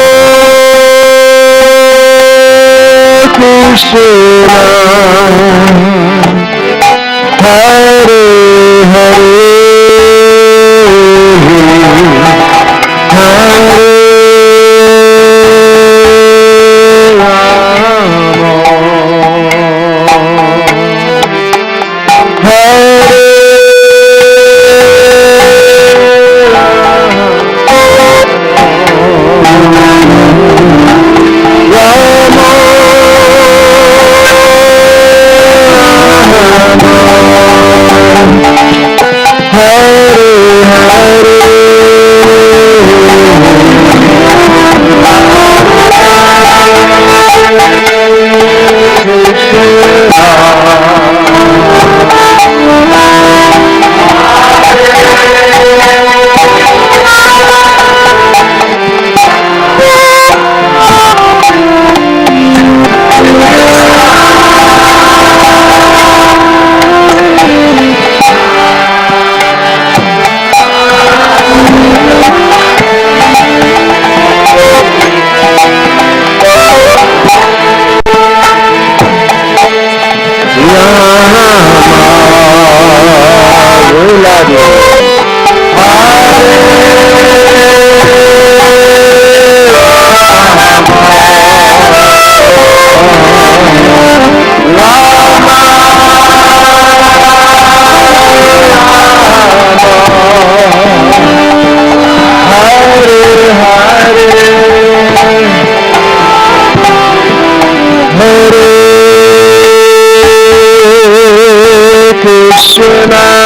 Krishna Hare Hare Hare Rama Krishna,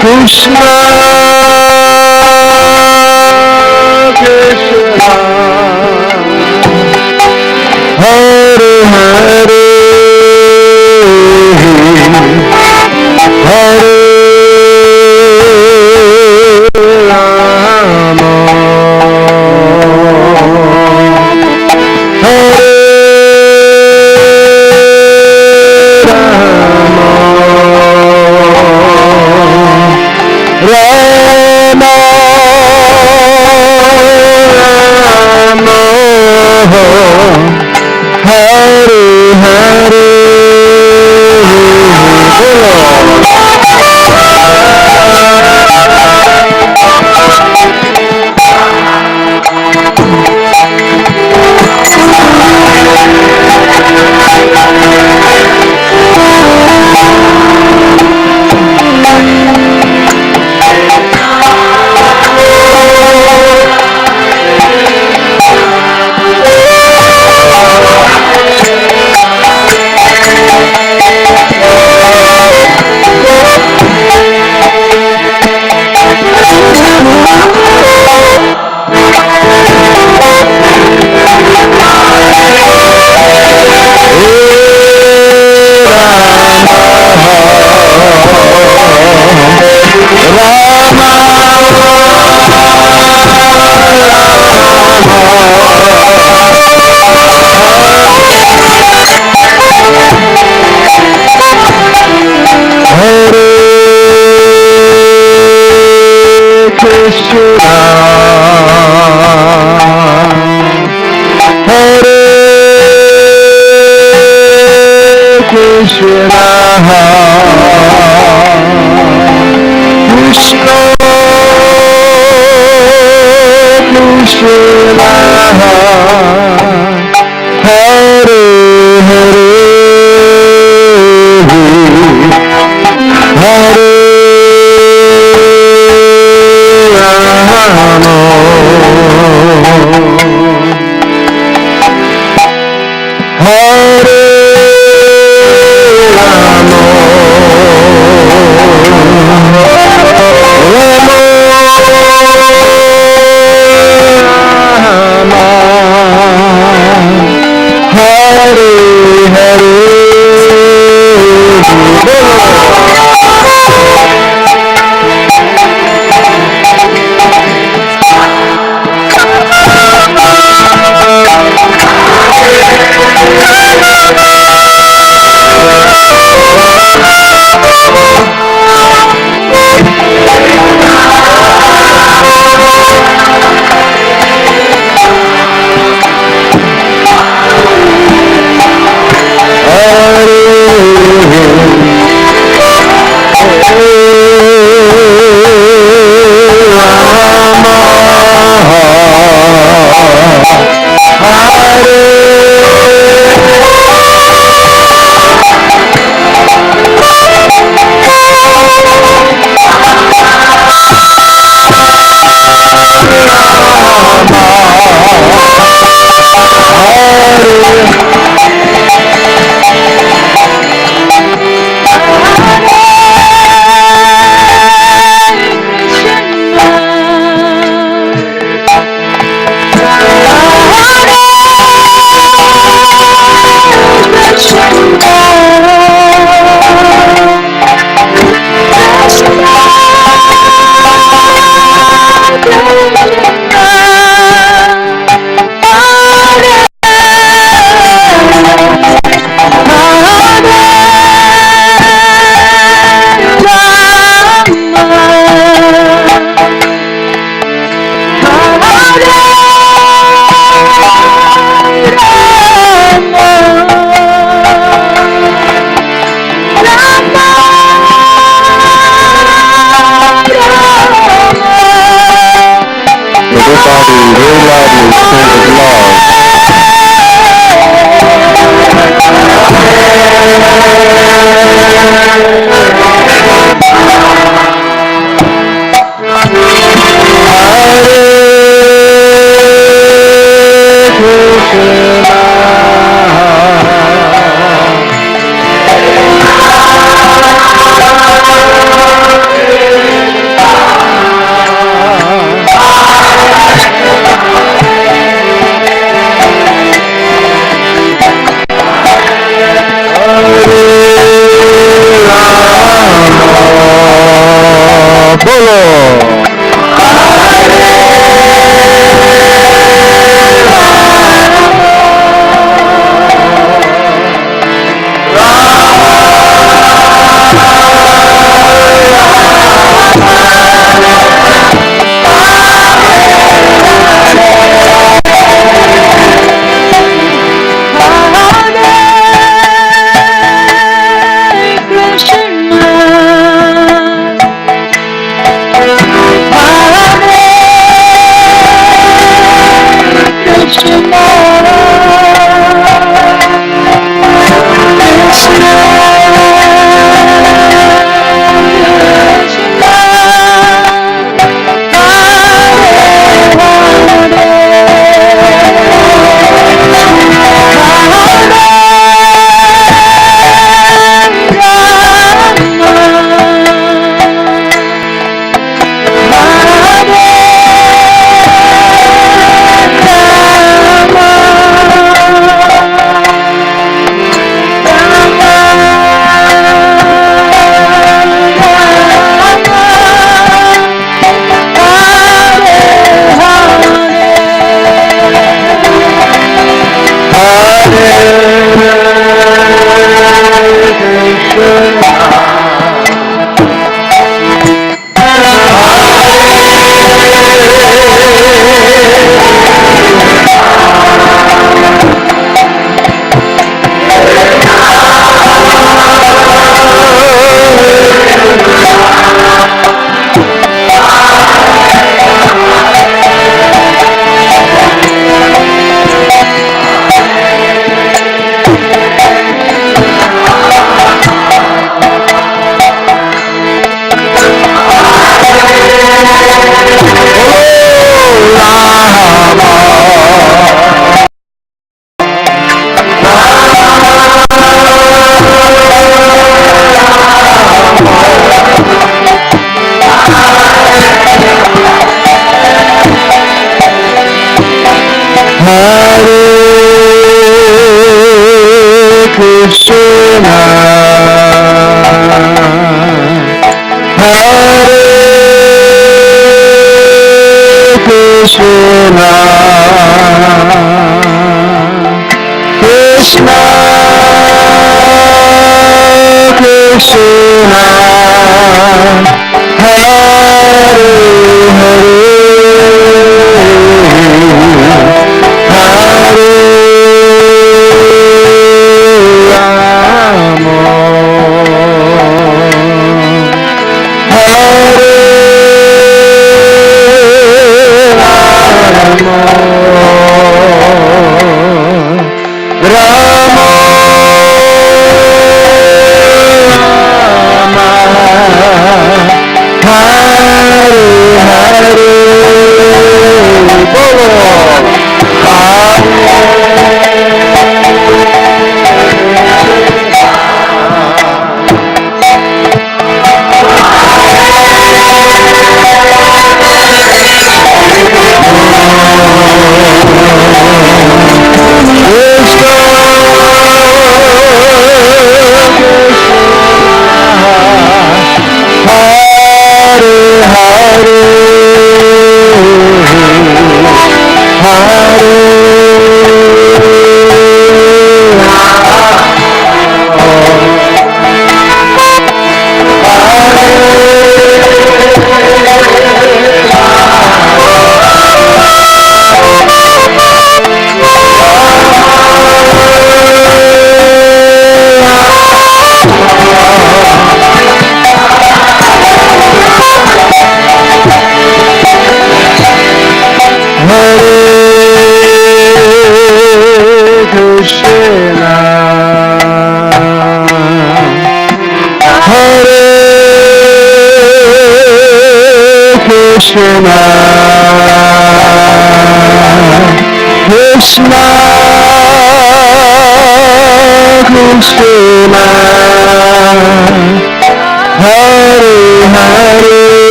Krishna Hare Hare, Hare Rama, Hare Rama Krishna, Krishna Krishna, Hare Hare, Hare Rama, Hare Rama,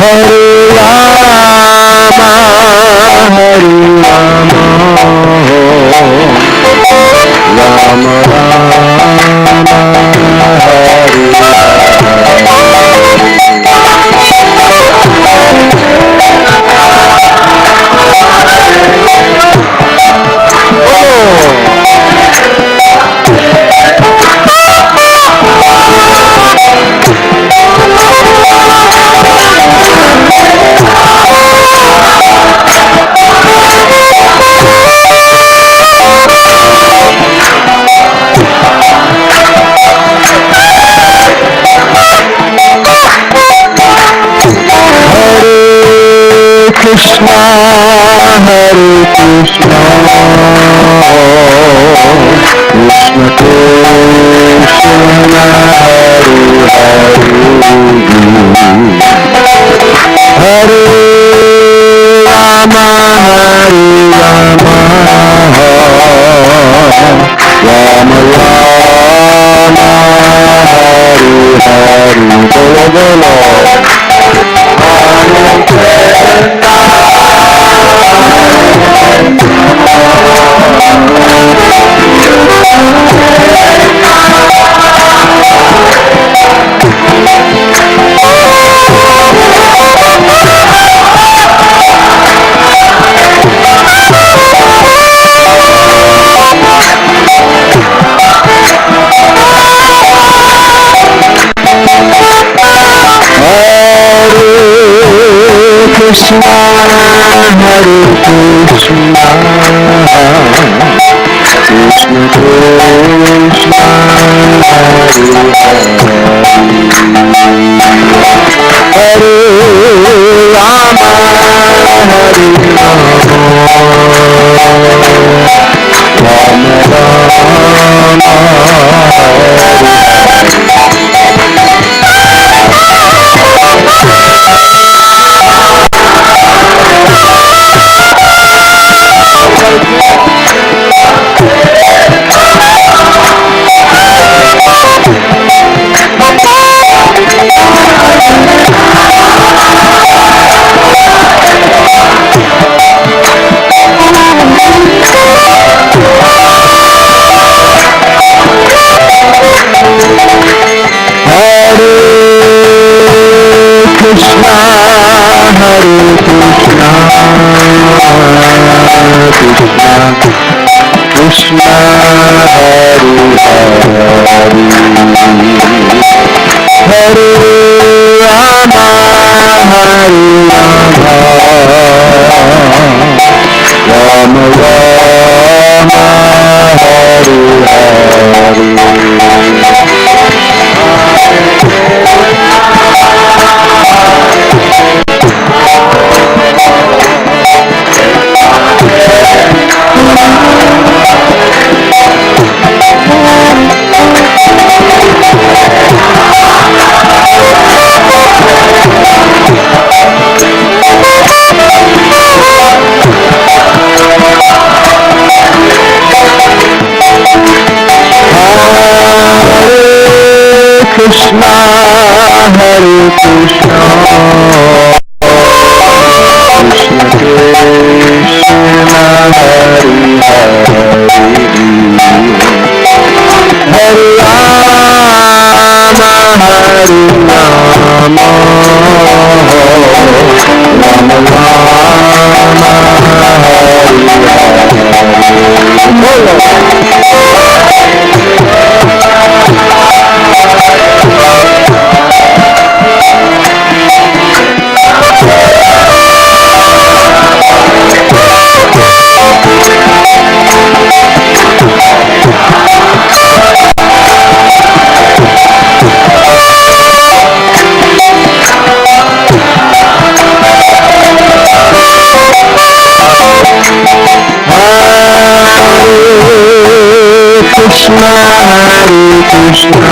Hare Rama, Hare Rama, Krishna, Hare Krishna, Krishna Krishna, Hare Hare, Hare Rama, Hare Rama, Rama Rama, Hare Hare, Bolo Bolo. Krishna, Hare Krishna, Krishna Krishna, Hare Rama, Hare Rama, Rama Krishna, Hare Krishna, Krishna Krishna, Hare Hare, Hare Rama, Hare Rama, Rama Rama, Hare Krishna, Hare Krishna, Krishna Krishna, Hare Hare, Hare Rama, Hare Rama, Rama Rama, Krishna, Hare Krishna,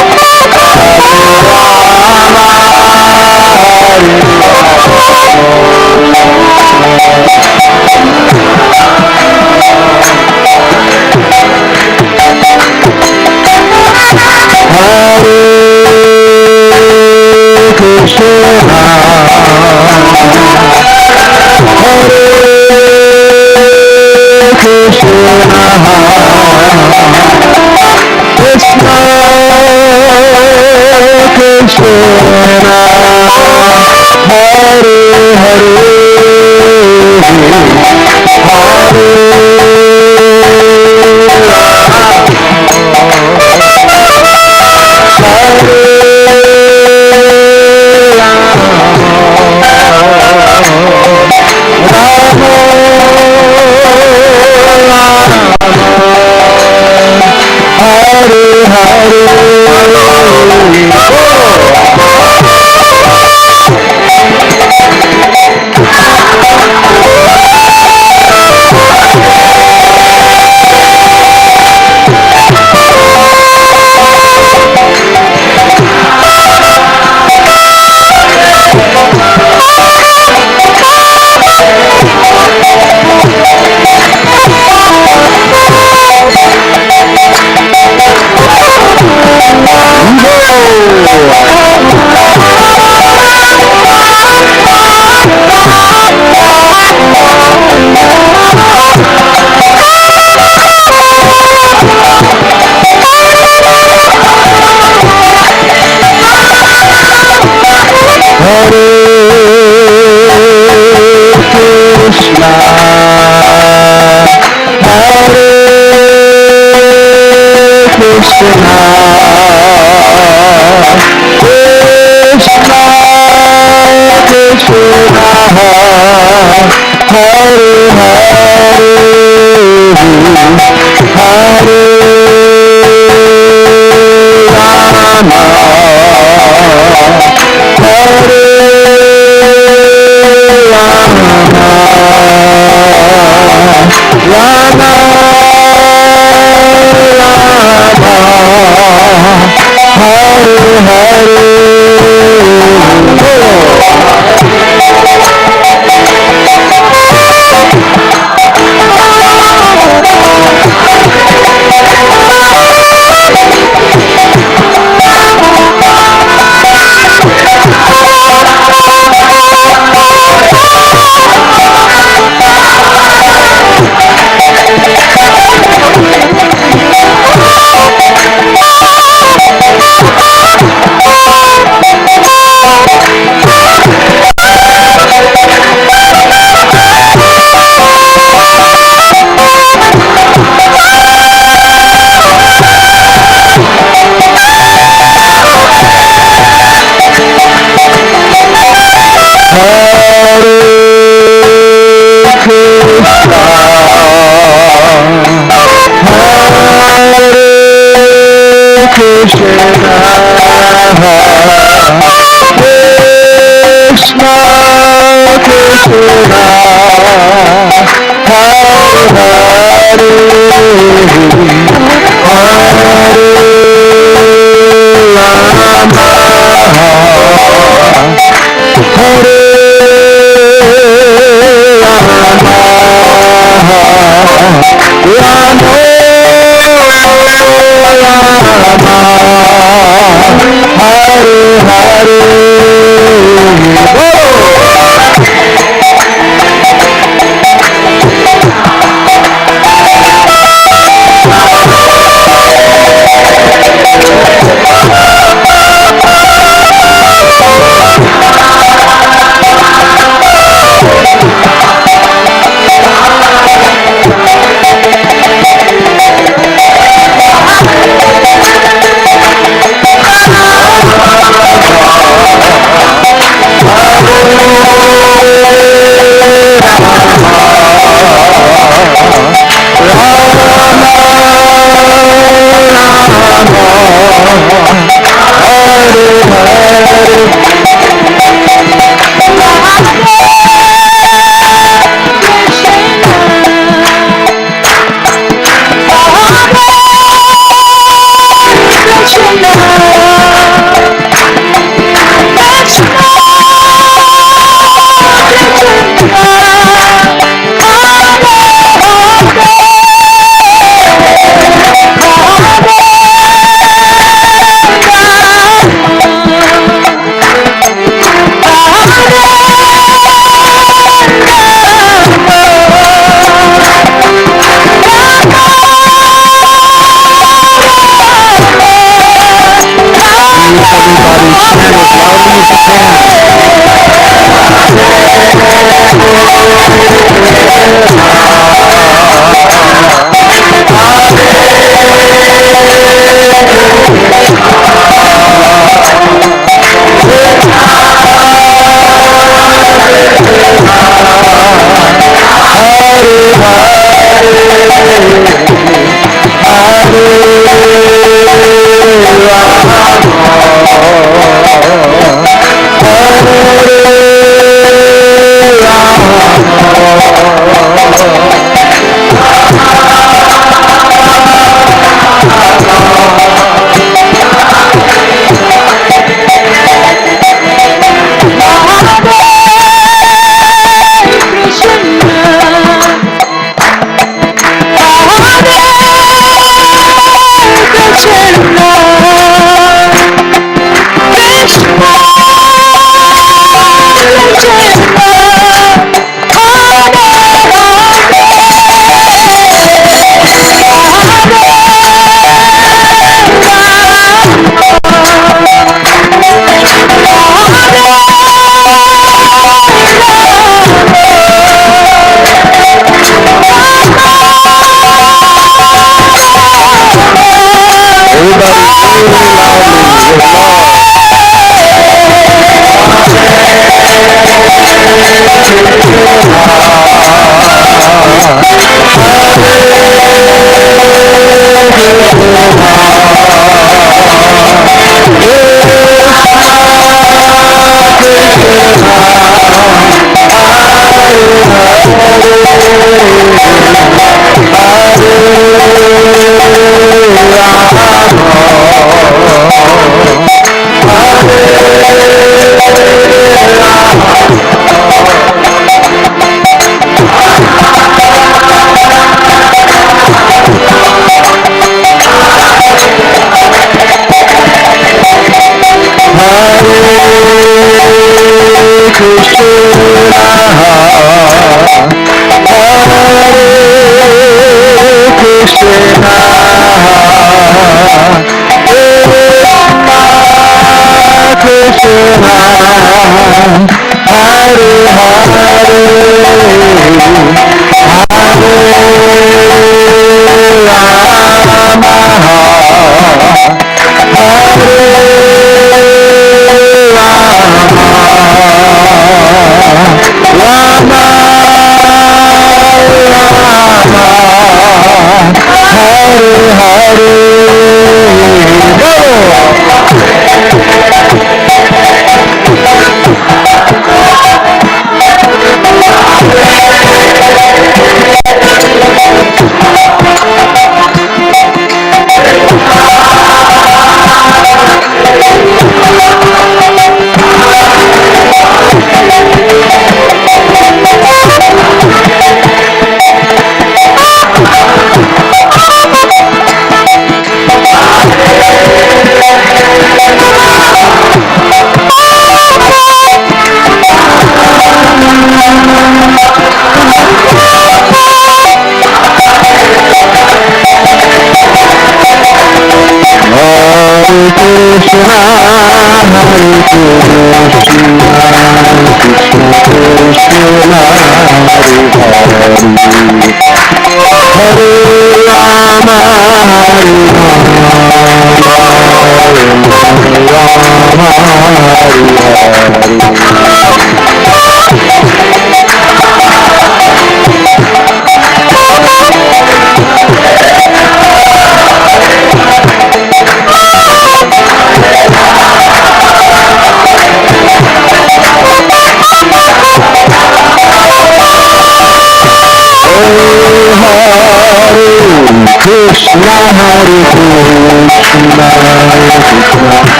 Everybody together, very loudly.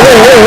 Hare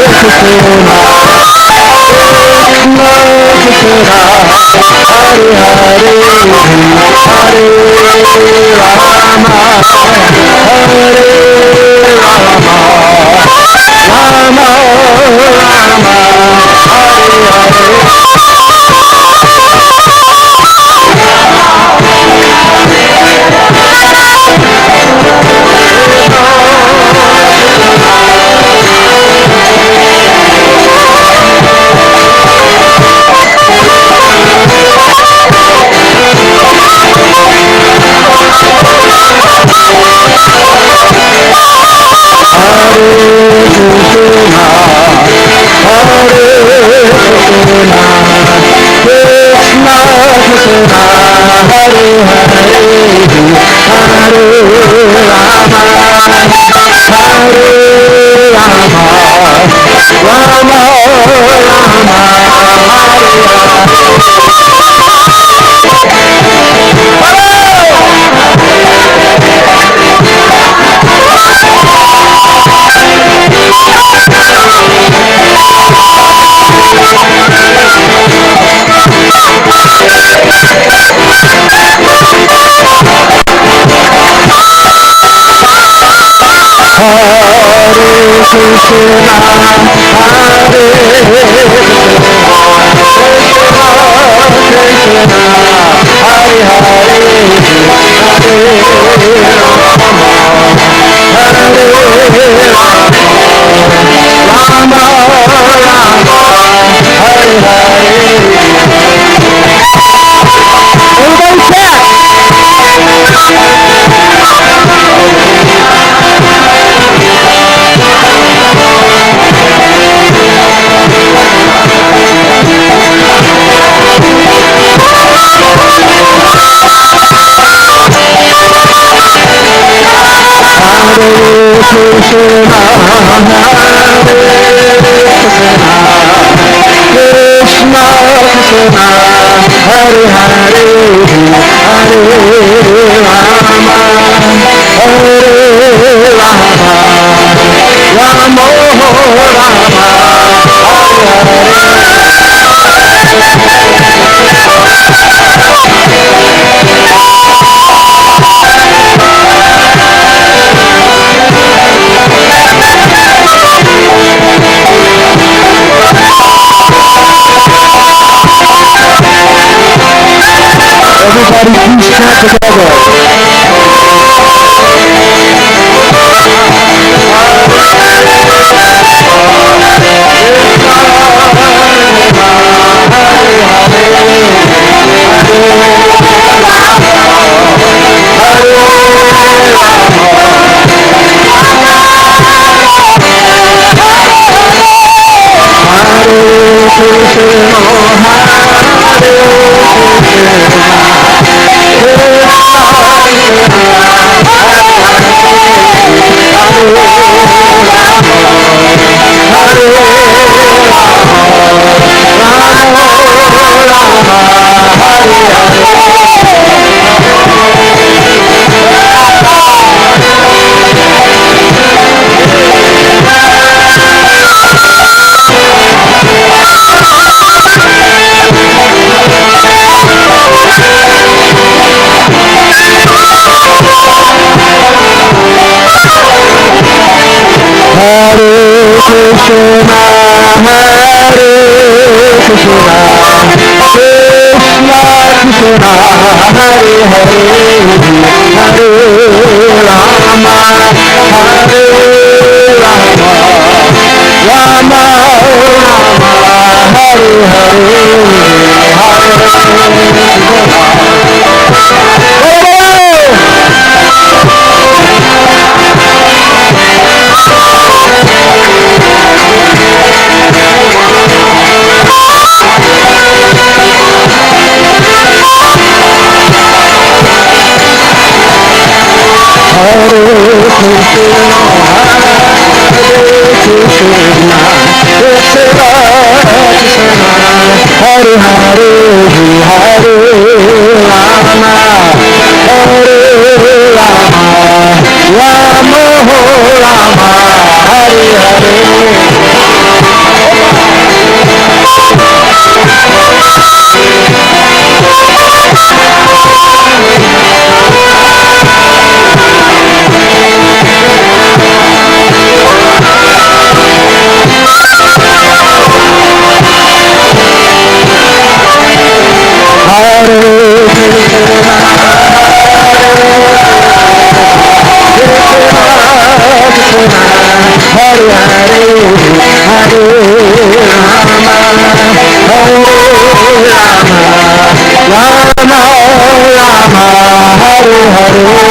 Oh,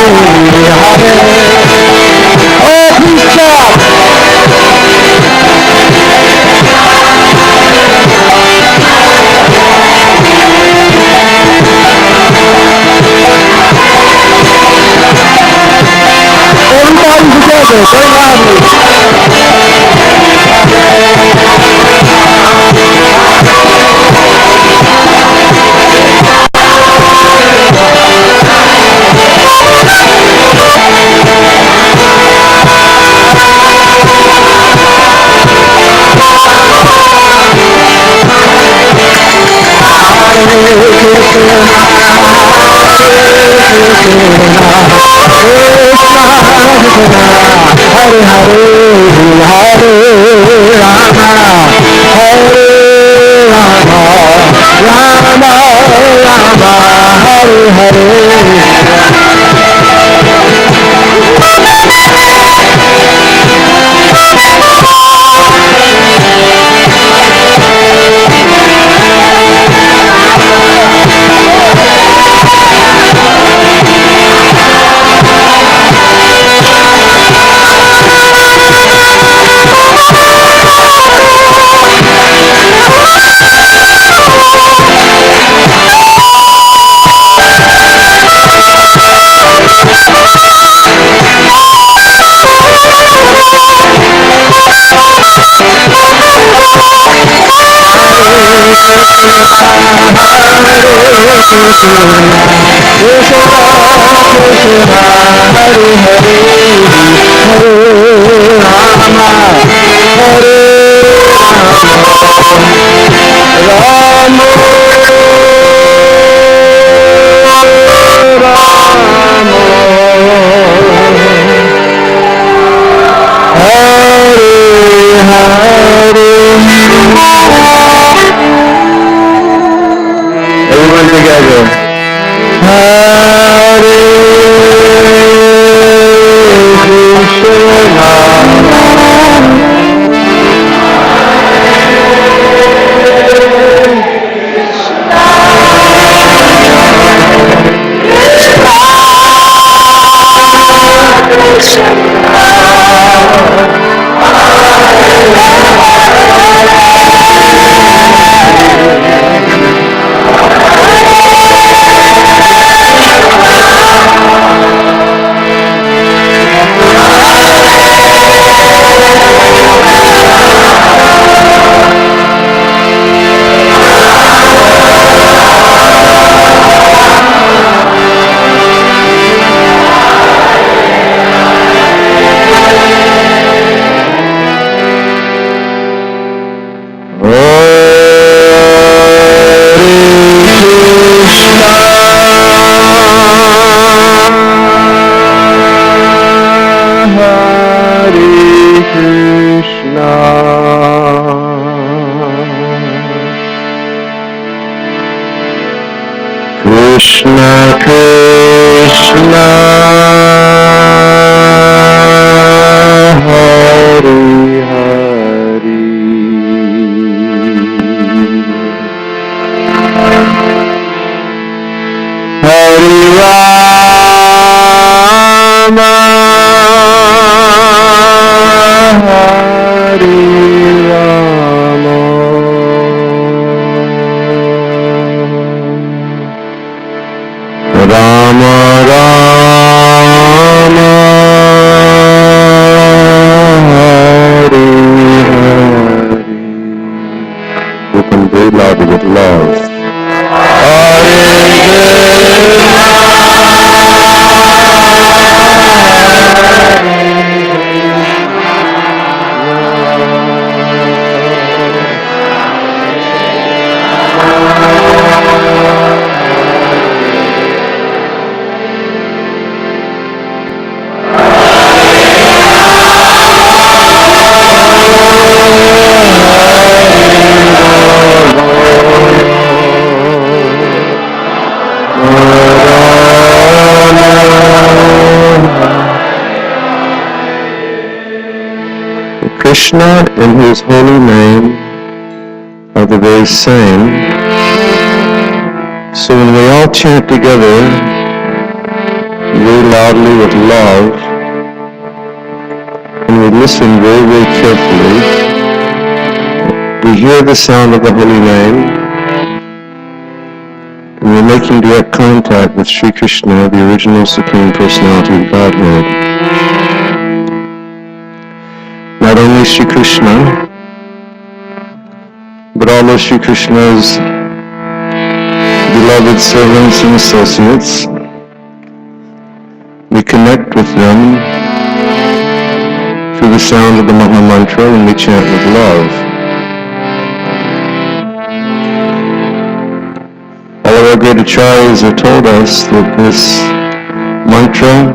please clap. Everybody together, very loudly. Everyone together. Hare Krishna Krishna Hare Hare Hare Rama Hare Rama Rama Rama Hare Hare. You can very loudly with love. Hare Krishna and His holy name are the very same. So when we all chant together, very loudly with love, and we listen very, very carefully, we hear the sound of the holy name, and we're making direct contact with Sri Krishna, the original Supreme Personality of Godhead. Not only Sri Krishna, but all of Sri Krishna's beloved servants and associates. We connect with them through the sound of the Maha Mantra when we chant with love. All of our great acharyas have told us that this mantra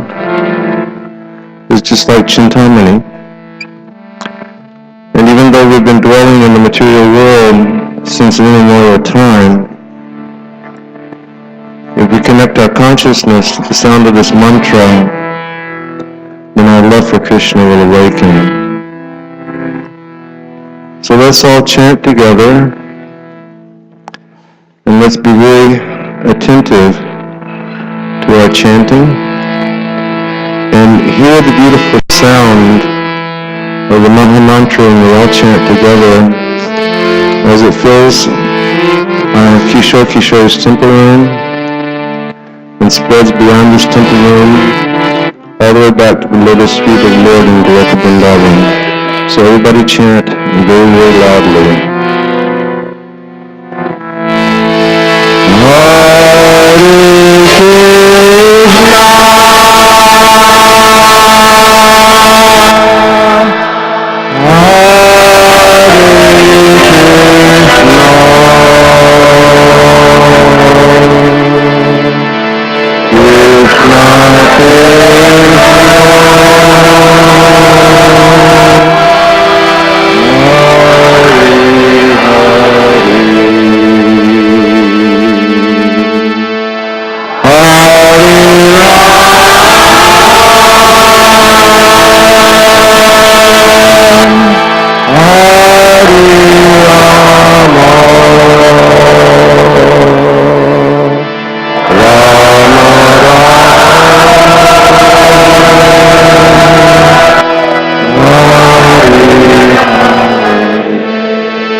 is just like Chintamani. And even though we've been dwelling in the material world since immemorial time, if we connect our consciousness to the sound of this mantra, then our love for Krishna will awaken. So let's all chant together, and let's be very attentive to our chanting, and hear the beautiful sound of the Maha Mantra when we all chant together as it fills Kishore Kishore's temple room and spreads beyond this temple room all the way back to the lotus feet of the Lord in Goloka Vrindavan. So everybody chant very, very loudly.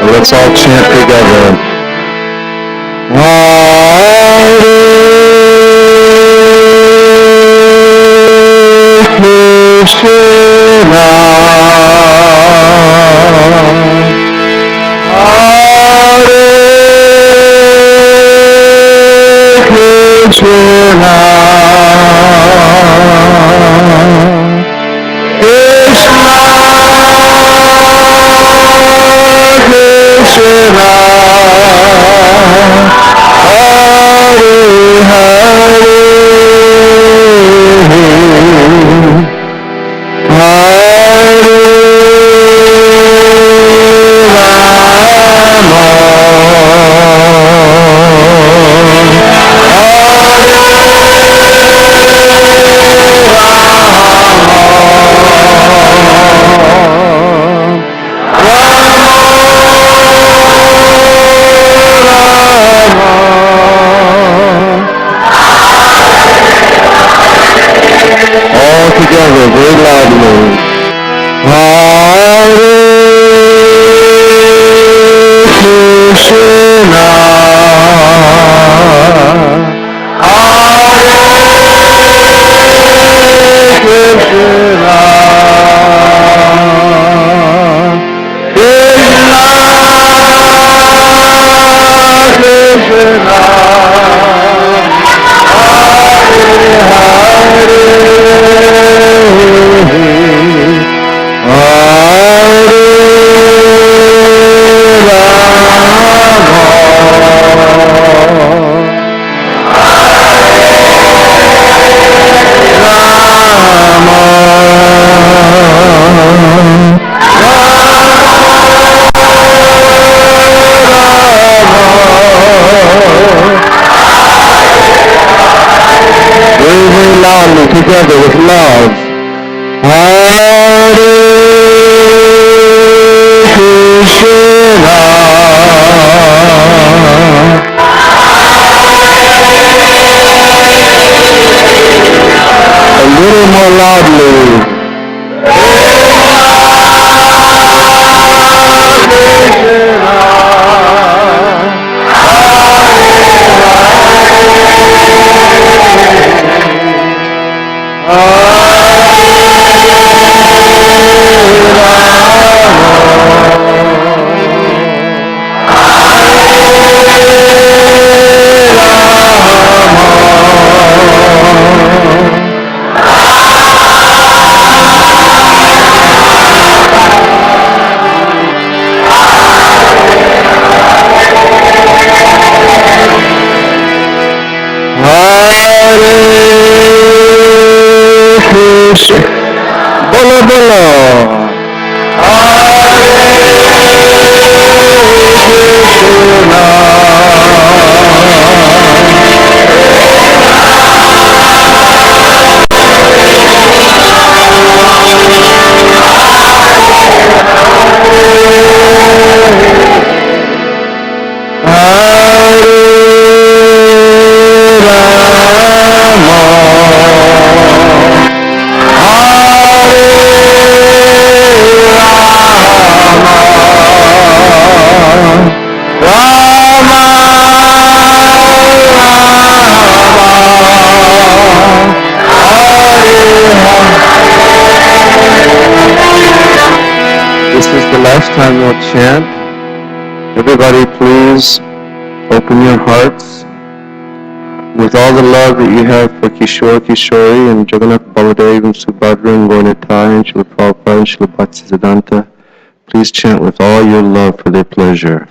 Let's all chant together. Hare Krishna, Hare time we'll chant. Everybody please open your hearts with all the love that you have for Kishore, Kishori, and Jagannath, Baladev, and Subhadra, and Gauranitai, and Srila Prabhupada, and Srila Bhaktisiddhanta. Please chant with all your love for their pleasure.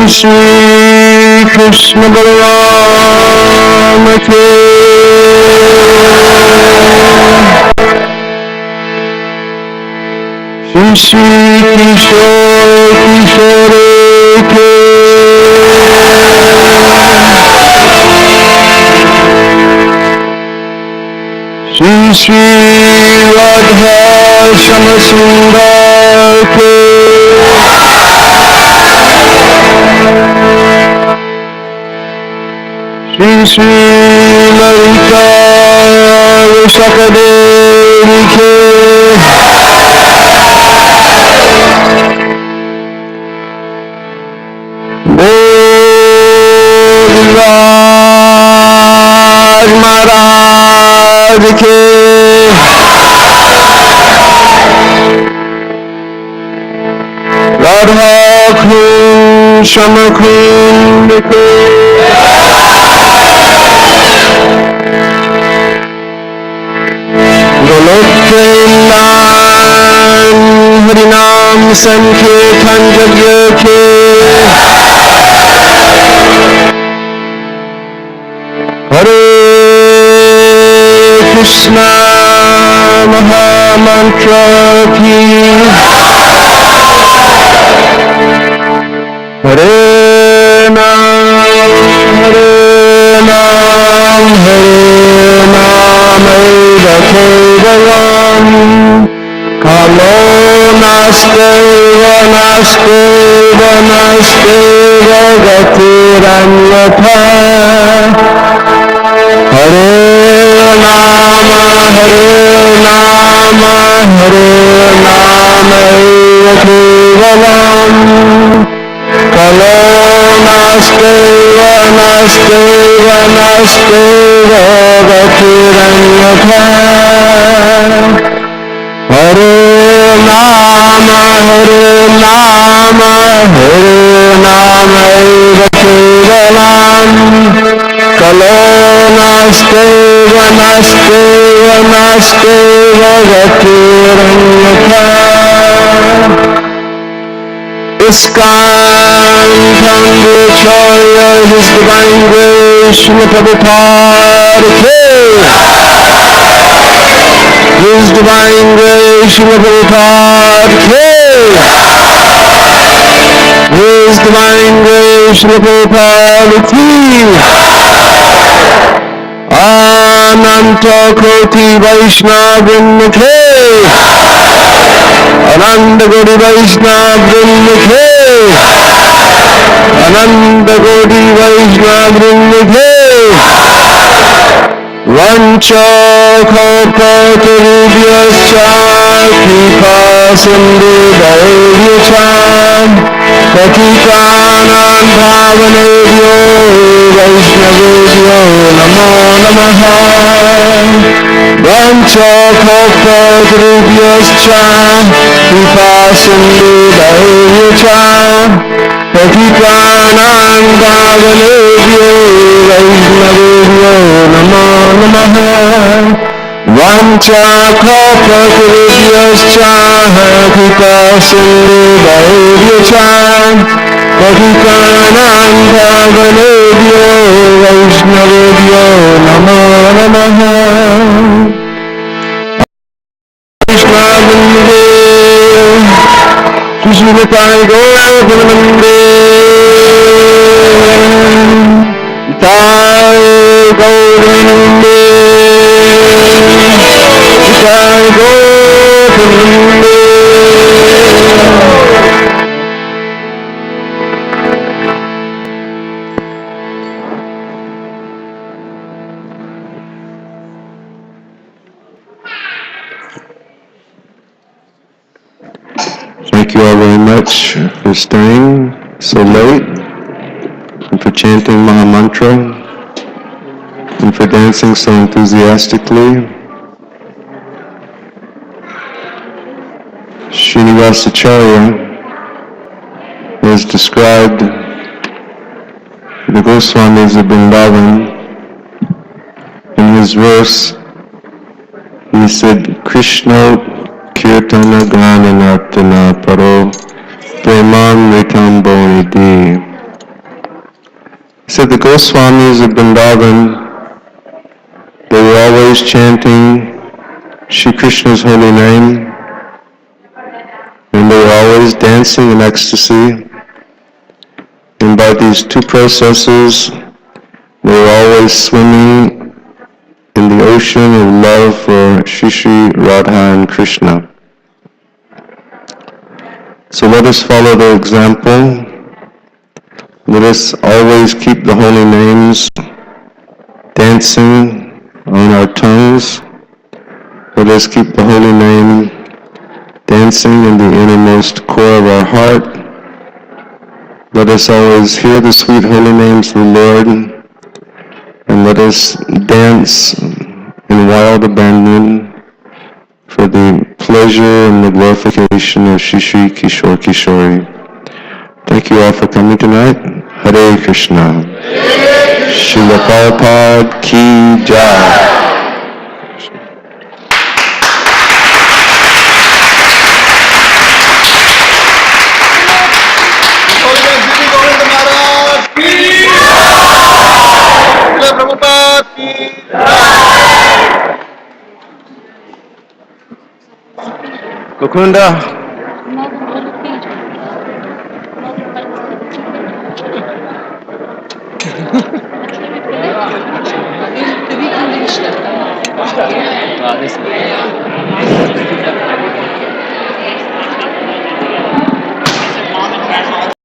Shri Krishna Balaram Ki Shri Kishore Kishore Ki Shri Radha Shamasundar Ki Shri Lalita Vishakadevi Ki Raj Maharaj Ki Radha Khun Shama Khun Ki Harinam Sankirtan Yajna Ki Hare Krishna Mahamantra Ki Hare Nam Hare Nam Hare Nam Eva Kevalam Kalo Nasteva Nasteva Nasteva Gatiranyatha Hare Nama Hare Nama Hare Nama Eva Kevalam Kalo Nasteva Nasteva Nasteva Gatiranyatha Hare Nama Hare Nama Hare Nama Eva Kevalam Kalo Nasteva Nasteva Nasteva Gatiranyatha ISKCON Chandricharya His Divine Grace Srila Prabhupada Ki His Divine Grace Srila Prabhupada Ki His Divine Grace Srila Prabhupada Ki Ananta Koti Vaishnava Vrinda Ki Ananda Godi Vaishnava Vrinda Ki Ananda Godi Vaishnava Vrinda Ki वञ्चकोपतरुभ्यश्च कृपा सिन्धुभैर्यश्च पतितानां पावनेभ्यो वैष्णवेभ्यो नमो नमः वञ्चकोपतरुभ्यश्च कृपा सिन्धुभैर्यश्च पतितानां पावनेभ्यो वैष्णवेभ्यो नमो नमः वञ्चकोपतरुभ्यश्च कृपा सिन्धुभैर्यश्च पतितानां पावनेभ्यो वैष्णवेभ्यो नमो नमः कृष्णानन्दे सुश्रीमताय गौरवनन्दे ताय गौरवनन्दे ताय गौरवनन्दे Thank you all very much for staying so late, and for chanting Maha Mantra, and for dancing so enthusiastically. Srinivasacharya has described the Goswamis of Vrindavan in his verse. He said, Krishna Kirtana Gana Nartana Paro Preman Ritam Bonidi. He said the Goswamis of Vrindavan, they were always chanting Shri Krishna's holy name, and they were always dancing in ecstasy. And by these two processes, they were always swimming in the ocean of love for Shri Shri Radha and Krishna. So let us follow their example. Let us always keep the holy names dancing on our tongues. Let us keep the holy name dancing in the innermost core of our heart. Let us always hear the sweet holy names of the Lord, and let us dance in wild abandon for the pleasure and the glorification of Shri Shri Kishore Kishori. Thank you all for coming tonight. Hare Krishna. Srila Prabhupada Ki Jai. Mukunda. This